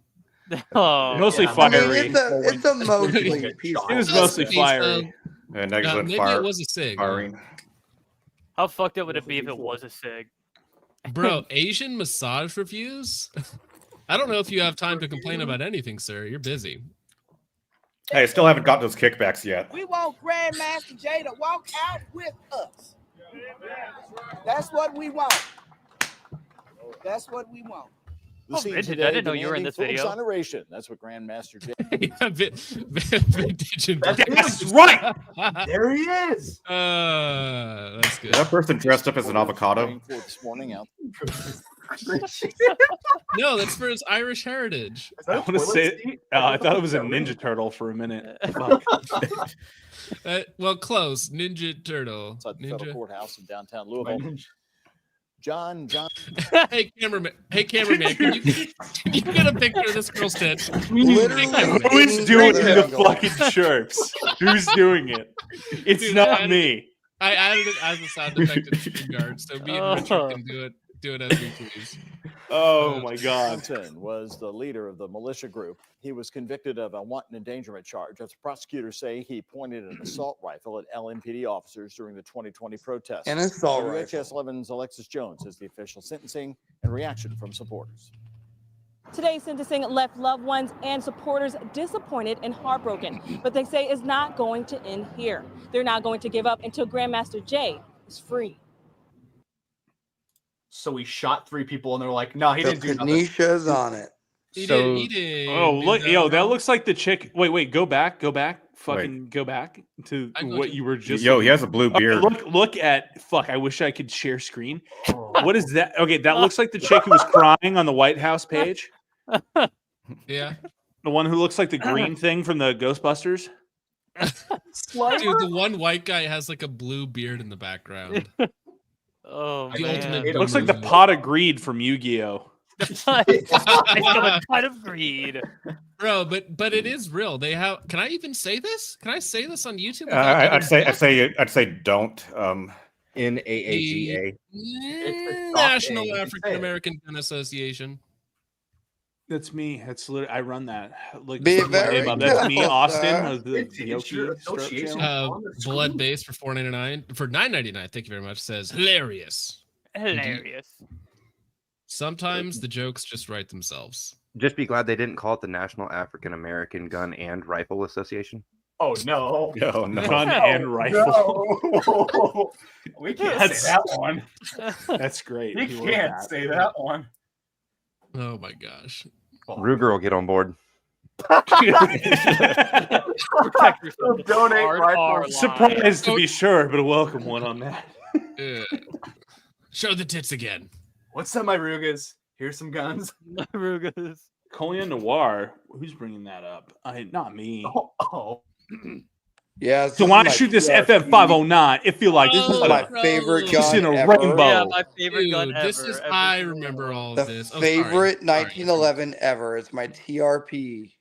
Mostly fiery. It's a mostly peaceful. It was mostly fiery. And maybe it was a SIG. Firing. How fucked up would it be if it was a SIG? Bro, Asian massage reviews? I don't know if you have time to complain about anything, sir. You're busy. Hey, I still haven't got those kickbacks yet. We want Grandmaster Jay to walk out with us. That's what we want. That's what we want. Oh, Vintage, I didn't know you were in this video. Exoneration. That's what Grandmaster Jay. Vintage. That's right. There he is. That's good. That person dressed up as an avocado. This morning out. No, that's for his Irish heritage. I want to say, I thought it was a Ninja Turtle for a minute. Well, close. Ninja Turtle. Outside the federal courthouse in downtown Louisville. John. Hey, cameraman. Can you get a picture of this girl's tits? Who's doing the fucking chirps? Who's doing it? It's not me. I added it as a sound effect in StreamYard, so me and Richard can do it as we please. Oh my God. Johnson was the leader of the militia group. He was convicted of a wanton endangerment charge after prosecutors say he pointed an assault rifle at LMPD officers during the 2020 protests. An assault WHS 11's Alexis Jones has the official sentencing and reaction from supporters. Today's sentencing left loved ones and supporters disappointed and heartbroken, but they say it's not going to end here. They're not going to give up until Grandmaster Jay is free. So he shot 3 people, and they're like, "No, he didn't do nothing." Tanisha's on it. He did. Oh, look, that looks like the chick. Wait, go back. Fucking go back to what you were just. Yo, he has a blue beard. Look at. Fuck, I wish I could share screen. What is that? Okay, that looks like the chick who was crying on the White House page. Yeah. The one who looks like the green thing from the Ghostbusters. Dude, the one white guy has like a blue beard in the background. Oh, the ultimate. It looks like the pot of greed from Yu-Gi-Oh. The pot of greed, bro. But it is real. They have. Can I even say this? Can I say this on YouTube? I'd say don't. NAAGA. National African American Gun Association. That's me. That's literally, I run that. Like, Be very that's me, careful, Austin. sir. Of the Yoki Blood base for $4.99 for $9.99. Thank you very much. Says hilarious. Hilarious. Sometimes the jokes just write themselves. Just be glad they didn't call it the National African American Gun and Rifle Association. Oh no! No. Gun and rifle. No. We can't say that one. That's great. We can't say that one. Oh my gosh. Ruger will get on board. Donate rifles. Surprised to be sure, but a welcome one on that. Show the tits again. What's up, my Rugas? Here's some guns. Rugas. Colion Noir. Who's bringing that up? Not me. Oh. Yeah. So when I shoot this FF509, it feel like this is my favorite gun in a ever. rainbow. Yeah, my favorite gun ever. This is I remember all The of this. Oh, favorite sorry. 1911 ever. It's my TRP.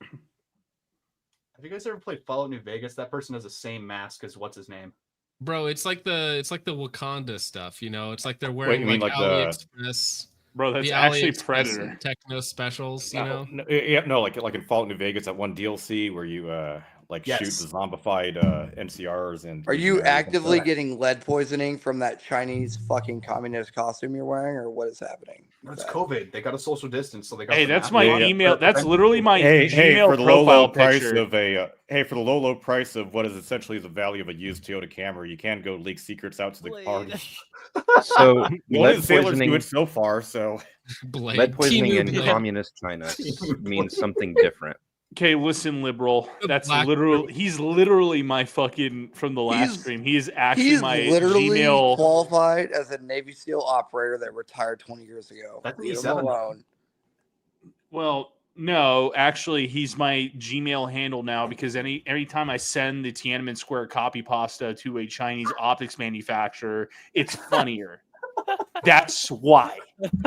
Have you guys ever played Fallout New Vegas? That person has the same mask as what's his name? Bro, it's like the Wakanda stuff, you know. It's like they're wearing you mean like AliExpress. Bro, that's the actually AliExpress Predator. Techno specials, you know. Like in Fallout New Vegas, that one DLC where you shoot the zombified NCRs and. Are you actively getting lead poisoning from that Chinese fucking communist costume you're wearing, or what is happening? It's COVID. They got a social distance, so they got. Hey, that's my email. That's literally my Gmail for the low price picture. of a for the low price of what is essentially the value of a used Toyota Camry, you can go leak secrets out to the party. So lead sailors do it so far. So lead poisoning in communist China means something different. Okay, listen, liberal. That's literally. He's literally my fucking from the last stream. He is actually my literally Gmail qualified as a Navy SEAL operator that retired 20 years ago. That's Leave him alone. Well, no, actually, he's my Gmail handle now because every time I send the Tiananmen Square copy pasta to a Chinese optics manufacturer, it's funnier. That's why.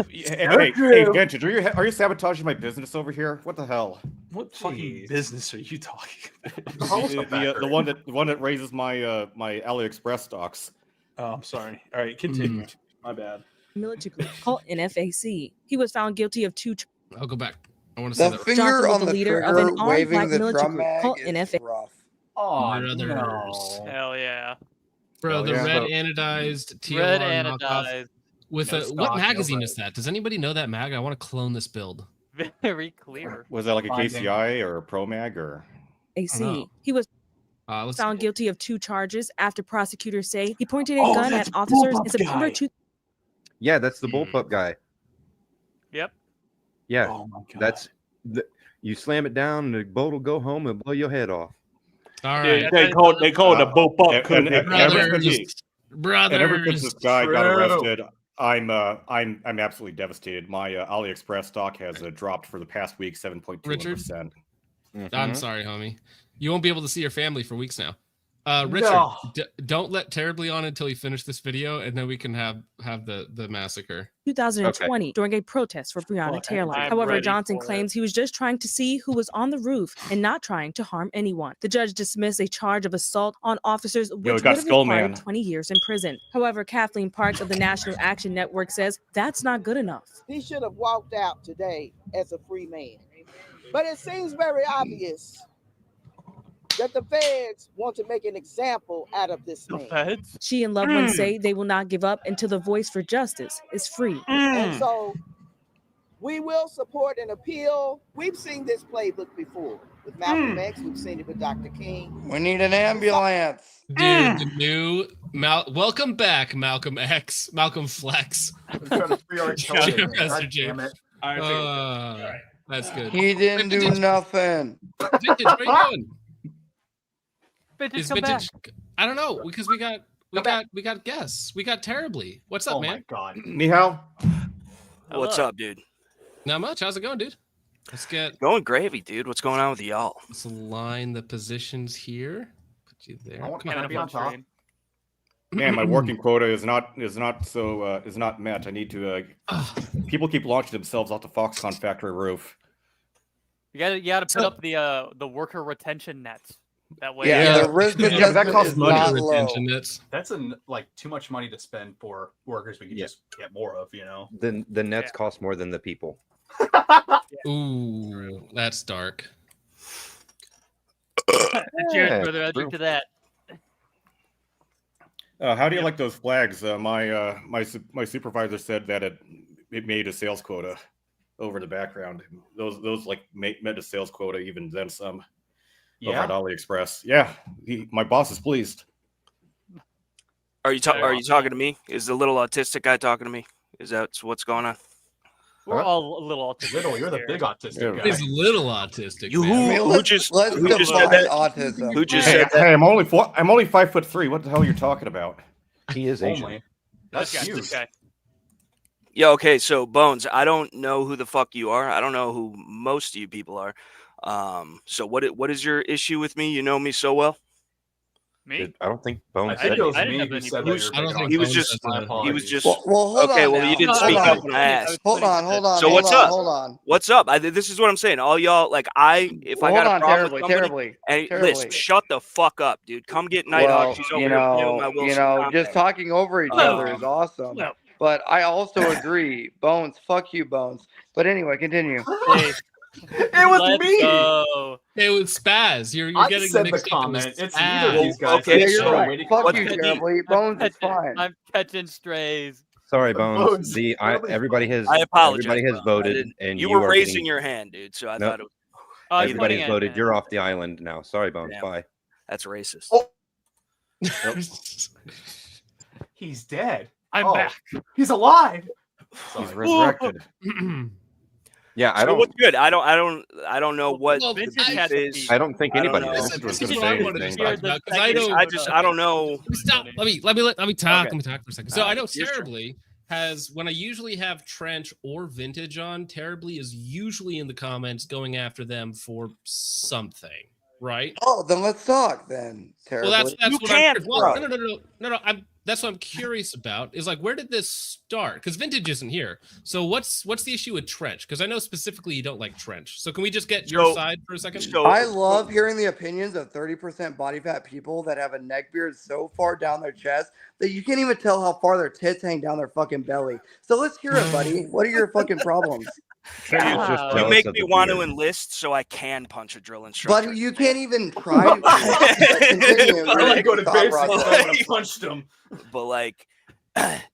Hey, Vintage, are you sabotaging my business over here? What the hell? What fucking business are you talking about? the one that raises my my AliExpress stocks. Oh, I'm sorry. All right, continue. My bad. Military group called NFAC. He was found guilty of 2. I'll go back. I want to say The that. finger Johnson was on the leader of trigger an armed waving black the military drum group mag called is NFAC. rough. Oh, Brothers. Hell yeah. Bro, the yeah. red anodized TLR Red knockoff anodized. with No a stock, what no magazine red. is that? Does anybody know that mag? I want to clone this build. Very clear. Was that like a Finding. KCI or a Pro Mag or? AC. He was Let's found guilty of 2 charges after prosecutors say he pointed a Oh, gun that's at officers Bullpup in September guy. Yeah, that's the bullpup guy. Yep. Yeah, Oh my god. that's you slam it down, and the boat will go home and blow your head off. All Dude, right, they call it a bullpup. and ever brothers. since this guy got arrested, I'm absolutely devastated. My AliExpress stock has dropped for the past week 7.2%. I'm sorry, homie. You won't be able to see your family for weeks now. Richard, No. don't let terribly on until you finish this video, and then we can have the massacre. 2020 during a protest for Breonna Taylor. I'm However, ready Johnson for claims he was just trying to see who was on the roof and not trying to harm anyone. The judge dismissed a charge of assault on officers, which would have required 20 years in prison. However, Kathleen Parks of the National Action Network says that's not good enough. He should have walked out today as a free man. But it seems very obvious that the feds want to make an example out of this man. She and loved ones say they will not give up until the voice for justice is free. And so we will support an appeal. We've seen this playbook before with Malcolm X. We've seen it with Dr. King. We need an ambulance. Dude, the new welcome back, Malcolm X, Malcolm Flex. Professor James. That's good. He didn't do nothing. Vintage, what are you doing? Vintage, come back. I don't know, because we got guests. We got terribly. What's up, man? Oh my god. Ni hao. What's up, dude? Not much. How's it going, dude? Let's get going gravy, dude. What's going on with y'all? Let's align the positions here. Put you there. Can I be on top? Man, my working quota is not met. I need to. People keep launching themselves off the Foxconn factory roof. You gotta put up the worker retention nets. That way, the risk that costs money. Retention nets. That's too much money to spend for workers we could just get more of. You know, the nets cost more than the people. Ooh, that's dark. Cheers, brother. I'll drink to that. How do you like those flags? My supervisor said that it made a sales quota over the background. Those met a sales quota even then some. Over at AliExpress. Yeah, my boss is pleased. Are you talking to me? Is the little autistic guy talking to me? Is that what's going on? We're all a little autistic. Little, you're the big autistic guy. He's a little autistic. Who just said that? Autism. Who just said that? Hey, I'm only 5'3". What the hell are you talking about? He is Asian. That's huge. Yeah. Okay. So Bones, I don't know who the fuck you are. I don't know who most of you people are. So what is your issue with me? You know me so well. Me? I don't think Bones said said it. He was just. Well, hold okay. on Well, now. you didn't speak up when I asked. Hold on. So what's up? Hold on. What's up? This is what I'm saying. All y'all, if I got a problem with somebody, and Liz, shut the fuck up, dude. Come get Nighthawk. She's over here playing my Wilson just talking over each other is awesome. But I also agree, Bones. Fuck you, Bones. But anyway, continue. It was me. It was Spaz. You're I getting said mixed the up comment. with It's Spaz. neither of these guys. Okay, yeah, you're right. Fuck you, terribly. Bones is fine. I'm catching strays. Sorry, Bones. Everybody has. I apologize. Everybody has voted, and you were raising your hand, dude. So I thought it was. Everybody has voted. You're off the island now. Sorry, Bones. Bye. That's racist. He's dead. I'm back. He's alive. He's resurrected. Yeah, I don't. So what's good? I don't know what Vintage is. I don't think anybody This knows. is what I wanted to talk about, 'cause I don't know. Stop. Let me talk. Okay. Let me talk for a second. So I know Terribly has, when I usually have Trench or Vintage on, Terribly is usually in the comments going after them for something, right? Oh, then let's talk then. Terribly. Well, that's You what can't, I'm. Well, no. That's what I'm curious about. Is where did this start? Because Vintage isn't here. So what's the issue with Trench? Because I know specifically you don't like Trench. So can we just get your side for a second? I love hearing the opinions of 30% body fat people that have a neck beard so far down their chest that you can't even tell how far their tits hang down their fucking belly. So let's hear it, buddy. What are your fucking problems? You make me want to enlist so I can punch a drill instructor. But you can't even try to continue. I go to basics. I want to punch them. But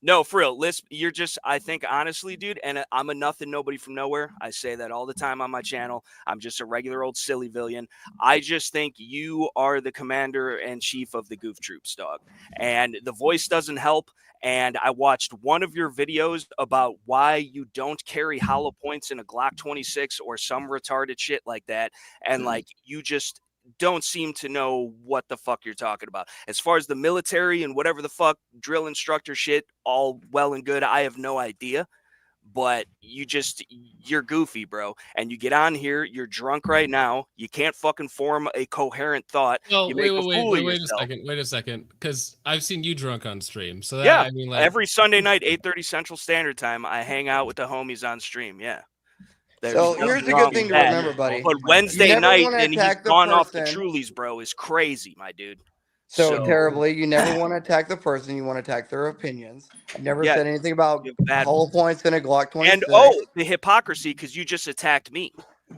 no, for real, Lisp, you're just, I think, honestly, dude, and I'm a nothing nobody from nowhere. I say that all the time on my channel. I'm just a regular old silly villain. I just think you are the commander-in-chief of the Goof Troops, dog. And the voice doesn't help. And I watched one of your videos about why you don't carry hollow points in a Glock 26 or some retarded shit like that. And you just don't seem to know what the fuck you're talking about. As far as the military and whatever the fuck drill instructor shit, all well and good. I have no idea. but you're goofy, bro. And you get on here, you're drunk right now. You can't fucking form a coherent thought. Well, you wait a second, because I've seen you drunk on stream. So that, yeah, I mean, like every Sunday night, 8:30 Central Standard Time, I hang out with the homies on stream. Yeah. So here's the good thing to remember, buddy. But Wednesday night, and he's attack the gone off the person. Trulies, bro, is crazy, my dude. So terribly, you never want to attack the person. You want to attack their opinions. I've never said anything about hollow points in a Glock 26. And the hypocrisy, because you just attacked me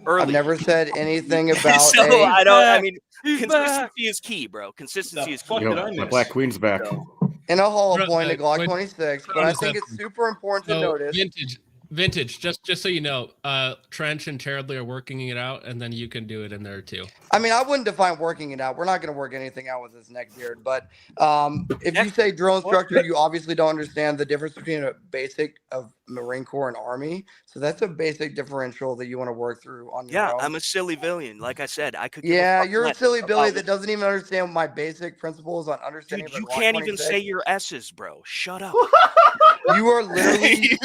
earlier. I've never said anything about. So I mean, consistency is key, bro. Consistency is key. My Black Queen's back. In a hollow point, a Glock 26, but I think it's super important to notice. Vintage, just so you know, Trench and Terribly are working it out, and then you can do it in there too. I mean, I wouldn't define working it out. We're not going to work anything out with this neckbeard. But if you say drill instructor, you obviously don't understand the difference between a basic of Marine Corps and Army. So that's a basic differential that you want to work through on your own. I'm a silly villain. Like I said, I could. Yeah, you're a silly Billy that doesn't even understand my basic principles on understanding. Dude, you can't even say your S's, bro. Shut up. You are literally,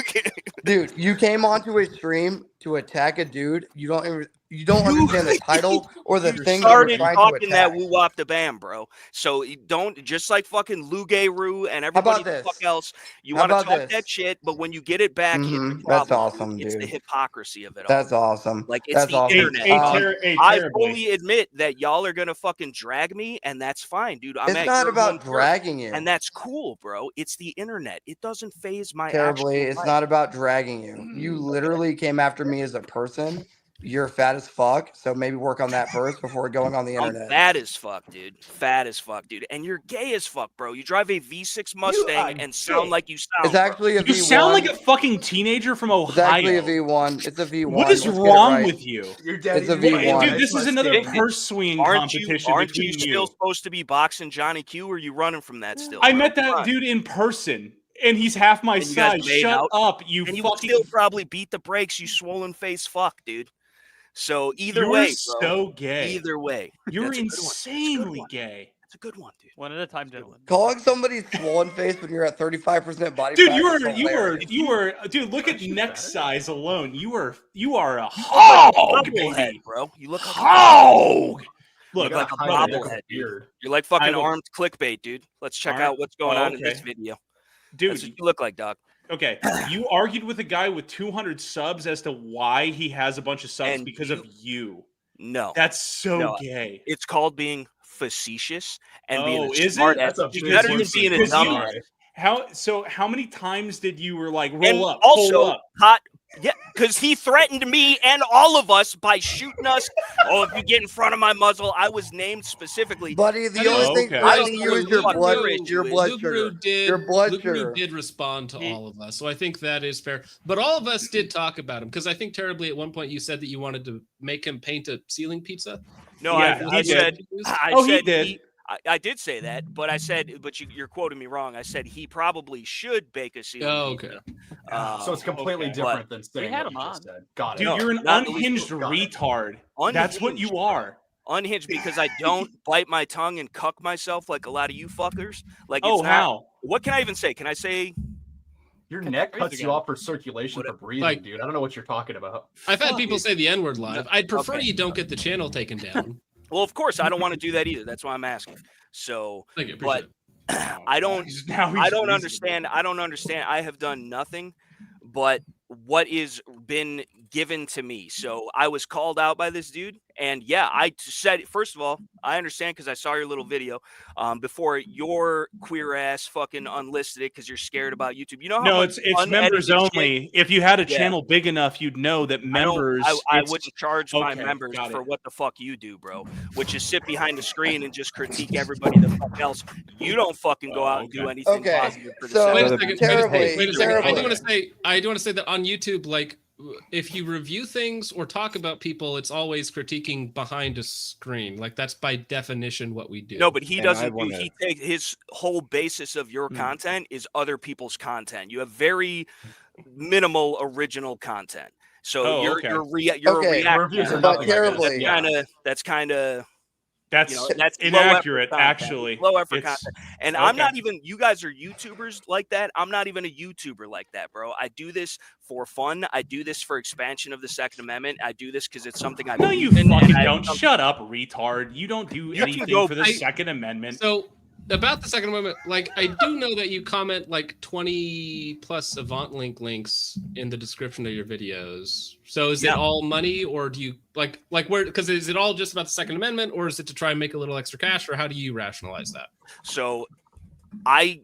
dude. You came onto a stream to attack a dude. You don't understand the title or the thing that you're trying to attack. That woo wop the bam, bro. So you don't, just like fucking Lugeru and everybody the fuck else. You want to talk that shit, but when you get it back, that's awesome, it's dude. the hypocrisy of it all. That's awesome. Like it's that's the awesome. internet. I fully admit that y'all are gonna fucking drag me, and that's fine, dude. It's not about dragging you, and that's cool, bro. It's the internet. It doesn't phase my terribly. It's not about dragging you. You literally came after me as a person. You're fat as fuck, so maybe work on that first before going on the internet. I'm fat as fuck, dude. Fat as fuck, dude. And you're gay as fuck, bro. You drive a V6 Mustang and sound like you sound. It's actually a V1. You sound like a fucking teenager from Ohio. It's actually a V1. It's a V1. What is wrong with you? It's a V1. Dude, this is another purse swinging competition aren't between you still supposed to be boxing Johnny Q, or are you running from that still? I met that dude in person. And he's half my size. Shut up, you and fucking... you will still probably beat the brakes, you swollen face fuck, dude. So either way, bro. So gay. Either way, you're insanely gay. That's a good one, dude. One at a time, gentlemen. Calling somebody swollen face when you're at 35% body dude, fat. you were. Dude, look at neck size alone. You are a hog, baby, bro. You look hog. Look like a bobblehead, dude. You're like fucking armed clickbait, dude. Let's check out what's going on in this video. Dude, that's what you look like, dog. Okay, you argued with a guy with 200 subs as to why he has a bunch of subs because of you. No, that's so gay. It's called being facetious and being is smart. That's better than being a dumb. How many times did you were like roll and up? Also, pull up? Yeah, because he threatened me and all of us by shooting us. Oh, if you get in front of my muzzle, I was named specifically. Buddy, the only thing threatening you is your blood sugar. Your blood sugar did respond to all of us, so I think that is fair. But all of us did talk about him, because I think terribly at one point you said that you wanted to make him paint a ceiling pizza. No, yeah, I said. He did. I did say that, but I said, but you're quoting me wrong. I said he probably should bake a ceiling pizza. So it's completely different than saying what you just said. Got it. Dude, you're an unhinged retard. That's what you are. Unhinged because I don't bite my tongue and cuck myself like a lot of you fuckers. Like, how? What can I even say? Can I say? Your neck cuts you off for circulation for breathing, dude. I don't know what you're talking about. I've had people say the N-word live. I'd prefer you don't get the channel taken down. Well, of course, I don't want to do that either. That's why I'm asking. So, but I don't understand. I don't understand. I have done nothing but what is been given to me. So I was called out by this dude. And yeah, I said, first of all, I understand because I saw your little video before your queer ass fucking unlisted it because you're scared about YouTube. You know how no, it's members only. If you had a channel big enough, you'd know that members. I wouldn't charge my members for what the fuck you do, bro. Which is sit behind the screen and just critique everybody the fuck else. You don't fucking go out and do anything positive for the so wait a second. I do want to say that on YouTube, like, if you review things or talk about people, it's always critiquing behind a screen. Like, that's by definition what we do. No, but he doesn't. He takes his whole basis of your content is other people's content. You have very minimal original content. So you're a reactor. But terribly. That's kind of. That's, that's inaccurate, actually. Low effort content. And I'm not even, you guys are YouTubers like that. I'm not even a YouTuber like that, bro. I do this for fun. I do this for expansion of the Second Amendment. I do this because it's something I you fucking don't. Shut up, retard. You don't do anything for the Second Amendment. So, about the Second Amendment, like, I do know that you comment like 20 plus Avant Link links in the description of your videos. So is it all money, or do you like where? Because is it all just about the Second Amendment, or is it to try and make a little extra cash, or how do you rationalize that? So, I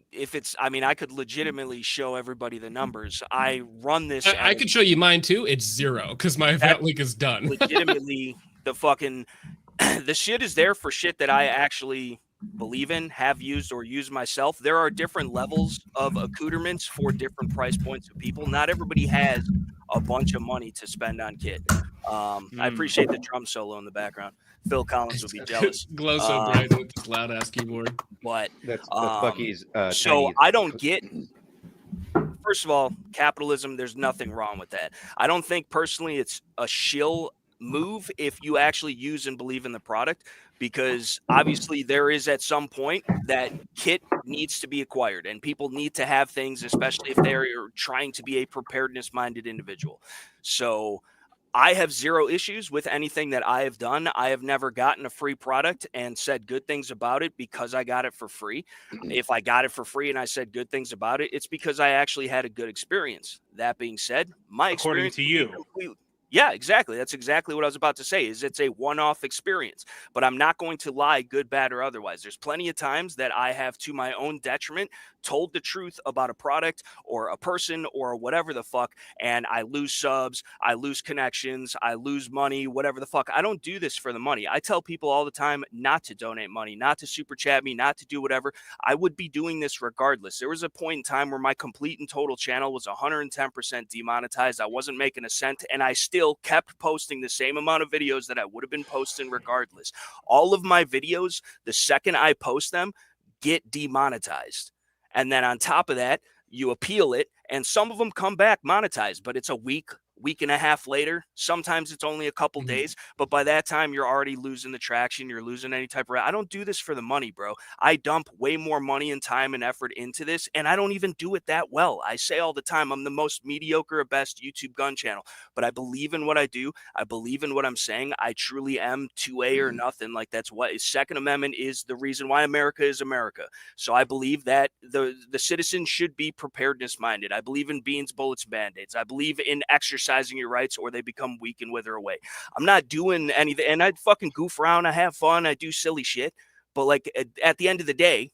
could legitimately show everybody the numbers. I run this. I could show you mine too. It's 0 because my Avant Link is done. Legitimately, the shit is there for shit that I actually believe in, have used, or use myself. There are different levels of accoutrements for different price points of people. Not everybody has a bunch of money to spend on kit. I appreciate the drum solo in the background. Phil Collins would be jealous. Glow so bright with this loud ass keyboard. But that's Bucky's. So I don't get. First of all, capitalism. There's nothing wrong with that. I don't think personally it's a shill move if you actually use and believe in the product, because obviously there is at some point that kit needs to be acquired and people need to have things, especially if they're trying to be a preparedness minded individual. So I have zero issues with anything that I have done. I have never gotten a free product and said good things about it because I got it for free. If I got it for free and I said good things about it, it's because I actually had a good experience. That being said, my experience, according to you. Yeah, exactly. That's exactly what I was about to say, is it's a one-off experience, but I'm not going to lie, good, bad, or otherwise. There's plenty of times that I have, to my own detriment, told the truth about a product or a person or whatever the fuck, and I lose subs, I lose connections, I lose money, whatever the fuck. I don't do this for the money. I tell people all the time not to donate money, not to super chat me, not to do whatever. I would be doing this regardless. There was a point in time where my complete and total channel was 110% demonetized. I wasn't making a cent, and I still kept posting the same amount of videos that I would have been posting regardless. All of my videos, the second I post them, get demonetized. And then on top of that, you appeal it, and some of them come back monetized, but it's a week and a half later. Sometimes it's only a couple days, but by that time you're already losing the traction. You're losing any type of. I don't do this for the money, bro. I dump way more money and time and effort into this, and I don't even do it that well. I say all the time, I'm the most mediocre at best YouTube gun channel, but I believe in what I do. I believe in what I'm saying. I truly am 2A or nothing. Like, that's what Second Amendment is, the reason why America is America. So I believe that the citizens should be preparedness minded. I believe in beans, bullets, band-aids. I believe in exercising your rights or they become weak and wither away. I'm not doing anything, and I fucking goof around. I have fun. I do silly shit. But like at the end of the day,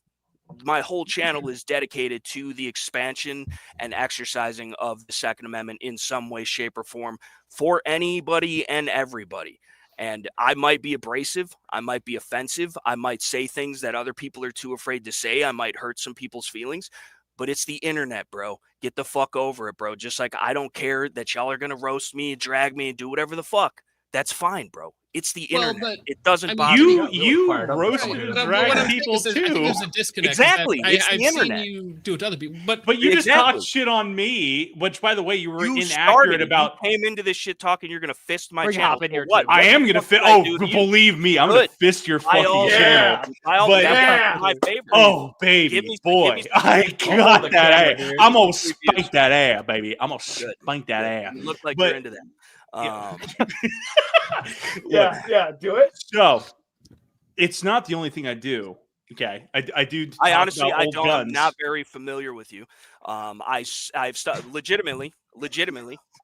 my whole channel is dedicated to the expansion and exercising of the Second Amendment in some way, shape, or form for anybody and everybody. And I might be abrasive. I might be offensive. I might say things that other people are too afraid to say. I might hurt some people's feelings. But it's the internet, bro. Get the fuck over it, bro. Just like I don't care that y'all are going to roast me, drag me, and do whatever the fuck. That's fine, bro. It's the internet. It doesn't bother me. You roasted and dragged people too. I think there's a disconnect. Exactly. I've seen you do it to other people. But you just talked shit on me, which, by the way, you were inaccurate about. You came into this shit talking you're going to fist my channel. What? I am going to fist. Oh, believe me, I'm going to fist your fucking channel. My favorite. Oh, baby, boy. I got that ass. I'm going to spank that ass, baby. I'm going to spank that ass. You look like you're into that. Yeah, do it. So it's not the only thing I do. Okay, I do. I honestly, I don't. I'm not very familiar with you. I've legitimately.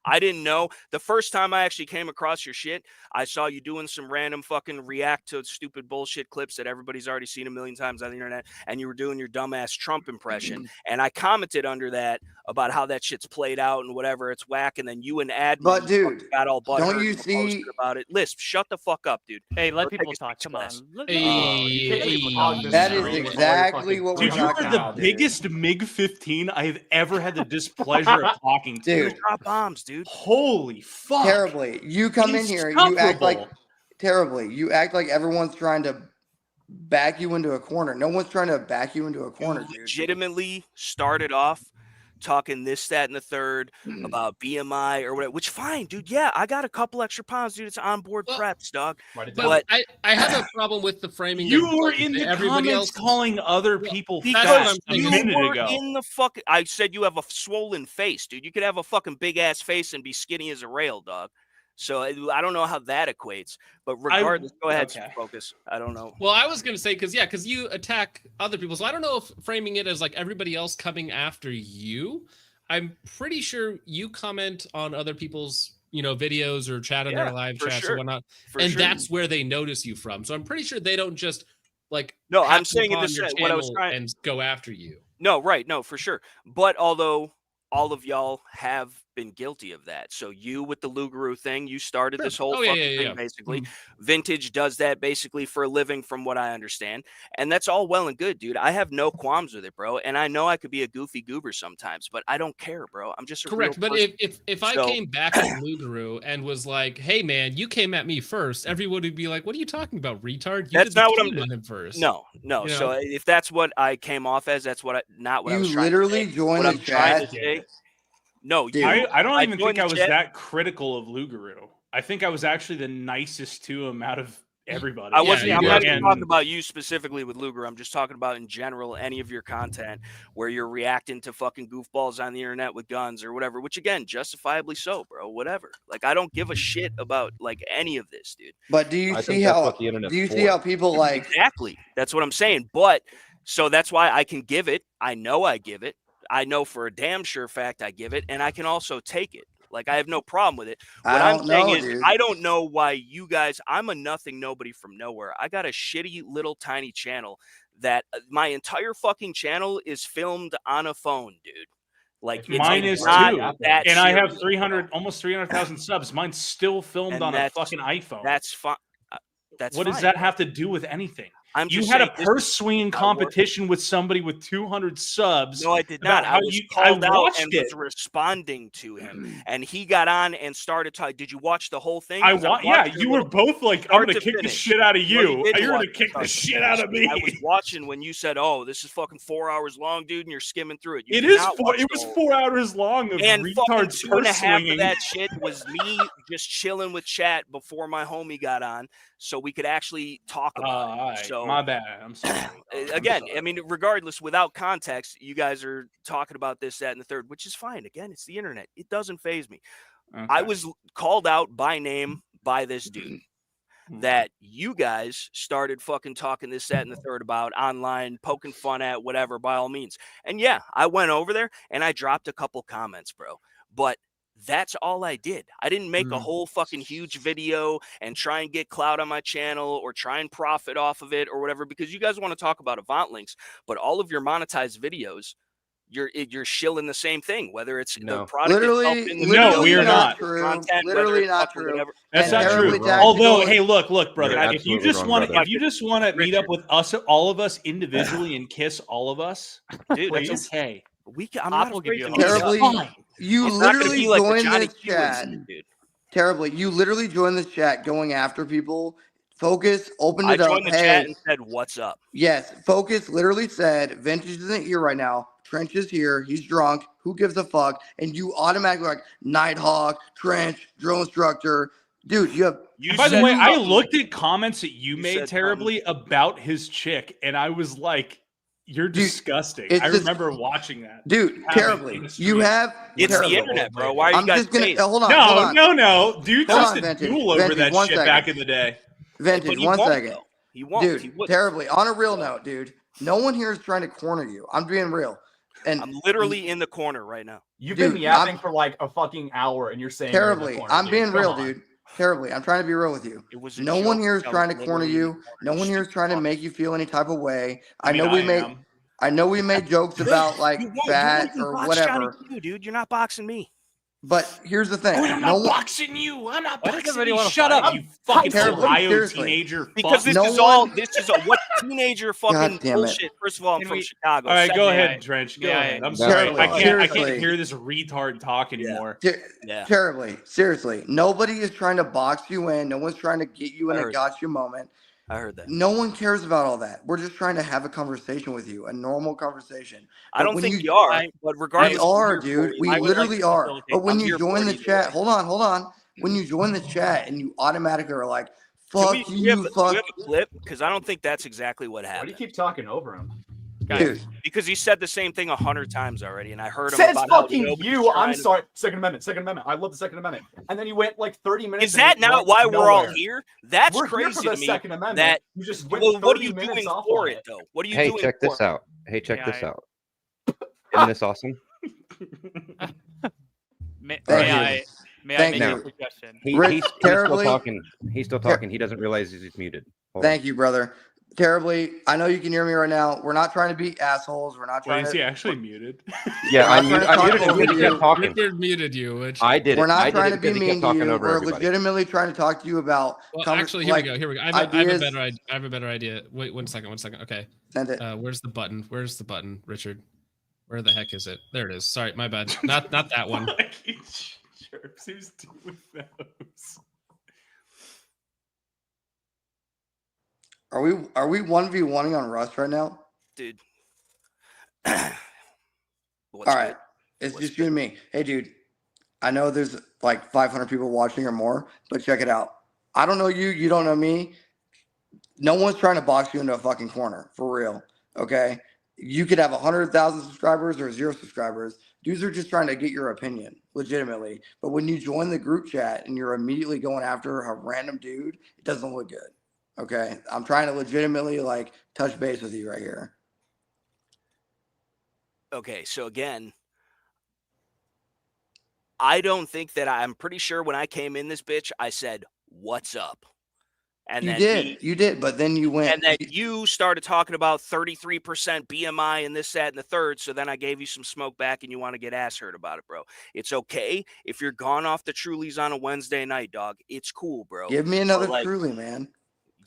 I didn't know the first time I actually came across your shit. I saw you doing some random fucking react to stupid bullshit clips that everybody's already seen a million times on the internet, and you were doing your dumbass Trump impression. And I commented under that about how that shit's played out and whatever, it's whack. And then you and Ad, but dude, got all butthurt. Don't you see about it? Lisp, shut the fuck up, dude. Hey, let people talk. Come on. That is exactly what we're talking about. Dude, you are the biggest MiG-15 I have ever had the displeasure of talking to. Dude, drop bombs, dude. Holy fuck. Terribly. You come in here, you act like terribly. You act like everyone's trying to back you into a corner. No one's trying to back you into a corner, dude. Legitimately started off talking this, that, and the third about BMI or whatever, which fine, dude. Yeah, I got a couple extra pounds, dude. It's onboard preps, dog. But I have a problem with the framing. You of, were like, in the everybody comments else calling other people because fat a you minute were ago. in the fucking. I said you have a swollen face, dude. You could have a fucking big ass face and be skinny as a rail, dog. So I don't know how that equates, but regardless, go ahead, Focus. I don't know. Well, I was going to say, because you attack other people. So I don't know if framing it as like everybody else coming after you. I'm pretty sure you comment on other people's, videos or chat in their live chats or whatnot. That's where they notice you from. So I'm pretty sure they don't just no, I'm saying in this what I was trying and go after you. No, right. No, for sure. But although all of y'all have been guilty of that. So you with the Lugaroo thing, you started this whole fucking thing, basically. Vintage does that basically for a living, from what I understand. And that's all well and good, dude. I have no qualms with it, bro. And I know I could be a goofy goober sometimes, but I don't care, bro. I'm just a correct. Real but if I came back at Lugaroo and was like, hey man, you came at me first, everyone would be like, what are you talking about, retard? You that's did not what I'm doing him first. No. So if that's what I came off as, that's what I was trying to say. You literally joined the chat. No, I don't even think I was chat. that critical of Lugaroo. I think I was actually the nicest to him out of everybody. I'm not even talking about you specifically with Luger. I'm just talking about in general, any of your content where you're reacting to fucking goofballs on the internet with guns or whatever, which again, justifiably so, bro, whatever. Like, I don't give a shit about like any of this, dude. But do you see how people like exactly? That's what I'm saying. But so that's why I can give it. I know I give it. I know for a damn sure fact I give it, and I can also take it. Like, I have no problem with it. What I'm saying is, I don't know why you guys, I'm a nothing nobody from nowhere. I got a shitty little tiny channel that my entire fucking channel is filmed on a phone, dude. Like, mine is too. And I have almost 300,000 subs. Mine's still filmed on a fucking iPhone. That's fine. What does that have to do with anything? You had a purse swinging competition with somebody with 200 subs. No, I did not. I was called out and was responding to him, and he got on and started talking. Did you watch the whole thing? You were both like, "I'm gonna kick the shit out of you. You're gonna kick the shit out of me." I was watching when you said, "Oh, this is fucking 4 hours long, dude," and you're skimming through it. It was 4 hours long of and retards fucking 2.5 swinging. of that shit was me just chilling with chat before my homie got on, so we could actually talk about it. So my bad. I'm sorry. Again, I mean, regardless, without context, you guys are talking about this, that, and the third, which is fine. Again, it's the internet. It doesn't faze me. Okay. I was called out by name by this dude that you guys started fucking talking this, that, and the third about online, poking fun at, whatever, by all means. And yeah, I went over there and I dropped a couple comments, bro. But that's all I did. I didn't make a whole fucking huge video and try and get clout on my channel or try and profit off of it or whatever, because you guys want to talk about Avant links, but all of your monetized videos, you're shilling the same thing, whether it's the product itself in the video, we are not. Content, literally not true. That's not true. Although, hey, look, brother, if you just want to meet up with us, all of us individually, and kiss all of us, dude, that's okay. I'm not afraid to terribly. You literally joined this chat. Terribly. You literally joined this chat going after people. Focus opened it up. I joined the chat and said, "What's up?" Yes, Focus literally said, "Vintage isn't here right now. Trench is here. He's drunk. Who gives a fuck?" And you automatically like Nighthawk, Trench, Drill Instructor. Dude, you have. By the way, I looked at comments that you made terribly about his chick, and I was like, "You're disgusting." I remember watching that. Dude, terribly. You have. It's the internet, bro. Why are you guys saying? Hold on. No. Dude used to duel over that shit back in the day. Vintage, 1 second. He won't. Dude, terribly. On a real note, dude, no one here is trying to corner you. I'm being real. And I'm literally in the corner right now. You've been yapping for like a fucking hour, and you're saying terribly. I'm being real, dude. Terribly. I'm trying to be real with you. No one here is trying to corner you. No one here is trying to make you feel any type of way. I know we made jokes about like fat or whatever. Dude, you're not boxing me. But here's the thing. I'm not boxing you. I'm not boxing you. Shut up, you fucking Ohio teenager. Because this is what teenager fucking bullshit. First of all, I'm from Chicago. All right, go ahead, Trench. Go ahead. I'm sorry. I can't hear this retard talk anymore. Terribly. Seriously. Nobody is trying to box you in. No one's trying to get you in a gotcha moment. I heard that. No one cares about all that. We're just trying to have a conversation with you, a normal conversation. I don't think you are, but regardless, we are, dude. We literally are. But when you join the chat, hold on. When you join the chat and you automatically are like, "Fuck do we have a clip?" Because I don't think that's exactly what happened. Why do you keep talking over him? Dude. Because he said the same thing 100 times already, and I heard him Says about how fucking nobody's you. I'm trying to- sorry. Second Amendment. I love the Second Amendment. And then you went like 30 minutes. Is that not why we're all here? That's We're crazy here for the to me. Second Amendment. That you just went well, what are 30 you minutes doing off for on it though? What are you Hey, doing? check this for it? out. Hey, check this out. Isn't this awesome? May I make a suggestion? He's still talking. He's still talking. He doesn't realize he's muted. Thank you, brother. Terribly. I know you can hear me right now. We're not trying to be assholes. We're not trying Wait, is to. he actually muted? Yeah, I muted him because he kept talking. Richard muted you. Which I did it. We're not I trying did to it be because he kept mean to talking you. over We're everybody. legitimately trying to talk to you about. Well, actually, here we go. I have a better idea. Wait, one second. Okay. Send it. Where's the button? Richard? Where the heck is it? There it is. Sorry, my bad. Not that one. Who's doing those? Are we 1v1ing on Rust right now? Dude. All right. It's just you and me. Hey, dude. I know there's like 500 people watching or more, but check it out. I don't know you. You don't know me. No one's trying to box you into a fucking corner. For real. Okay? You could have 100,000 subscribers or 0 subscribers. Dudes are just trying to get your opinion, legitimately. But when you join the group chat and you're immediately going after a random dude, it doesn't look good. Okay? I'm trying to legitimately like touch base with you right here. Okay, so again, I don't think that I'm pretty sure when I came in this bitch, I said, "What's up?" And you did, but then you went. And then you started talking about 33% BMI and this, that, and the third. So then I gave you some smoke back and you want to get ass hurt about it, bro. It's okay if you're gone off the Trulies on a Wednesday night, dog. It's cool, bro. Give me another Truly, man.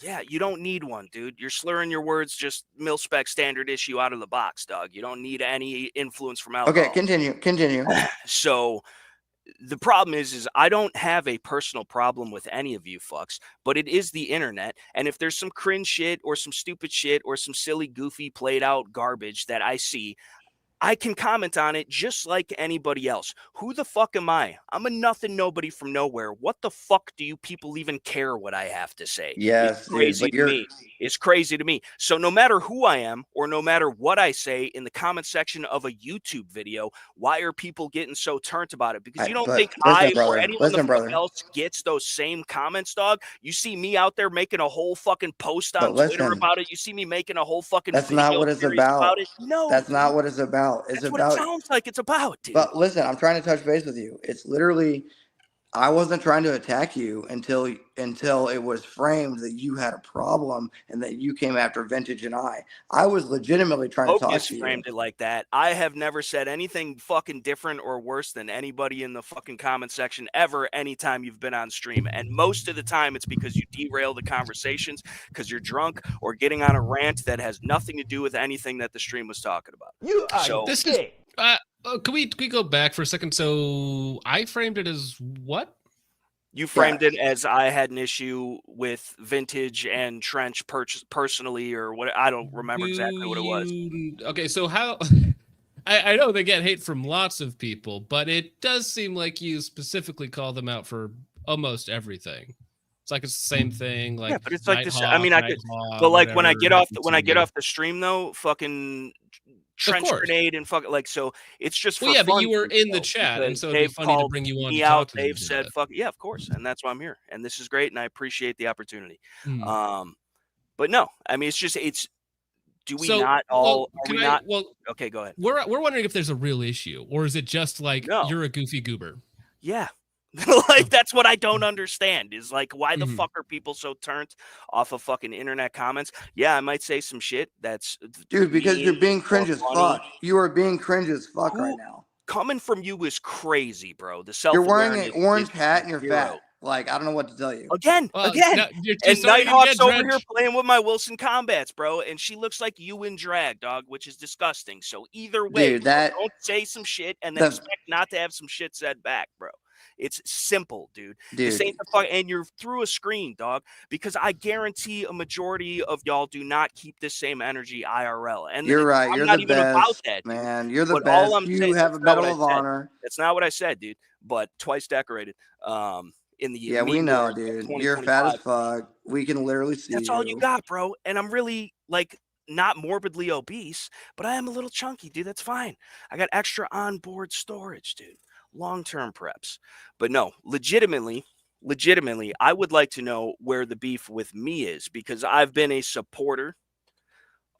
Yeah, you don't need one, dude. You're slurring your words, just mil-spec standard issue out of the box, dog. You don't need any influence from alcohol. Okay, continue. So the problem is I don't have a personal problem with any of you fucks, but it is the internet. And if there's some cringe shit or some stupid shit or some silly, goofy, played out garbage that I see, I can comment on it just like anybody else. Who the fuck am I? I'm a nothing nobody from nowhere. What the fuck do you people even care what I have to say? Yes, it's crazy to me. It's crazy to me. So no matter who I am or no matter what I say in the comment section of a YouTube video, why are people getting so turned about it? Because you don't think I or anyone else gets those same comments, dog. You see me out there making a whole fucking post on Twitter about it. You see me making a whole fucking That's video not what it's about. No, that's not what it's about. It's That's about what it sounds like it's about, dude. But listen, I'm trying to touch base with you. It's literally, I wasn't trying to attack you until it was framed that you had a problem and that you came after Vintage and I. I was legitimately trying to talk to you. Framed it like that. I have never said anything fucking different or worse than anybody in the fucking comment section ever anytime you've been on stream. And most of the time it's because you derail the conversations because you're drunk or getting on a rant that has nothing to do with anything that the stream was talking about. You are this gay. Can we go back for a second? So I framed it as what? You framed it as I had an issue with Vintage and Trench personally, or what? I don't remember exactly what it was. Okay, so how? I know they get hate from lots of people, but it does seem like you specifically call them out for almost everything. It's like it's the same thing. Like yeah, but it's like this. I mean, I could, but like when I get off the stream though, fucking Trench grenade and fuck like so. It's just for but you were in the chat, and so it'd be funny to bring you on. They've said fuck yeah, of course, and that's why I'm here, and this is great, and I appreciate the opportunity. But no, I mean, do we not all? Are we not? Well, okay, go ahead. We're wondering if there's a real issue, or is it just like you're a goofy goober? Yeah. Like that's what I don't understand is like why the fuck are people so turned off of fucking internet comments? Yeah, I might say some shit that's dude because you're being cringe as fuck. You are being cringe as fuck right now. Coming from you is crazy, bro. You're wearing an orange hat and you're fat. Like I don't know what to tell you. Again. And Nighthawk's over here playing with my Wilson Combats, bro, and she looks like you in drag, dog, which is disgusting. So either way, dude, don't say some shit and then expect not to have some shit said back, bro. It's simple, dude. This ain't the fuck, and you're through a screen, dog. Because I guarantee a majority of y'all do not keep this same energy IRL. And you're right. I'm you're not the even best, about that, dude. man. You're the But best. all I'm You saying, have a Medal of Honor. That's not what I said, dude. But twice decorated. In the Yeah, we know, dude. You're fat as fuck. We can literally see That's all you got, bro. And I'm really like not morbidly obese, but I am a little chunky, dude. That's fine. I got extra onboard storage, dude. Long-term preps. But no, legitimately, I would like to know where the beef with me is, because I've been a supporter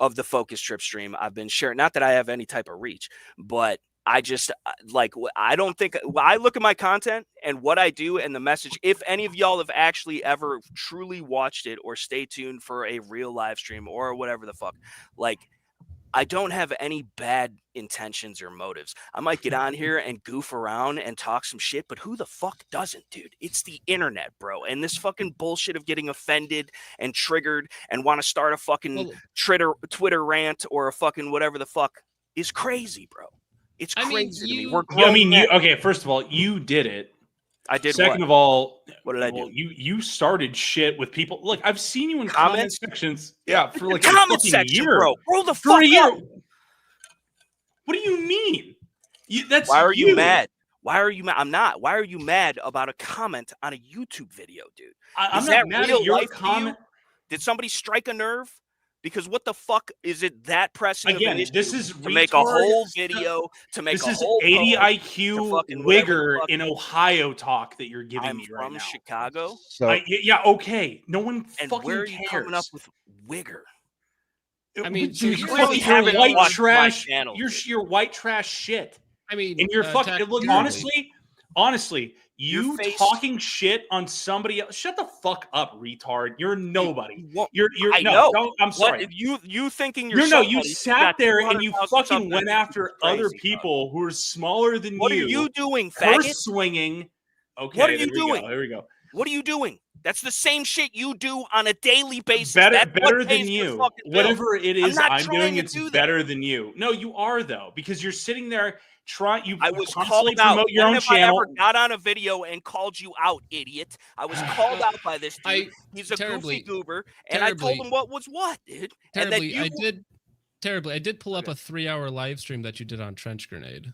of the Focus Trip stream. I've been sharing, not that I have any type of reach, but I just like, I don't think, I look at my content and what I do and the message. If any of y'all have actually ever truly watched it or stay tuned for a real live stream or whatever the fuck, like, I don't have any bad intentions or motives. I might get on here and goof around and talk some shit, but who the fuck doesn't, dude? It's the internet, bro. And this fucking bullshit of getting offended and triggered and want to start a fucking Twitter rant or a fucking whatever the fuck is crazy, bro. It's crazy to me. We're grown men. Okay, first of all, you did it. I did. Second of all, what did I do? You started shit with people. Look, I've seen you in comment sections. Yeah, for like comment a section, year. bro. Roll the for fuck a year. up. What do you mean? That's why are you mad? Why are you mad? I'm not. Why are you mad about a comment on a YouTube video, dude? I'm Is not that mad real at your life comment. to you? Did somebody strike a nerve? Because what the fuck is it that pressing of an issue this is to make a whole video, to make this a is whole 80 post, IQ wigger in Ohio talk that you're giving me right now. I'm from Chicago. So yeah, okay. No one and fucking where are you cares. coming up with wigger? I mean, so you're clearly fucking haven't white watched trash. my channel, You're white trash shit. I mean, and you're fucking. Look, honestly, you talking shit on somebody else. Shut the fuck up, retard. You're nobody. You're. I no, know. Don't, I'm sorry. What, you thinking you're no. You somebody, sat there and you 200,000 fucking went after other people who are smaller than you. What are you doing, faggot? Curse swinging. Okay. What are you doing? There we go. What are you doing? That's the same shit you do on a daily basis. Better than you. Whatever it is I'm doing, it's better than you. No, you are though, because you're sitting there trying. You I was constantly called out. promote your when own have channel. I ever got on a video and called you out, idiot? I was called out by this dude. He's a goofy goober, and I told him what was what, dude. And then you, I did pull up a 3-hour live stream that you did on Trench Grenade.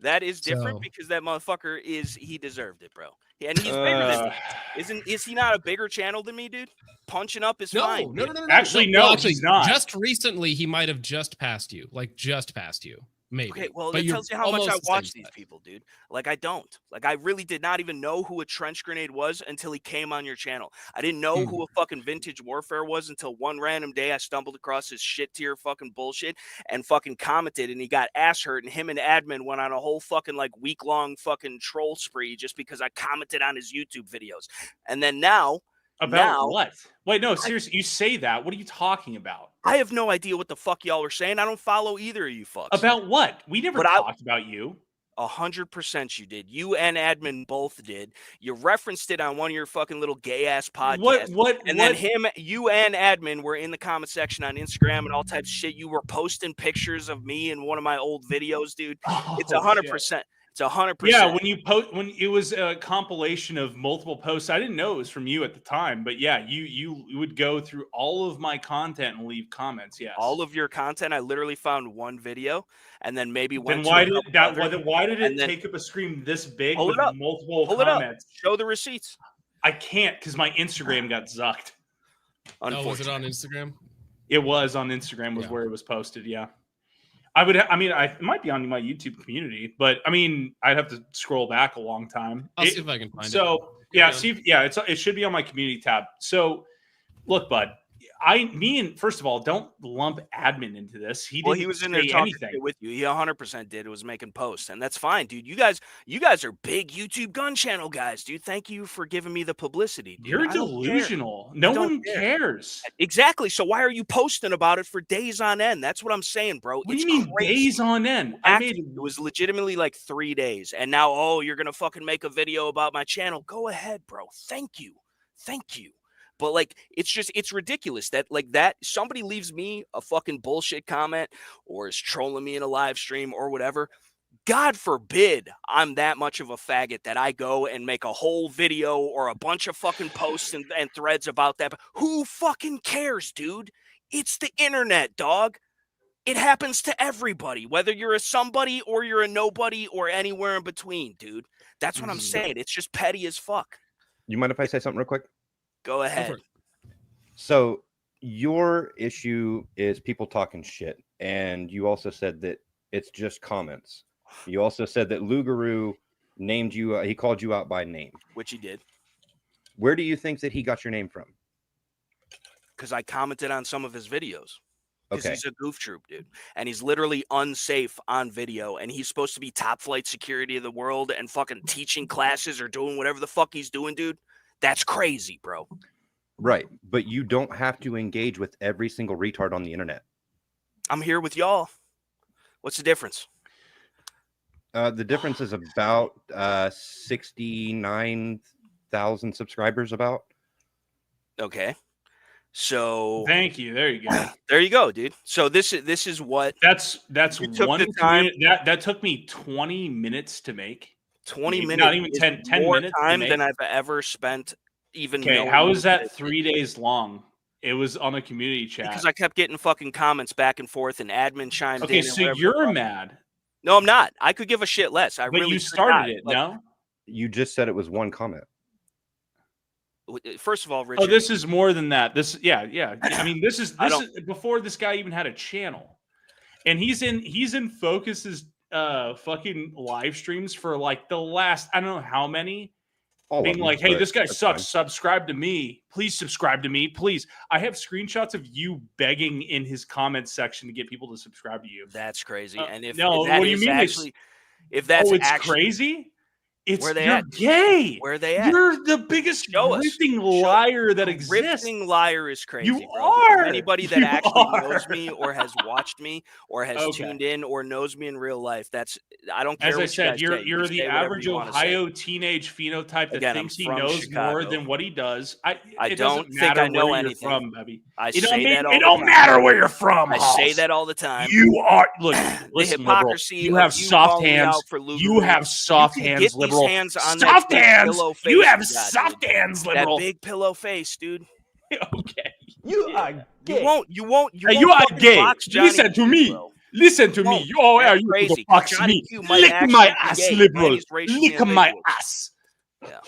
That is different because that motherfucker he deserved it, bro. And he's bigger than me. Is he not a bigger channel than me, dude? Punching up is fine. No. Actually, he's not. Just recently, he might have just passed you. Like, just passed you. Maybe. Okay, well, but it tells you how much I watch these size. people, dude. Like, I don't. Like, I really did not even know who a Trench Grenade was until he came on your channel. I didn't know who a fucking Vintage Warfare was until one random day I stumbled across his shit tier fucking bullshit and fucking commented, and he got ass hurt, and him and Admin went on a whole fucking, like, week-long fucking troll spree just because I commented on his YouTube videos. And then now... About what? Wait, no, seriously, you say that. What are you talking about? I have no idea what the fuck y'all are saying. I don't follow either of you fucks. About what? We never talked about you. 100% you did. You and Admin both did. You referenced it on one of your fucking little gay ass podcasts. Then you and Admin were in the comment section on Instagram and all types of shit. You were posting pictures of me in one of my old videos, dude. It's 100%. It's 100%. Yeah, when it was a compilation of multiple posts, I didn't know it was from you at the time, but yeah, you would go through all of my content and leave comments. Yes, all of your content. I literally found one video, and then maybe went. Then why did it take up a screen this big with multiple comments? Show the receipts. I can't because my Instagram got zucked. Oh, was it on Instagram? It was on Instagram. Was where it was posted. Yeah. It might be on my YouTube community, but I mean, I'd have to scroll back a long time. I'll see if I can find it. So yeah, it should be on my community tab. So look, bud, first of all, don't lump Admin into this. He was in there talking with you. He 100% did. It was making posts, and that's fine, dude. You guys are big YouTube gun channel guys, dude. Thank you for giving me the publicity, dude. You're delusional. No one cares. Exactly. So why are you posting about it for days on end? That's what I'm saying, bro. What do you mean days on end? It was legitimately like 3 days, and now you're gonna fucking make a video about my channel. Go ahead, bro. Thank you. But like, it's ridiculous that somebody leaves me a fucking bullshit comment or is trolling me in a live stream or whatever. God forbid I'm that much of a faggot that I go and make a whole video or a bunch of fucking posts and threads about that. But who fucking cares, dude? It's the internet, dog. It happens to everybody, whether you're a somebody or you're a nobody or anywhere in between, dude. That's what I'm saying. It's just petty as fuck. You mind if I say something real quick? Go ahead. So your issue is people talking shit. And you also said that it's just comments. You also said that Lugaroo named you, he called you out by name. Which he did. Where do you think that he got your name from? Because I commented on some of his videos. Because Okay. he's a goof troop, dude. And he's literally unsafe on video. And he's supposed to be top flight security of the world and fucking teaching classes or doing whatever the fuck he's doing, dude. That's crazy, bro. Right. But you don't have to engage with every single retard on the internet. I'm here with y'all. What's the difference? The difference is about 69,000 subscribers about. Okay. So thank you. There you go. There you go, dude. So this is what that's you took one the time. That took me 20 minutes to make. 20 minutes. Not even 10 more minutes time than I've ever spent even. Okay, how is that 3 days long? It was on a community chat. Because I kept getting fucking comments back and forth and admin chimed in. Okay, so you're mad. No, I'm not. I could give a shit less. But you started it, no? You just said it was one comment. First of all, Richard. Oh, this is more than that. Yeah. I mean, this is before this guy even had a channel, and he's in Focus's fucking live streams for like the last I don't know how many. Being like, hey, this guy sucks. Subscribe to me. Please subscribe to me. Please. I have screenshots of you begging in his comments section to get people to subscribe to you. That's crazy. And if no, that what do you is mean? Actually, if that's it's actually crazy. It's where they you're at? gay. Where they at? You're the biggest ripping liar that exists. Ripping liar is crazy. You bro. are. Anybody that You actually are. knows me or has watched me or has tuned in or knows me in real life, that's I don't care. As I what said, you guys you're say. You can the say whatever average you wanna say. Ohio teenage phenotype that Again, thinks I'm he from knows more Chicago. than what he does. I it don't doesn't think matter I know where anything. you're from, baby. I It say that all it the don't time. matter where you're from. I Hoss. say that all the time. You are look. The Listen, hypocrisy. liberal. You have of you soft calling me hands. out for You have Lugaroo. soft You can hands, get liberal. These hands on Soft that big hands. pillow face You have got, soft dude. hands, liberal. That big pillow face, dude. Okay. You are gay. You won't You are fucking gay. box Johnny Listen to Q, me. bro. Listen to me. You are That's you crazy, to box 'cause Johnny me. Q might Lick actually my be ass, gay, and liberal. he's racially Lick my ambiguous. ass. Yeah.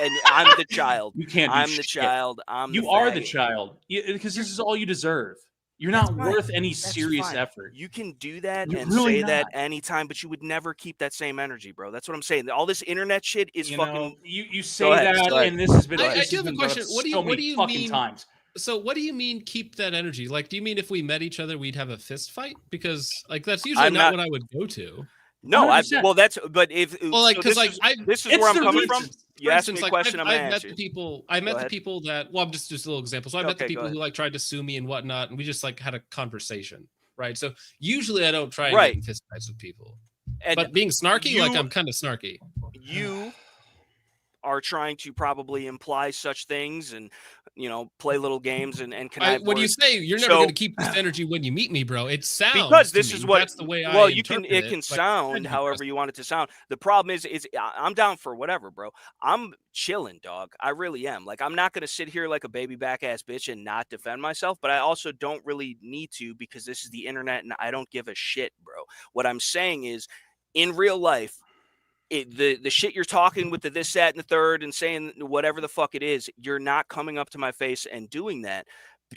And I'm the child. You can't do I'm the shit. child. I'm You the are the faggot. child because this is all you deserve. You're not That's fine. worth any That's serious fine. effort. You can do that You're and really say that not. anytime, but you would never keep that same energy, bro. That's what I'm saying. All this internet shit is You fucking. know, you say Go ahead, that, go ahead. and this has been. I this do has have a been brought up question. What do so you many fucking mean? times. So what do you mean keep that energy? Like, do you mean if we met each other, we'd have a fist fight? Because like that's usually not what I would go to. No, 100%. well, that's but if Well, like so because this like is, this is where I'm coming from. You asked me a question. I'm I've gonna met answer. the people. I met Go the ahead. people that. Well, I'm just a little example. So I met the Okay, go people who ahead. like tried to sue me and whatnot, and we just like had a conversation, right? So usually I don't try and Right. get in fist fights with people. And But being snarky, like you- I'm kind of snarky. You are trying to probably imply such things and play little games and connive What do you words. say? You're never So- going to keep this energy when you meet me, bro. It sounds because this to is me, what that's the way well I you can interpret it can Like, sound however you want it to sound. The problem is I'm down for whatever, bro. I'm chilling, dog. I really am. Like, I'm not gonna sit here like a baby back ass bitch and not defend myself, but I also don't really need to because this is the internet and I don't give a shit, bro. What I'm saying is in real life, the shit you're talking with the this, that, and the third and saying whatever the fuck it is, you're not coming up to my face and doing that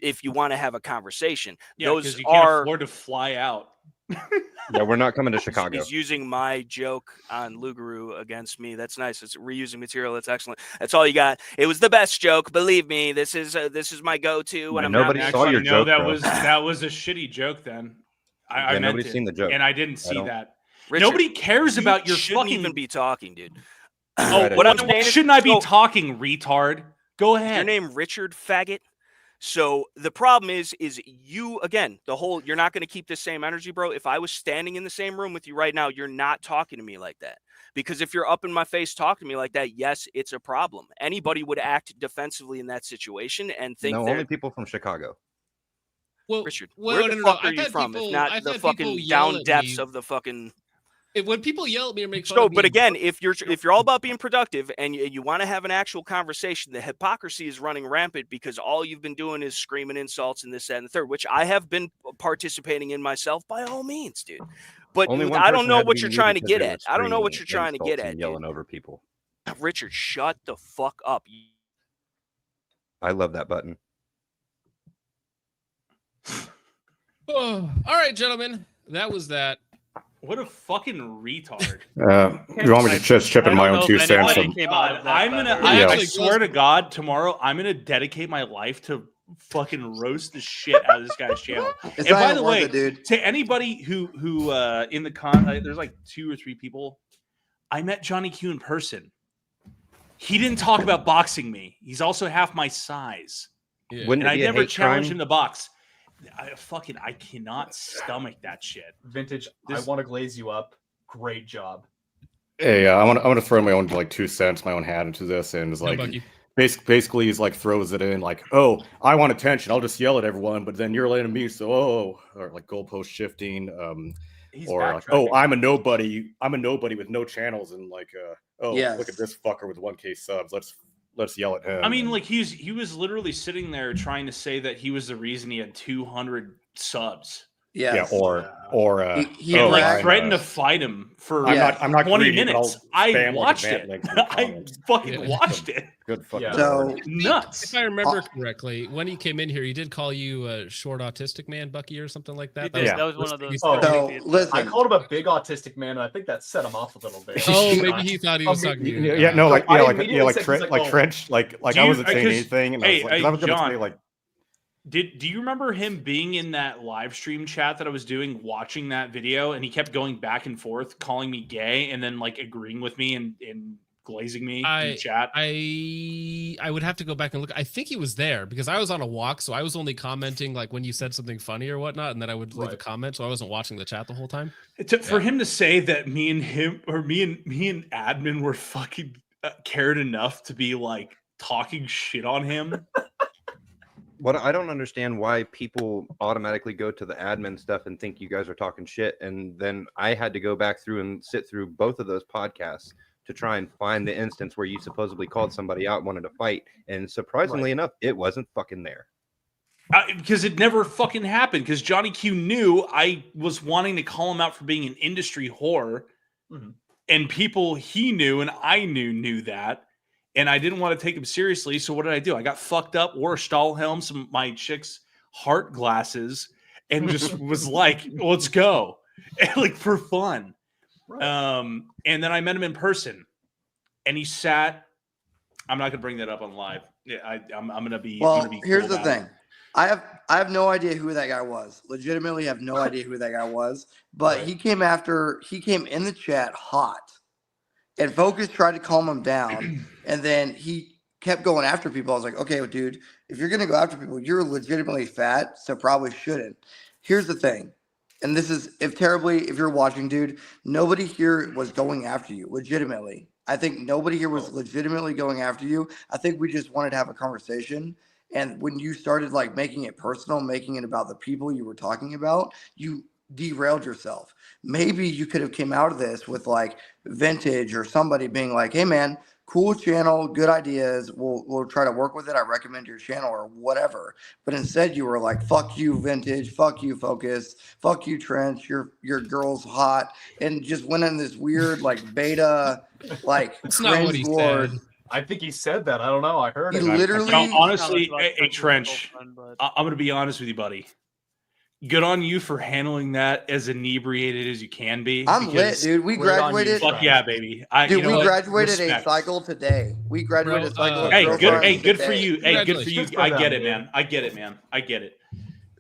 if you want to have a conversation. Yeah, Those because you can't are afford to fly out. Yeah, we're not coming to Chicago. He's using my joke on Lugaroo against me. That's nice. It's reusing material. That's excellent. That's all you got. It was the best joke. Believe me. This is my go-to. When I'm nobody not saw your No, joke. that bro. was a shitty joke. Then I meant nobody's it, seen the joke. and I didn't I see don't- that. Richard, Nobody cares you about your shouldn't fucking. even be talking, dude. Oh, what I'm saying is- shouldn't I be so- talking, retard? Go Is ahead. your name Richard Faggot? So the problem is you again, you're not going to keep the same energy, bro. If I was standing in the same room with you right now, you're not talking to me like that. Because if you're up in my face talking to me like that, yes, it's a problem. Anybody would act defensively in that situation and think No, they're only people from Chicago. Richard. well, where the no, fuck are I've you had from? people- if not I've the had people fucking yell down at depths me. of the fucking when people yell at me or make fun of me, but again, if you're all about being productive and you want to have an actual conversation, the hypocrisy is running rampant because all you've been doing is screaming insults and this, that, and the third, which I have been participating in myself by all means, dude. But I don't know what you're trying to get at. I don't know what you're trying to get at. Yelling over people. Richard, shut the fuck up. I love that button. Oh, all right, gentlemen, that was that. What a fucking retard. You want me to just chip in my own 2 cents? I swear to God, tomorrow I'm gonna dedicate my life to fucking roast the shit out of this guy's channel. And by the way, to anybody who in the there's like 2 or 3 people. I met Johnny Q in person. He didn't talk about boxing me. He's also half my size. Yeah. And I never challenged him to box. I cannot stomach that shit. Vintage, I want to glaze you up. Great job. Hey, I want to throw my own 2 cents, my own hat into this, and it's like basically he's like throws it in like, oh, I want attention, I'll just yell at everyone, but then you're letting me, so or like goalpost shifting, or like, oh, I'm a nobody with no channels, and like, look at this fucker with 1K subs. Let's yell at him. I mean, like he was literally sitting there trying to say that he was the reason he had 200 subs. Yeah, or he threatened to fight him for I'm not 20 greedy, minutes. I watched it. I fucking watched it. Good fucking nuts. If I remember correctly, when he came in here, he did call you a short autistic man, Bucky, or something like that. That was one of those. Listen, I called him a big autistic man, and I think that set him off a little bit. Oh, maybe he thought he was talking to you. Trench, like I wasn't saying anything, and I was gonna say like. Do you remember him being in that live stream chat that I was doing, watching that video, and he kept going back and forth, calling me gay, and then like agreeing with me and glazing me in chat? I would have to go back and look. I think he was there because I was on a walk, so I was only commenting like when you said something funny or whatnot, and then I would leave a comment, so I wasn't watching the chat the whole time. For him to say that me and him or me and admin were fucking cared enough to be like talking shit on him. What I don't understand why people automatically go to the admin stuff and think you guys are talking shit. And then I had to go back through and sit through both of those podcasts to try and find the instance where you supposedly called somebody out and wanted to fight. And surprisingly enough, it wasn't fucking there. Because it never fucking happened. Because Johnny Q knew I was wanting to call him out for being an industry whore. Mm-hmm. And people he knew and I knew that. And I didn't want to take him seriously. So what did I do? I got fucked up, wore a Stahlhelm, some of my chick's heart glasses, and just was like, let's go. And like for fun. Right. And then I met him in person. And he sat. I'm not gonna bring that up on live. Yeah, I'm gonna be here's the thing. I have no idea who that guy was. Legitimately have no idea who that guy was. But he came in the chat hot. And Focus tried to calm him down, and then he kept going after people. I was like, okay, well, dude, if you're going to go after people, you're legitimately fat, so probably shouldn't. Here's the thing, and this is, if you're watching, dude, nobody here was going after you, legitimately. I think nobody here was legitimately going after you. I think we just wanted to have a conversation, and when you started, like, making it personal, making it about the people you were talking about, you derailed yourself. Maybe you could have came out of this with like Vintage or somebody being like, hey man, cool channel, good ideas, we'll try to work with it, I recommend your channel or whatever. But instead you were like, fuck you Vintage, fuck you Focus, fuck you Trench, your girl's hot, and just went in this weird like beta like it's not what he said. I think he said that. I don't know. I heard it. Literally, honestly, a Trench, I'm gonna be honest with you, buddy. Good on you for handling that as inebriated as you can be. I'm lit, dude. We graduated. Fuck yeah, baby. We graduated a cycle today. We graduated a cycle. Good for you. Hey, good for you. I get it, man. I get it.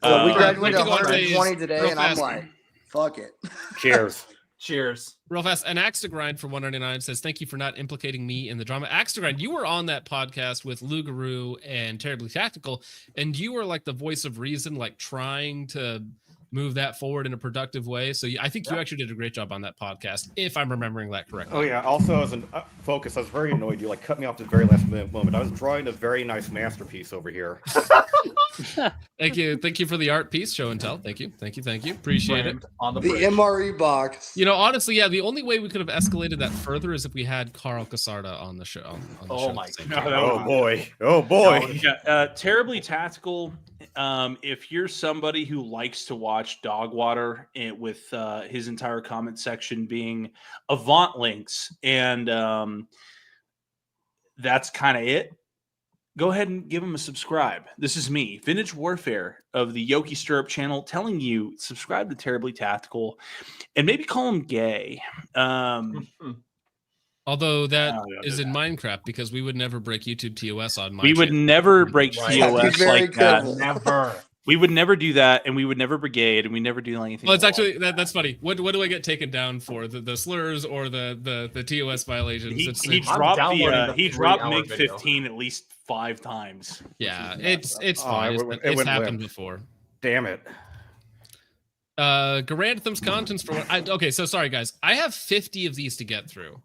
We graduated 120 today, and I'm like, fuck it. Cheers. Cheers. Real fast. An Axe to Grind for 199 says, thank you for not implicating me in the drama. Axe to Grind, you were on that podcast with Lugaroo and Terribly Tactical, and you were like the voice of reason, like trying to move that forward in a productive way. So I think you actually did a great job on that podcast, if I'm remembering that correctly. Oh yeah. Also, as a Focus, I was very annoyed. You like cut me off at the very last moment. I was drawing a very nice masterpiece over here. Thank you for the art piece, show and tell. Thank you. Appreciate it. On the MRE box. You know, honestly, yeah, the only way we could have escalated that further is if we had Carl Casarda on the show. On the show my God! Oh boy! Terribly tactical. If you're somebody who likes to watch dog water, with his entire comment section being Avant links, and that's kind of it, go ahead and give him a subscribe. This is me, Vintage Warfare of the Yoki Stirrup channel, telling you subscribe to Terribly Tactical, and maybe call him gay. Although that is in Minecraft, because we would never break YouTube TOS on Minecraft. We would never break TOS like that. Never. We would never do that, and we would never brigade, and we never do anything. Well, it's actually that's funny. What do I get taken down for? The slurs or the TOS violations? He dropped MiG-15 at least 5 times. Yeah, it's fine. It's happened before. Damn it. Garantham's contents for what? Okay, so sorry guys. I have 50 of these to get through.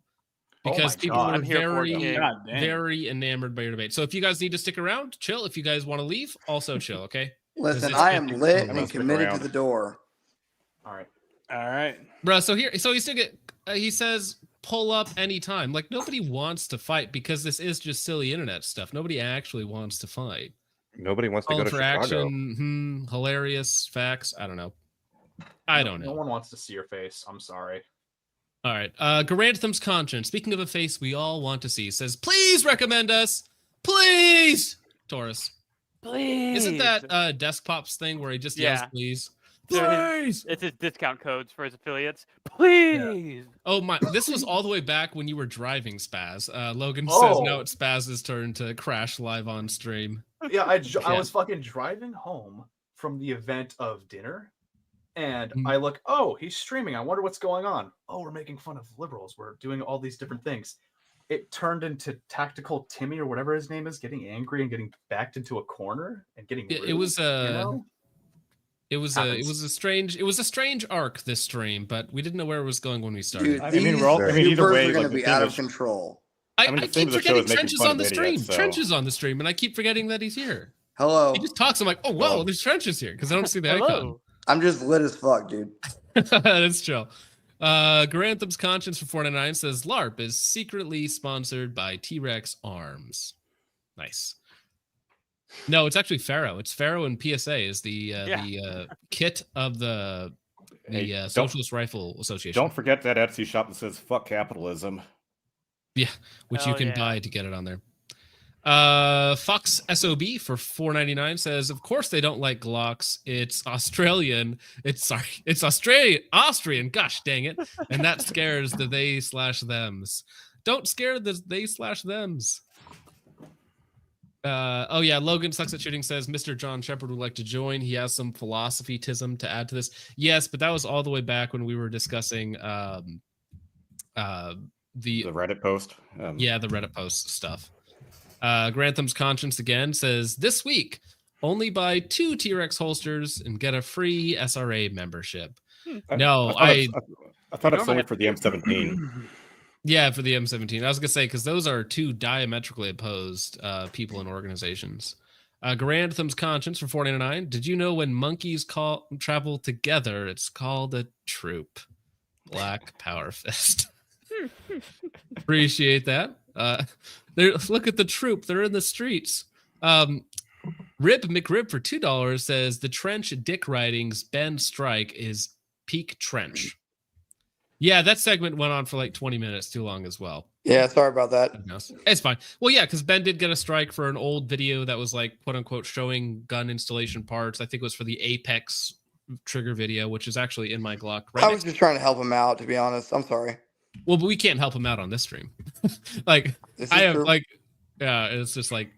Because people are very enamored by your debate. So if you guys need to stick around, chill. If you guys want to leave, also chill, okay? Listen, I am lit and committed to the door. All right. Bro, so he still he says pull up anytime. Like, nobody wants to fight because this is just silly internet stuff. Nobody actually wants to fight. Nobody wants to go to for Chicago. Action, hilarious facts. I don't know. No one wants to see your face. I'm sorry. All right. Garantham's conscience. Speaking of a face we all want to see, says, please recommend us. Please. Taurus. Please. Isn't that Deskpops thing where he just yells, please? Please. It's his discount codes for his affiliates. Please. Yeah. Oh my! This was all the way back when you were driving, Spaz. Logan says now it's Spaz's turn to crash live on stream. Yeah, I was fucking driving home from the event of dinner. And I look, he's streaming. I wonder what's going on. Oh, we're making fun of liberals. We're doing all these different things. It turned into Tactical Timmy or whatever his name is, getting angry and getting backed into a corner and getting rude, it was it was a strange arc, this stream, but we didn't know where it was going when we started. Dude, either way, are going to be out of control. I keep forgetting Trench is on the stream. Trench is on the stream, and I keep forgetting that he's here. Hello. He just talks. I'm like, oh whoa, there's Trenches here because I don't see the icon. I'm just lit as fuck, dude. That's chill. Garantham's conscience for 499 says LARP is secretly sponsored by T-Rex Arms. Nice. No, it's actually Pharaoh. It's Pharaoh and PSA is the kit of the Socialist Rifle Association. Don't forget that Etsy shop that says "fuck capitalism." Yeah, which you can buy to get it on there. Fox SOB for $4.99 says, of course they don't like Glocks. It's Australian. It's Austrian. Gosh dang it. And that scares the they/thems. Don't scare the they/thems. Logan Sucks at Shooting says, Mr. John Shepard would like to join. He has some philosophy-tism to add to this. Yes, but that was all the way back when we were discussing the Reddit post. The Reddit post stuff. Grantham's conscience again says, this week, only buy 2 T-Rex holsters and get a free SRA membership. I thought it's only for the M17. Yeah, for the M17. I was going to say, because those are 2 diametrically opposed people and organizations. Garantham's conscience for $4.99. Did you know when monkeys travel together, it's called a troop? Black Power Fist. Appreciate that. Look at the troop. They're in the streets. Rib McRib for $2 says the Trench Dick Riding's Ben Strike is peak Trench. Yeah, that segment went on for like 20 minutes too long as well. Yeah, sorry about that. It's fine. Well, yeah, because Ben did get a strike for an old video that was like, quote unquote, showing gun installation parts. I think it was for the Apex trigger video, which is actually in my Glock. Right, I was just trying to help him out, to be honest. I'm sorry. Well, but we can't help him out on this stream. It's just like,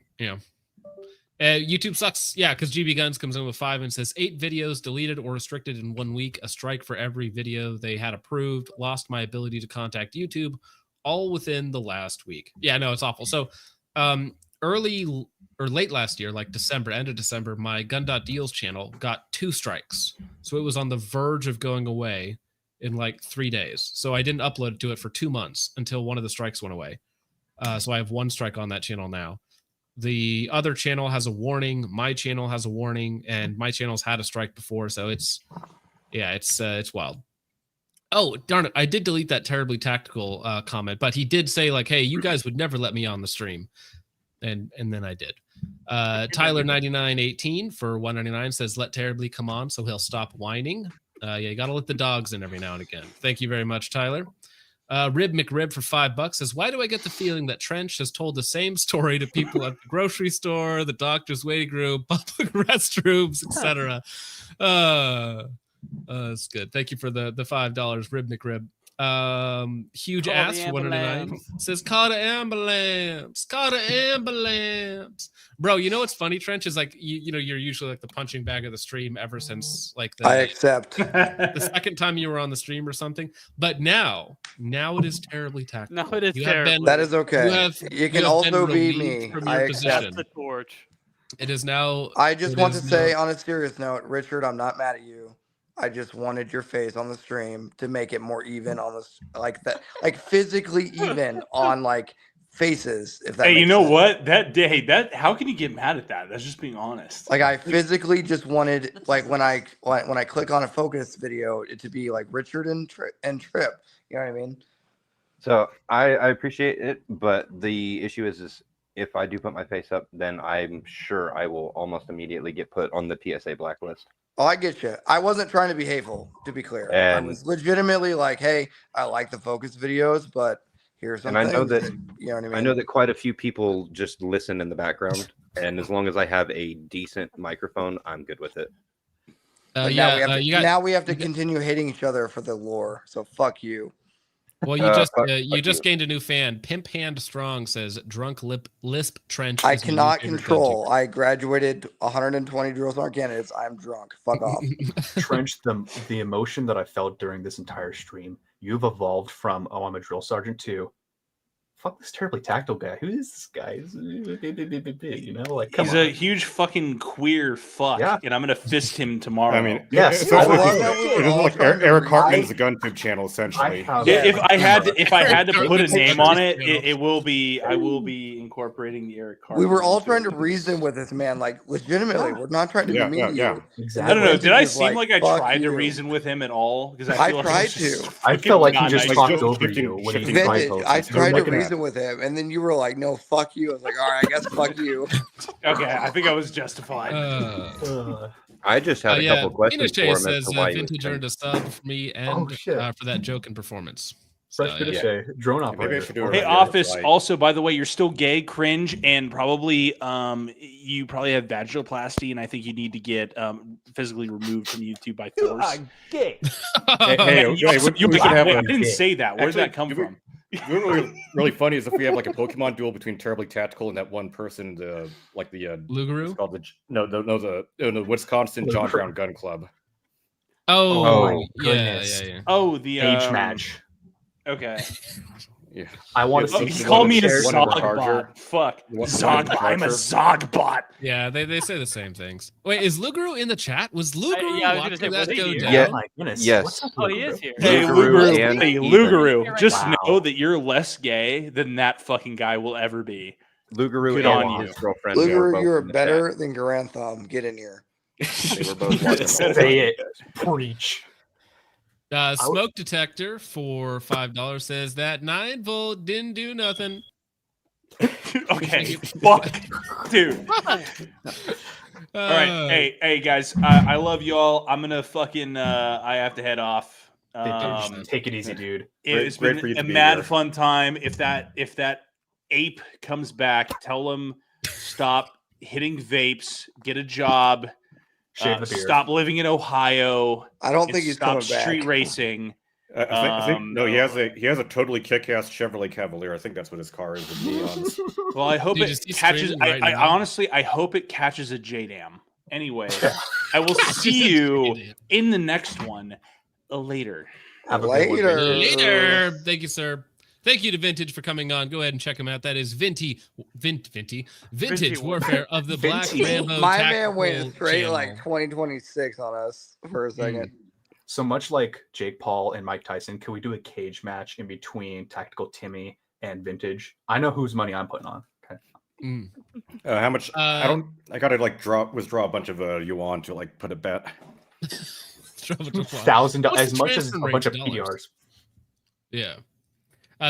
YouTube sucks. Yeah, because GB Guns comes in with 5 and says 8 videos deleted or restricted in 1 week. A strike for every video they had approved. Lost my ability to contact YouTube, all within the last week. Yeah, no, it's awful. So, early or late last year, like December, end of December, my Gun.Deals channel got 2 strikes. So it was on the verge of going away in like 3 days. So I didn't upload it to it for 2 months until one of the strikes went away. So I have 1 strike on that channel now. The other channel has a warning. My channel has a warning, and my channel's had a strike before, so it's wild. Oh, darn it. I did delete that terribly tactical comment, but he did say, like, hey, you guys would never let me on the stream. And then I did. Tyler9918 for $1.99 says, let Terribly come on so he'll stop whining. You got to let the dogs in every now and again. Thank you very much, Tyler. Rib McRib for $5 says, why do I get the feeling that Trench has told the same story to people at the grocery store, the doctor's waiting room, public restrooms, etc.? That's good. Thank you for the $5, Rib McRib. Huge ass for $1.99 says, call the ambulance, bro. You know what's funny, Trench, is like you know you're usually like the punching bag of the stream ever since like I accept the second time you were on the stream or something, but now it is terribly tactical. No, it is terrible. That is okay. You can also be me. I accept the torch. It is now. I just want to say on a serious note, Richard, I'm not mad at you. I just wanted your face on the stream to make it more even on this, like that, like physically even on like faces. If that. Hey, you makes know sense. what? That day, how can you get mad at that? That's just being honest. Like I physically just wanted, like when I click on a focus video, it to be like Richard and Trip. You know what I mean? So I appreciate it, but the issue is if I do put my face up, then I'm sure I will almost immediately get put on the PSA blacklist. Oh, I get you. I wasn't trying to be hateful, to be clear. I was legitimately like, hey, I like the focus videos, but here's something. And I know that, you know what I mean? I know that quite a few people just listen in the background, and as long as I have a decent microphone, I'm good with it. Now we have to continue hating each other for the lore. So fuck you. Well, you just gained a new fan. Pimp Hand Strong says, drunk lisp Trench. I cannot control. I graduated 120 drills on candidates. I'm drunk. Fuck off. Trench, the emotion that I felt during this entire stream, you've evolved from, oh, I'm a drill sergeant, to fuck this terribly tactile guy. Who is this guy? You know, like, come he's on. a huge fucking queer fuck, and I'm gonna fist him tomorrow. I mean, yes, it's like Eric Hartman's the GunTube channel, essentially. If I had to put a name on it, it will be. I will be incorporating the Eric Hartman. We were all trying to reason with this man, like legitimately. We're not trying to be mean to you. Exactly. I don't know. Did I seem like I tried to reason with him at all? Because I tried to. I felt like he just talked over you. I tried to reason with him, and then you were like, "No, fuck you." I was like, "All right, I guess fuck you." Okay, I think I was justified. I just had a couple questions for him. Says Vintage earned a sub for me and for that joke and performance. Drone operator. Hey, Office. Also, by the way, you're still gay, cringe, and probably you probably have vaginoplasty, and I think you need to get physically removed from YouTube by force. Gay. I didn't say that. Where did that come from? You know what really funny is if we have like a Pokemon duel between Terribly Tactical and that one person, like the Lugaroo? It's called the Wisconsin John Brown Gun Club. Oh, yeah. Oh, the age match. Okay. Yeah. I want to see. He called me a Zogbot. Fuck. Zogbot. I'm a Zogbot. Yeah, they say the same things. Wait, is Lugaroo in the chat? Was Lugaroo watching that go down? Yeah. My goodness. Yes. Oh, he is here. Hey, Lugaroo, just know that you're less gay than that fucking guy will ever be. Lugaroo Good and on his you. girlfriend. Lugaroo, you're better than Garantham. Get in here. They were both watching. Say it. Preach. Smoke detector for $5 says that 9-volt didn't do nothing. Okay, fuck, dude. All right, hey guys, I love y'all. I'm gonna fucking I have to head off. Take it easy, dude. It's been a mad fun time. If that ape comes back, tell him stop hitting vapes, get a job. Shave the beard. Stop living in Ohio. I don't think he's coming back. Stop street racing. I think no, he has a totally kick-ass Chevrolet Cavalier. I think that's what his car is with neons. Well, I hope it catches. I honestly, I hope it catches a JDAM. Anyway, I will see you in the next one later. Later. Thank you, sir. Thank you to Vintage for coming on. Go ahead and check him out. That is Vintage Warfare of the Black Rambo. My man went straight channel. Like 2026 on us for a second. So much like Jake Paul and Mike Tyson, can we do a cage match in between Tactical Timmy and Vintage? I know whose money I'm putting on. Okay. How much? I gotta like withdraw a bunch of yuan to like put a bet. $1,000, as much as a bunch of PDRs. Yeah.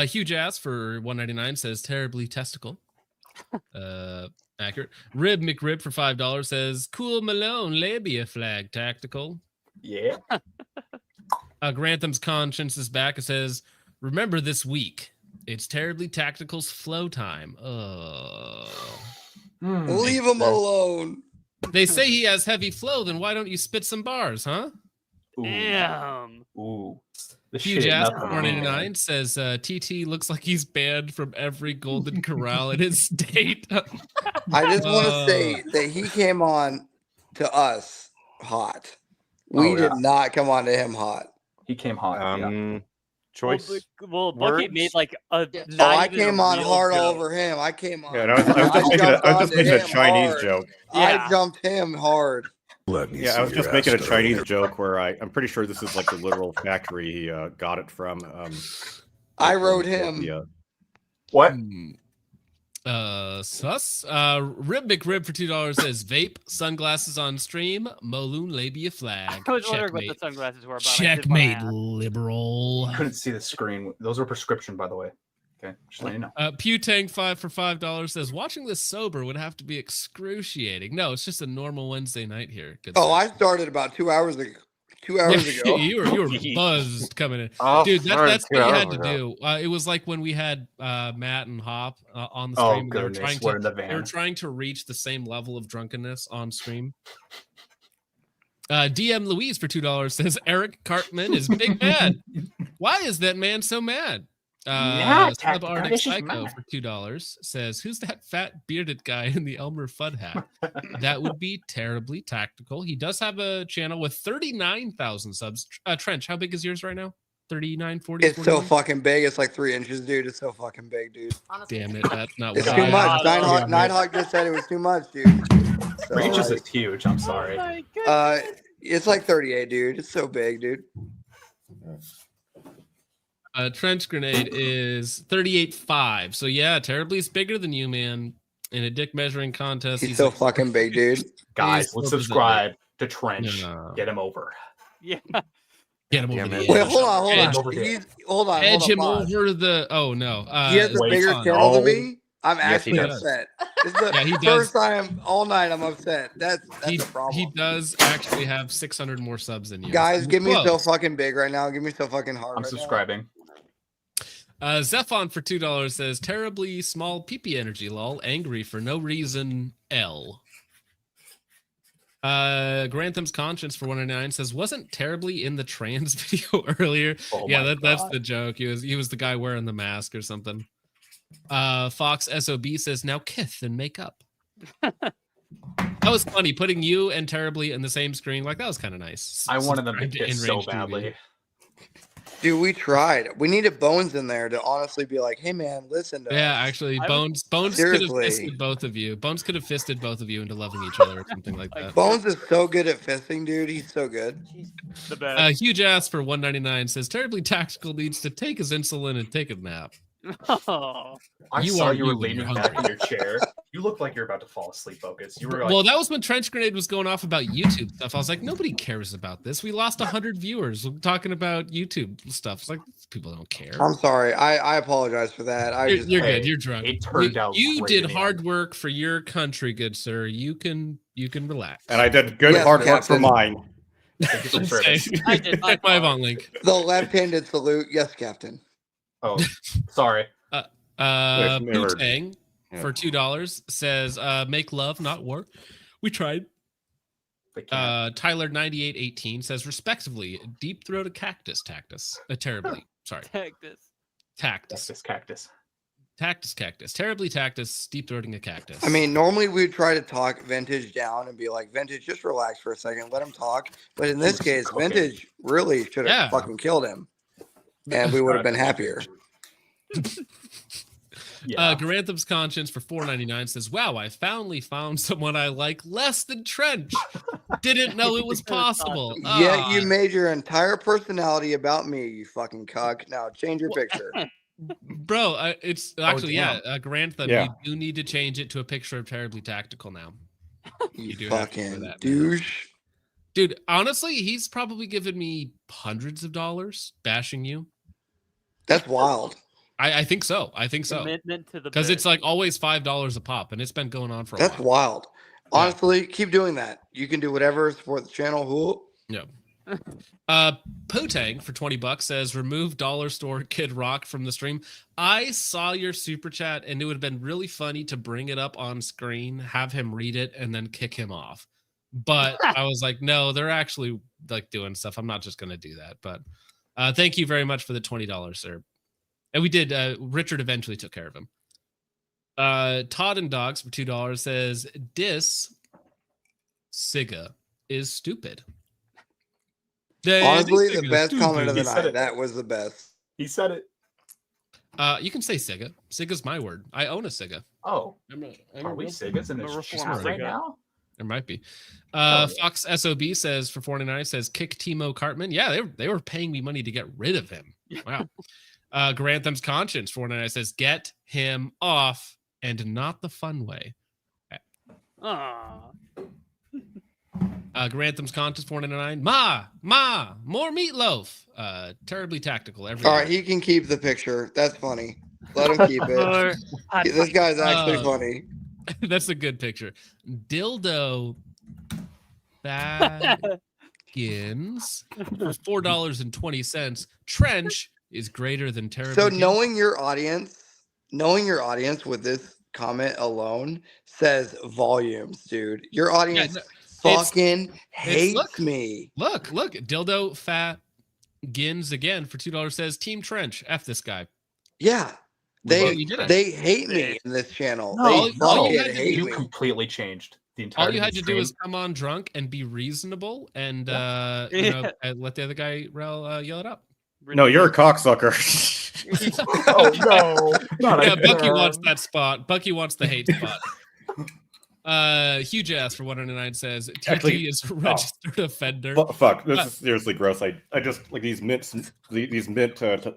Huge ass for $1.99 says terribly testicle. Accurate. Rib McRib for $5 says cool Malone labia flag tactical. Yeah. Grantham's conscience is back. It says, remember this week. It's terribly tactical's flow time. Leave him alone. They say he has heavy flow, then why don't you spit some bars, huh? Damn. Ooh. Huge ass for $4.99 says TT looks like he's banned from every Golden Corral in his state. I just want to say that he came on to us hot. We did not come on to him hot. He came hot. Choice. Well, Bucket made like a. I came on hard all over him. I came on. Yeah, I was just making a Chinese joke. I jumped him hard. I was just making a Chinese joke where I'm pretty sure this is like the literal factory he got it from. I wrote him. What? Sus. Rib McRib for $2 says vape, sunglasses on stream, Moloon labia flag. I was wondering what the sunglasses were about. Checkmate, liberal. Couldn't see the screen. Those are prescription, by the way. Okay, just let you know. Pewtang 5 for $5 says watching this sober would have to be excruciating. No, it's just a normal Wednesday night here. Good stuff. I started about 2 hours ago. 2 hours ago. you were buzzed coming in. Dude, that's what you had to do. It was like when we had Matt and Hop on the stream. They were trying to reach the same level of drunkenness on stream. DM Louise for $2 says Eric Cartman is big mad. Why is that man so mad? Subarctic Psycho for $2 says, who's that fat bearded guy in the Elmer Fudd hat? That would be terribly tactical. He does have a channel with 39,000 subs. Trench, how big is yours right now? 39, 40? It's 41? So fucking big. It's like 3 inches, dude. It's so fucking big, dude. Damn it. That's not it's too much. Nighthawk just said it was too much, dude. 3 inches is huge. I'm sorry. It's like 38, dude. It's so big, dude. Trench Grenade is 38.5. So yeah, terribly is bigger than you, man. In a dick measuring contest, he's so fucking big, dude. Guys, let's subscribe to Trench. Get him over. Yeah. Get him over. Wait, hold on. Hold on. Edge him over the. Oh no. He has a bigger channel than me. I'm actually upset. This is the first time all night I'm upset. That's a problem. He does actually have 600 more subs than you. Guys, give me so fucking big right now. Give me so fucking hard. I'm subscribing. Zephon for $2 says terribly small PP energy lol, angry for no reason L. Grantham's conscience for $1.99 says wasn't terribly in the trans video earlier. That's the joke. He was the guy wearing the mask or something. Fox SOB says now kith and make up. That was funny putting you and terribly in the same screen. Like that was kind of nice. I wanted them to kiss so badly. Dude, we tried. We needed Bones in there to honestly be like, "Hey, man, listen to us." Actually, Bones could have fisted both of you. Bones could have fisted both of you into loving each other or something like that. Bones is so good at fisting, dude. He's so good. The best. Huge ass for $1.99 says terribly tactical needs to take his insulin and take a nap. Oh, I saw you were leaning back in your chair. You look like you're about to fall asleep, Focus. You were like, well, that was when Trench Grenade was going off about YouTube stuff. I was like, nobody cares about this. We lost 100 viewers talking about YouTube stuff. It's like people don't care. I'm sorry. I apologize for that. You're good. You're drunk. It turned out you did hard work for your country, good sir. You can relax. And I did good hard work for mine. Thank you for service. I did my Avon link. The left-handed salute, yes, Captain. Oh, sorry. Putang for $2 says make love, not war. We tried. Tyler 9818 says respectively, deep throat a cactus terribly. Sorry. Cactus. Terribly tactus, deep throating a cactus. I mean, normally we'd try to talk Vintage down and be like, Vintage, just relax for a second, let him talk. But in this case, Vintage really should have fucking killed him. And we would have been happier. Garantham's conscience for $4.99 says, wow, I finally found someone I like less than Trench. Didn't know it was possible. Yeah, you made your entire personality about me, you fucking cuck. Now change your picture. Bro, it's actually Grantham. You do need to change it to a picture of Terribly Tactical now. You do fucking that, douche. Dude, honestly, he's probably given me hundreds of dollars bashing you. That's wild. I think so. Commitment to the because it's like always $5 a pop, and it's been going on for a That's while. Wild. Honestly, keep doing that. You can do whatever, support the channel. Yeah. Potang for $20 says remove dollar store Kid Rock from the stream. I saw your super chat, and it would have been really funny to bring it up on screen, have him read it, and then kick him off. But I was like, no, they're actually like doing stuff. I'm not just going to do that. But thank you very much for the $20, sir. And we did. Richard eventually took care of him. Todd and Dogs for $2 says Siga is stupid. Honestly, the best comment of the night. That was the best. He said it. You can say Siga. Siga's my word. I own a Siga. Oh, are we Sigas in this chat right now? There might be. Fox SOB says for $49 says kick Timo Cartman. Yeah, they were paying me money to get rid of him. Wow. Grantham's Conscience for $49 says get him off and not the fun way. Grantham's Conscience $4.99. Ma, more meatloaf. Terribly tactical. All right, he can keep the picture. That's funny. Let him keep it. This guy's actually funny. That's a good picture. Dildo Baggins for $4.20. Trench is greater than terrible. So knowing your audience with this comment alone says volumes, dude. Your audience fucking hates me. Look, Dildo Fat Gins again for $2 says Team Trench. F this guy. Yeah. They hate me in this channel. No, you completely changed the entire. All you had to do is come on drunk and be reasonable, and let the other guy yell it up. No, you're a cocksucker. Oh no! Bucky wants that spot. Bucky wants the hate spot. Huge ass for $199 says TT is a registered offender. Fuck, this is seriously gross. I just like these mint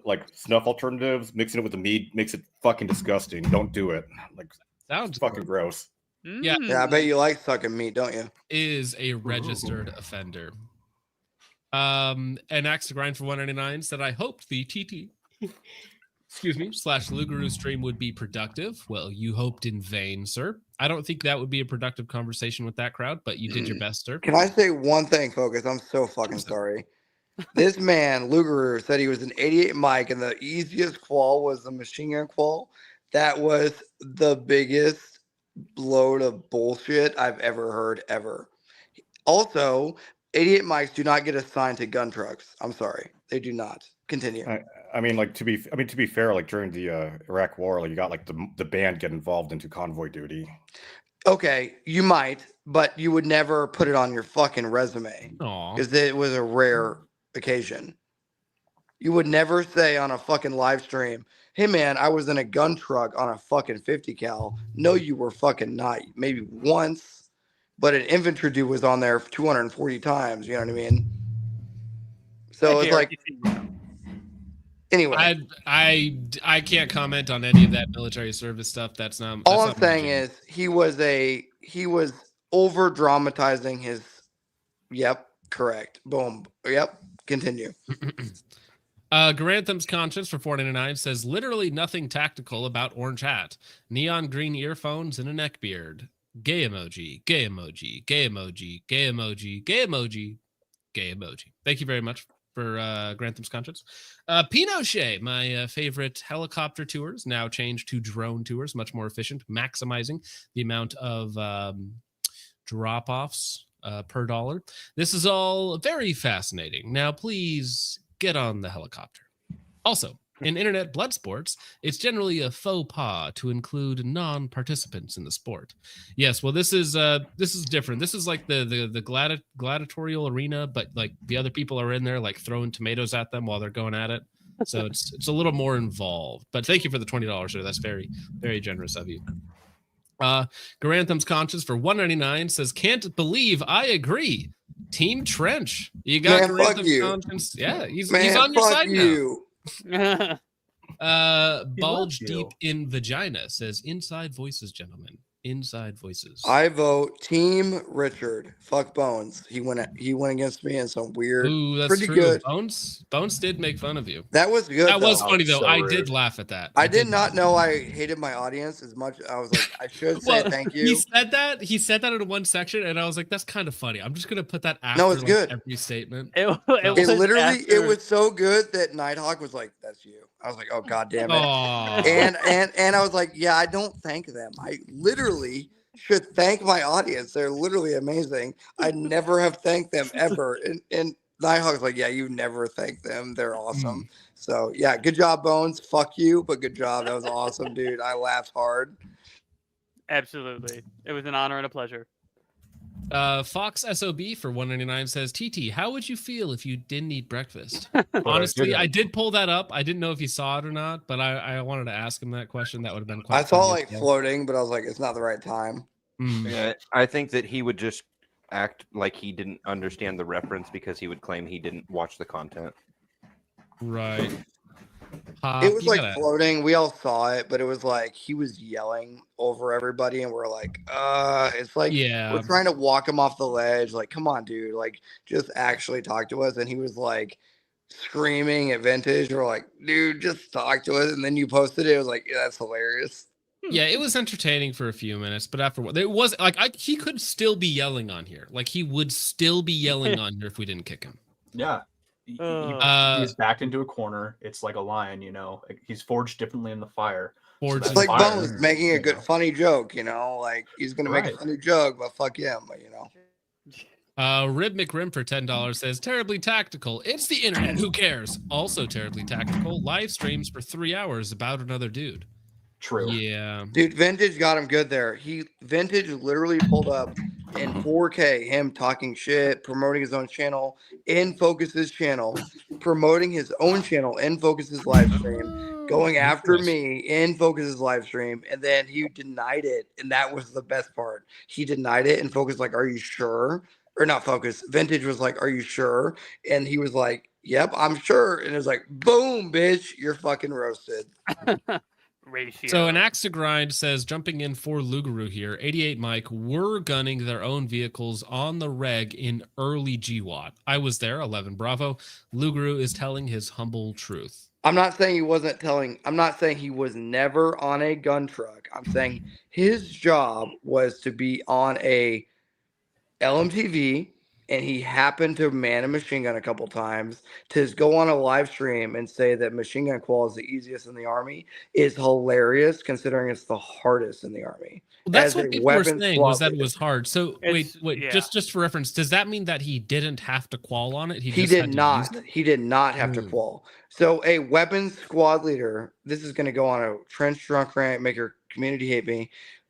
like snuff alternatives, mixing it with the meat makes it fucking disgusting. Don't do it. Like sounds fucking gross. Yeah, I bet you like sucking meat, don't you? Is a registered offender. And Axe to Grind for $199 said I hoped the TT /Lugaroo stream would be productive. Well, you hoped in vain, sir. I don't think that would be a productive conversation with that crowd, but you did your best, sir. Can I say one thing, Focus? I'm so fucking sorry. This man, Lugaroo, said he was an 88 mic, and the easiest qual was the machine gun qual. That was the biggest load of bullshit I've ever heard, ever. Also, 88 mics do not get assigned to gun trucks. I'm sorry. They do not. Continue. I mean, to be fair, like during the Iraq War, like you got like the band get involved into convoy duty. Okay, you might, but you would never put it on your fucking resume because it was a rare occasion. You would never say on a fucking live stream, "Hey man, I was in a gun truck on a fucking 50 cal." No, you were fucking not. Maybe once, but an infantry dude was on there 240 times. You know what I mean? So it's like. Anyway, I can't comment on any of that military service stuff. That's not. All I'm saying is he was over dramatizing his. Yep, correct. Boom. Yep. Continue. Garantham's Conscience for $4.99 says literally nothing tactical about orange hat, neon green earphones, and a neck beard. Gay emoji. Gay emoji. Gay emoji. Gay emoji. Gay emoji. Gay emoji. Thank you very much. For Grantham's Conscience. Pinochet, my favorite helicopter tours, now changed to drone tours, much more efficient, maximizing the amount of drop-offs per dollar. This is all very fascinating. Now, please get on the helicopter. Also, in internet blood sports, it's generally a faux pas to include non-participants in the sport. Yes, well, this is different. This is like the gladiatorial arena, but like the other people are in there like throwing tomatoes at them while they're going at it. So it's a little more involved. But thank you for the $20, sir. That's very, very generous of you. Garantham's Conscience for $199 says, "Can't believe I agree. Team Trench." You got Garantham's Conscience. Yeah, he's on your side now. Bulge deep in vagina says inside voices, gentlemen. Inside voices. I vote Team Richard. Fuck Bones. He went against me in some weird. Ooh, that's pretty true. good. Bones did make fun of you. That was good. That was funny though. So I rude. did laugh at that. I did not know I hated my audience as much. I was like, I should say thank you. He said that. He said that in one section, and I was like, that's kind of funny. I'm just gonna put that after No, it's good. every statement. It was so good that Nighthawk was like, "That's you." I was like, "Oh god damn it!" Aww. And I was like, "Yeah, I don't thank them. I literally should thank my audience. They're literally amazing. I never have thanked them ever." And Nighthawk's like, "Yeah, you never thank them. They're awesome." So yeah, good job, Bones. Fuck you, but good job. That was awesome, dude. I laughed hard. Absolutely, it was an honor and a pleasure. Fox SOB for $1.99 says, TT, how would you feel if you didn't eat breakfast? Honestly, I did pull that up. I didn't know if he saw it or not, but I wanted to ask him that question. That would have been quite I saw like floating, but I was like, it's not the right time. Yeah, I think that he would just act like he didn't understand the reference because he would claim he didn't watch the content. Right. It was like floating. We all saw it, but it was like he was yelling over everybody, and we're like, it's like we're trying to walk him off the ledge. Like, come on, dude. Like, just actually talk to us. And he was like screaming at Vintage. We're like, dude, just talk to us. And then you posted it. It was like, yeah, that's hilarious. Yeah, it was entertaining for a few minutes, but after what it was like, he could still be yelling on here. Like, he would still be yelling on here if we didn't kick him. Yeah. He's backed into a corner. It's like a lion, you know. He's forged differently in the fire. It's like Bones making a good, funny joke, you know. Like, he's gonna make a funny joke, but fuck him, you know. Rib McRim for $10 says, terribly tactical. It's the internet. Who cares? Also terribly tactical. Live streams for 3 hours about another dude. True. Yeah. Dude, Vintage got him good there. Vintage literally pulled up in 4K, him talking shit, promoting his own channel, in Focus's channel, promoting his own channel, in Focus's live stream, going after me in Focus's live stream, and then he denied it, and that was the best part. He denied it, and Focus like, are you sure? Or not Focus. Vintage was like, are you sure? And he was like, yep, I'm sure. And it was like, boom, bitch, you're fucking roasted. Ratio. So an axe to grind says, jumping in for Lugaru here, 88 Mike were gunning their own vehicles on the reg in early GWAT. I was there, 11 Bravo. Lugaru is telling his humble truth. I'm not saying he wasn't telling. I'm not saying he was never on a gun truck. I'm saying his job was to be on a LMTV, and he happened to man a machine gun a couple times. To go on a live stream and say that machine gun qual is the easiest in the Army is hilarious, considering it's the hardest in the Army. Well, that's what people were saying, was that it was hard. So wait, just for reference, does that mean that he didn't have to qual on it? He did not. He did not have to qual. So a weapons squad leader, this is going to go on a trench drunk rant, make your community hate me.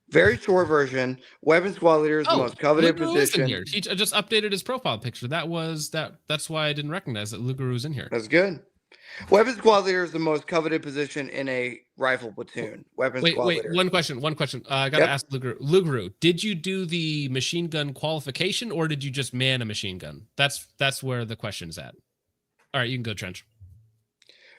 Very short version. Weapons squad leader is the most coveted position. Here. He just updated his profile picture. That's why I didn't recognize that Lugaru's in here. That's good. Weapons squad leader is the most coveted position in a rifle platoon. Weapons squad leader. One question. I gotta ask Lugaru. Lugaru, did you do the machine gun qualification, or did you just man a machine gun? That's where the question's at. All right, you can go, Trench.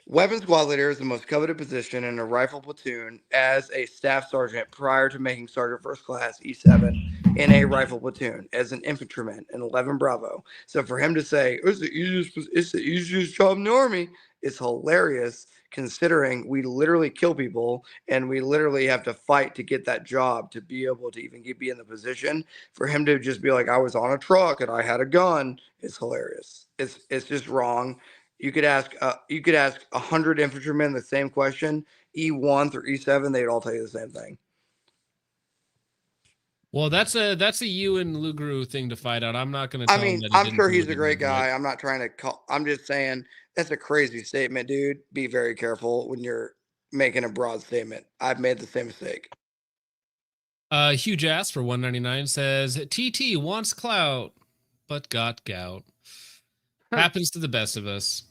Weapons squad leader is the most coveted position in a rifle platoon as a staff sergeant prior to making sergeant first class E7 in a rifle platoon as an infantryman in 11 Bravo. So for him to say it's the easiest job in the Army is hilarious, considering we literally kill people and we literally have to fight to get that job to be able to even be in the position. For him to just be like, I was on a truck and I had a gun, is hilarious. It's just wrong. You could ask 100 infantrymen the same question, E1 through E7, they'd all tell you the same thing. Well, that's a you and Lugaru thing to fight out. I'm not going to. I mean, I'm sure he's a great guy. Right. I'm not trying to call. I'm just saying that's a crazy statement, dude. Be very careful when you're making a broad statement. I've made the same mistake. Huge ass for $1.99 says TT wants clout, but got gout. Happens to the best of us.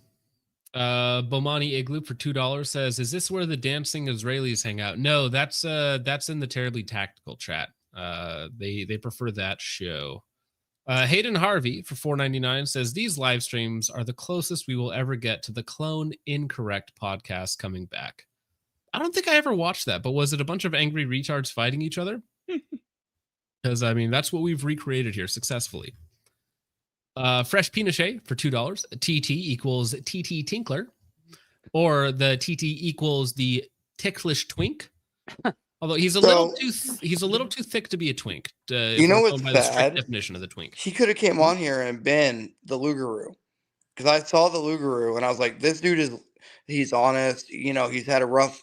Bomani Igloo for $2 says, is this where the dancing Israelis hang out? No, that's in the terribly tactical chat. They prefer that show. Hayden Harvey for $4.99 says, these live streams are the closest we will ever get to the Clone Incorrect podcast coming back. I don't think I ever watched that, but was it a bunch of angry retards fighting each other? Because I mean, that's what we've recreated here successfully. Fresh Pinochet for $2. TT equals TT Tinkler, or the TT equals the ticklish twink. Although he's a little too thick to be a twink. You know what's by the strict bad? definition of the twink. He could have came on here and been the Lugaroo, because I saw the Lugaroo and I was like, this dude he's honest. You know, he's had a rough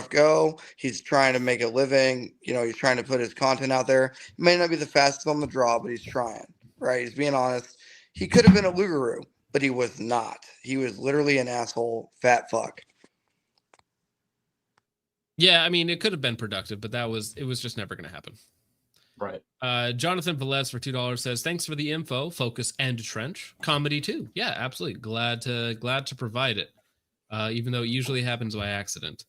go. He's trying to make a living. You know, he's trying to put his content out there. He may not be the fastest on the draw, but he's trying. Right? He's being honest. He could have been a Lugaroo, but he was not. He was literally an asshole, fat fuck. Yeah, I mean, it could have been productive, but it was just never going to happen. Right. Jonathan Velez for $2 says, thanks for the info, Focus and Trench. Comedy too. Yeah, absolutely. Glad to provide it, even though it usually happens by accident.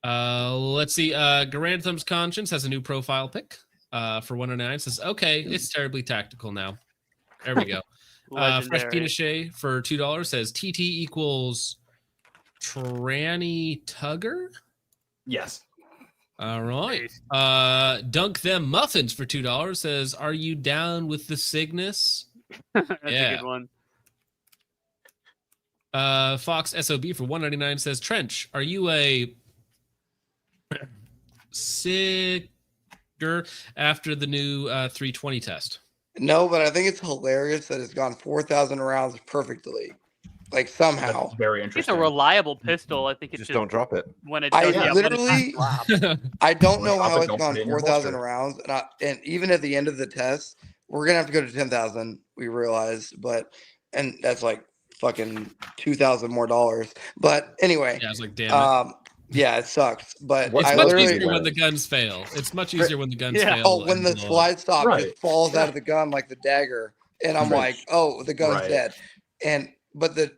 Let's see. Garantham's Conscience has a new profile pic for 109. Says, okay, it's terribly tactical now. There we go. Fresh Pinochet for $2 says, TT equals Tranny Tugger? Yes. All right. Dunk Them Muffins for $2 says, are you down with the Cygnus? That's a good one. Fox SOB for $199 says, Trench, are you a Sigger after the new 320 test? No, but I think it's hilarious that it's gone 4,000 rounds perfectly. Like somehow. That's very interesting. It's a reliable pistol. I think it's just don't drop it. When it I does, literally, I don't know how it's don't gone put it in your 4,000 holster. rounds, and even at the end of the test, we're gonna have to go to 10,000. We realized, and that's like fucking $2,000 more dollars. But anyway, yeah, it's like damn it. Yeah, it sucks. But it's much easier when the guns fail. It's much easier when the guns fail. Oh, when the slide stop just falls out of the gun like the dagger, and I'm like, oh, the gun's dead. But the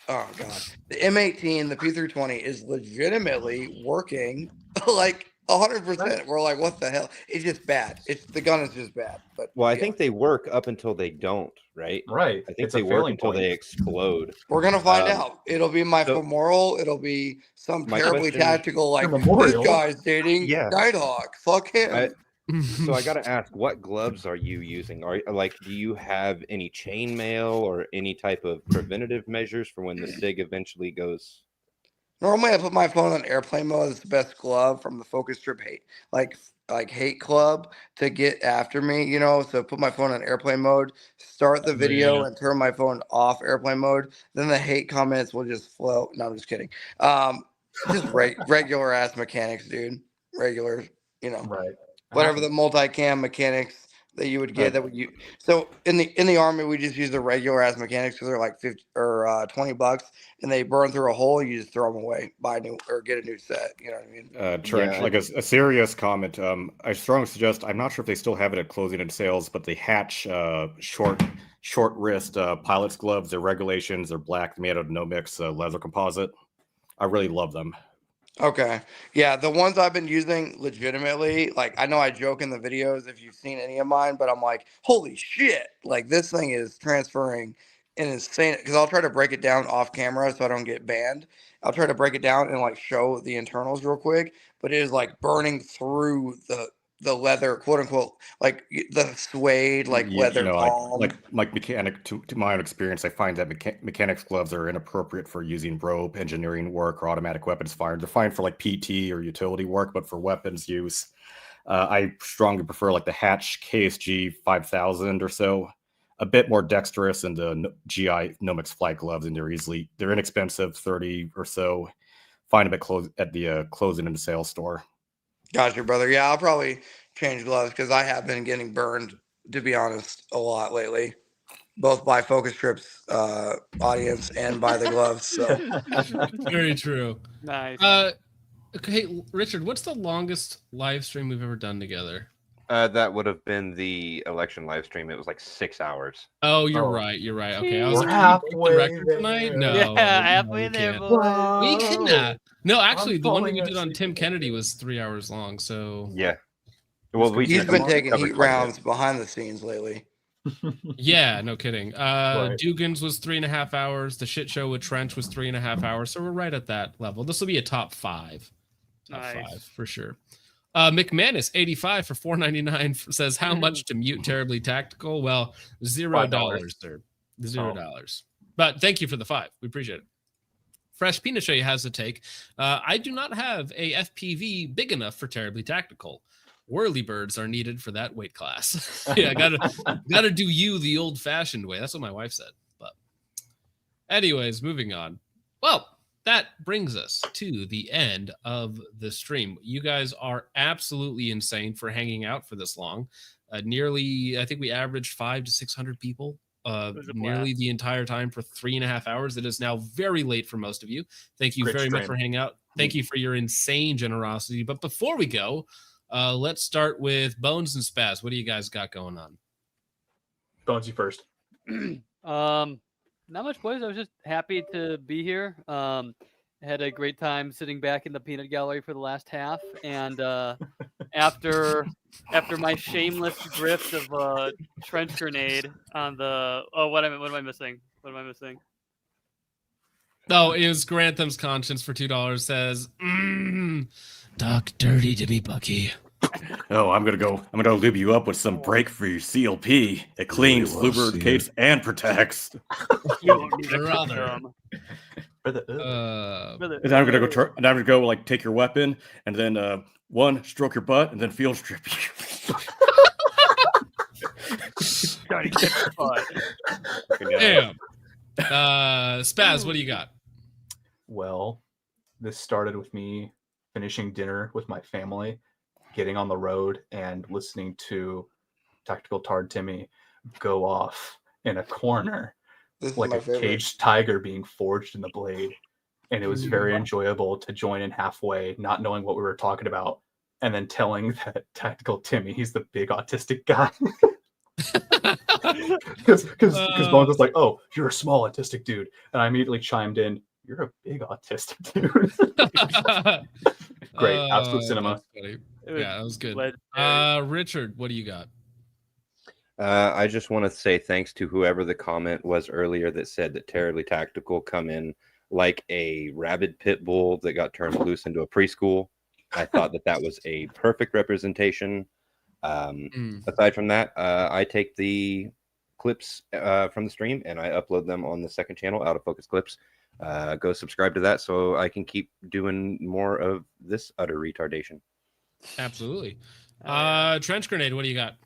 oh god, the M18, the P320 is legitimately working like 100%. We're like, what the hell? It's just bad. The gun is just bad. But I think they work up until they don't, right? Right. I think they work until they explode. We're gonna find out. It'll be my femoral. It'll be some terribly tactical, like this guy's dating Nighthawk. Fuck him. So I got to ask, what gloves are you using? Do you have any chainmail or any type of preventative measures for when the SIG eventually goes? Normally, I put my phone on airplane mode. It's the best glove from the Focus Strip Hate Club to get after me, you know. So put my phone on airplane mode, start the video, and turn my phone off airplane mode. Then the hate comments will just flow. No, I'm just kidding. Just regular ass mechanics, dude. Regular, you know. Right. Whatever the multicam mechanics that you would get so in the army we just use the regular ass mechanics because they're like 50 or $20 and they burn through a hole. You just throw them away, buy new or get a new set. You know what I mean? Trench, like a serious comment. I strongly suggest. I'm not sure if they still have it at closing in sales, but the Hatch short wrist pilot's gloves. Their regulations are black, made out of no mix leather composite. I really love them. Okay. Yeah, the ones I've been using legitimately, like I know I joke in the videos if you've seen any of mine, but I'm like, holy shit, like this thing is transferring and insane, because I'll try to break it down off camera so I don't get banned. I'll try to break it down and like show the internals real quick, but it is like burning through the leather, quote unquote, like the suede, like leather palm. Like mechanic. To my own experience, I find that mechanics gloves are inappropriate for using rope, engineering work, or automatic weapons fire. They're fine for like PT or utility work, but for weapons use, I strongly prefer like the Hatch KSG 5000 or so. A bit more dexterous, and the GI Nomex flight gloves, and they're inexpensive, 30 or so. Find them at the closing in the sales store. Gotcha, brother. Yeah, I'll probably change gloves because I have been getting burned, to be honest, a lot lately, both by Focus Strip's audience and by the gloves. So very true. Nice. Okay, Richard, what's the longest live stream we've ever done together? That would have been the election live stream. It was like 6 hours. Oh, you're right. You're right. Okay, I was We're halfway record tonight. No, yeah, halfway there, boy. We can. No, actually, the one we did on Tim Kennedy was 3 hours long. So yeah. Well, he's been taking heat rounds behind the scenes lately. Yeah, no kidding. Dugan's was 3.5 hours. The shit show with Trench was 3.5 hours. So we're right at that level. This will be a top 5. Top 5 for sure. McManus 85 for $4.99 says how much to mute Terribly Tactical? Well, $0, sir. $0. But thank you for the 5. We appreciate it. Fresh Peanut Show has a take. I do not have a FPV big enough for Terribly Tactical. Whirlybirds are needed for that weight class. Yeah, gotta do you the old-fashioned way. That's what my wife said. But anyways, moving on. Well, that brings us to the end of the stream. You guys are absolutely insane for hanging out for this long. Nearly, I think we averaged 500 to 600 people nearly the entire time for 3.5 hours. It is now very late for most of you. Thank you very much for hanging out. Thank you for your insane generosity. But before we go, let's start with Bones and Spaz. What do you guys got going on? Bones, you first. Not much, boys. I was just happy to be here. Had a great time sitting back in the peanut gallery for the last half, and after my shameless drift of a trench grenade on the what am I missing? Oh, it was Grantham's conscience for $2 says, talk dirty to me, Bucky. Oh, I'm gonna lube you up with some break for your CLP. It cleans, lubricates, and protects. Brother. And I'm gonna go like take your weapon and then one stroke your butt and then field strip you. Damn. Spaz, what do you got? Well, this started with me finishing dinner with my family, getting on the road and listening to Tactical Tard Timmy go off in a corner like a caged tiger being forged in the blade. And it was very enjoyable to join in halfway, not knowing what we were talking about, and then telling that Tactical Timmy, he's the big autistic guy. Because Bones was like, oh, you're a small autistic dude. And I immediately chimed in, you're a big autistic dude. Great. Absolute cinema. Yeah, that was good. Richard, what do you got? I just want to say thanks to whoever the comment was earlier that said that Terribly Tactical come in like a rabid pit bull that got turned loose into a preschool. I thought that was a perfect representation. Aside from that, I take the clips from the stream and I upload them on the second channel, Out of Focus Clips. Go subscribe to that so I can keep doing more of this utter retardation. Absolutely. Trench Grenade, what do you got?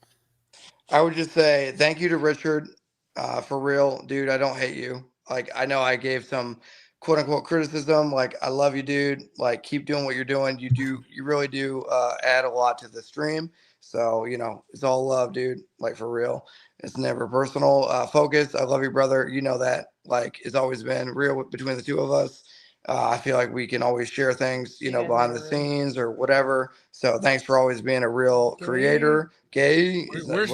I would just say thank you to Richard. For real, dude, I don't hate you. Like, I know I gave some quote unquote criticism. Like, I love you, dude. Like, keep doing what you're doing. You really do add a lot to the stream. So, it's all love, dude. Like, for real. It's never personal. Focus. I love you, brother. You know that. Like, it's always been real between the two of us. I feel like we can always share things, behind the scenes or whatever. So thanks for always being a real creator. We're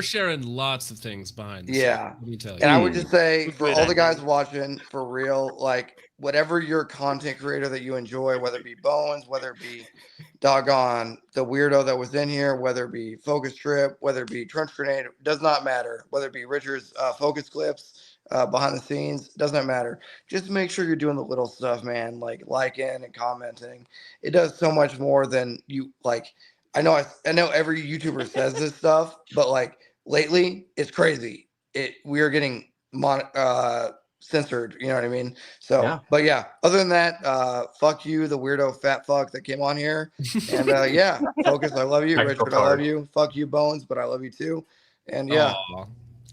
sharing lots of things behind the scenes. Let me tell you. And I would just say for all the guys watching, for real, like whatever your content creator that you enjoy, whether it be Bones, whether it be doggone the weirdo that was in here, whether it be Focus Trip, whether it be Trench Grenade, does not matter. Whether it be Richard's Focus Clips. Behind the scenes, doesn't matter. Just make sure you're doing the little stuff, man, like liking and commenting. It does so much more than you like. I know every YouTuber says this stuff, but like lately it's crazy. We are getting censored, you know what I mean? So yeah. But yeah, other than that, fuck you, the weirdo fat fuck that came on here. And yeah, Focus, I love you. Richard, I love you. Fuck you, Bones, but I love you too. And yeah.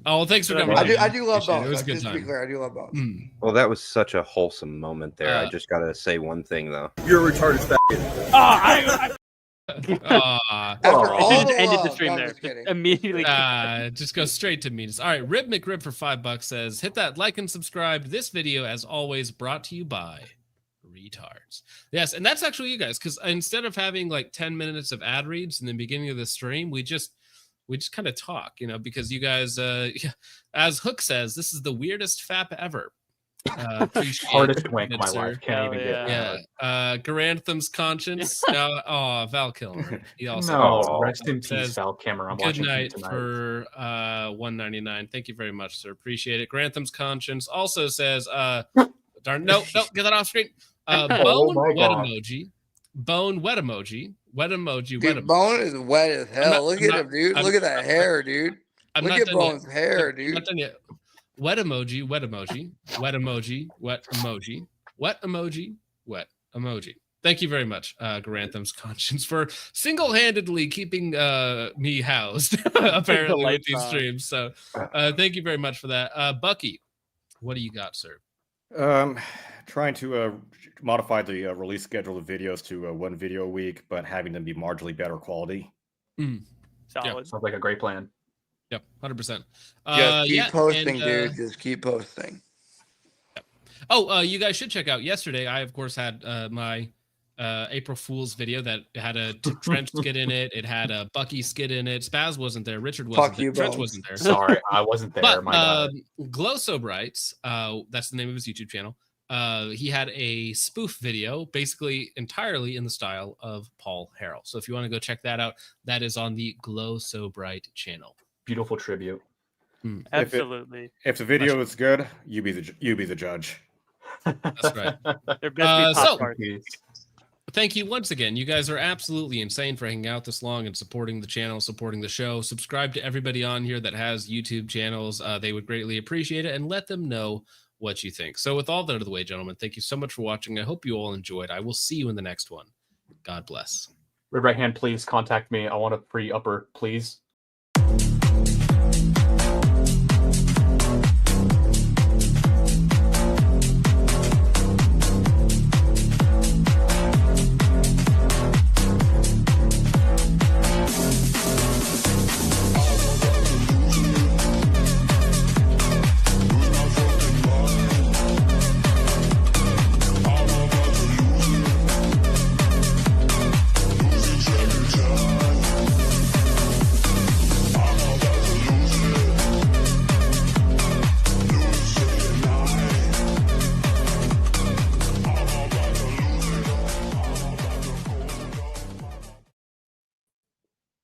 Oh, well, thanks for coming. I do love Bones. It was a good time. To be clear, I do love Bones. Well, that was such a wholesome moment there. I just got to say one thing, though. You're a retarded faggot. Ended the stream there. Immediately. Just go straight to meetings. All right, Rib McRib for $5 says, hit that like and subscribe. This video, as always, brought to you by retards. Yes, and that's actually you guys, because instead of having like 10 minutes of ad reads in the beginning of the stream, we just kind of talk, because you guys, as Hook says, this is the weirdest FAP ever. Appreciate Hardest it, wank of my life. Can't even get Garantham's conscience. Val Kilmer. He also rest in peace, says, Val Kilmer. I'm good watching night tonight. for $1.99. Thank you very much, sir. Appreciate it. Grantham's conscience also says, darn, no, get that off screen. Bone wet emoji. Bone wet emoji. Wet emoji. Dude, Wet Bone is wet as hell. Look at him, dude. Look at that hair, dude. Look at Bone's hair, dude. I'm not done yet. Wet emoji, wet emoji, wet emoji, wet emoji, wet emoji, wet emoji. Thank you very much, Garantham's conscience, for single-handedly keeping me housed, apparently, with these streams. So thank you very much for that. Bucky, what do you got, sir? Trying to modify the release schedule of videos to one video a week, but having them be marginally better quality. Solid. Yeah, sounds like a great plan. Yep, 100%. Just keep posting, dude. Just keep posting. Oh, you guys should check out yesterday. I, of course, had my April Fool's video that had a Trench skit in it. It had a Bucky skit in it. Spaz wasn't there. Richard wasn't there. Trench wasn't there. Sorry, I wasn't there. But my God. Glow So Brights, that's the name of his YouTube channel. He had a spoof video, basically entirely in the style of Paul Harrell. So if you want to go check that out, that is on the Glow So Bright channel. Beautiful tribute. Absolutely. If the video is good, you be the judge. That's right. There best be pop thank you once again. You guys are absolutely insane for hanging out this long and supporting the channel, supporting the show. Subscribe to everybody on here that has YouTube channels. They would greatly appreciate it, and let them know what you think. So with all that out of the way, gentlemen, thank you so much for watching. I hope you all enjoyed. I will see you in the next one. God bless. Red right hand, please contact me. I want a free upper, please.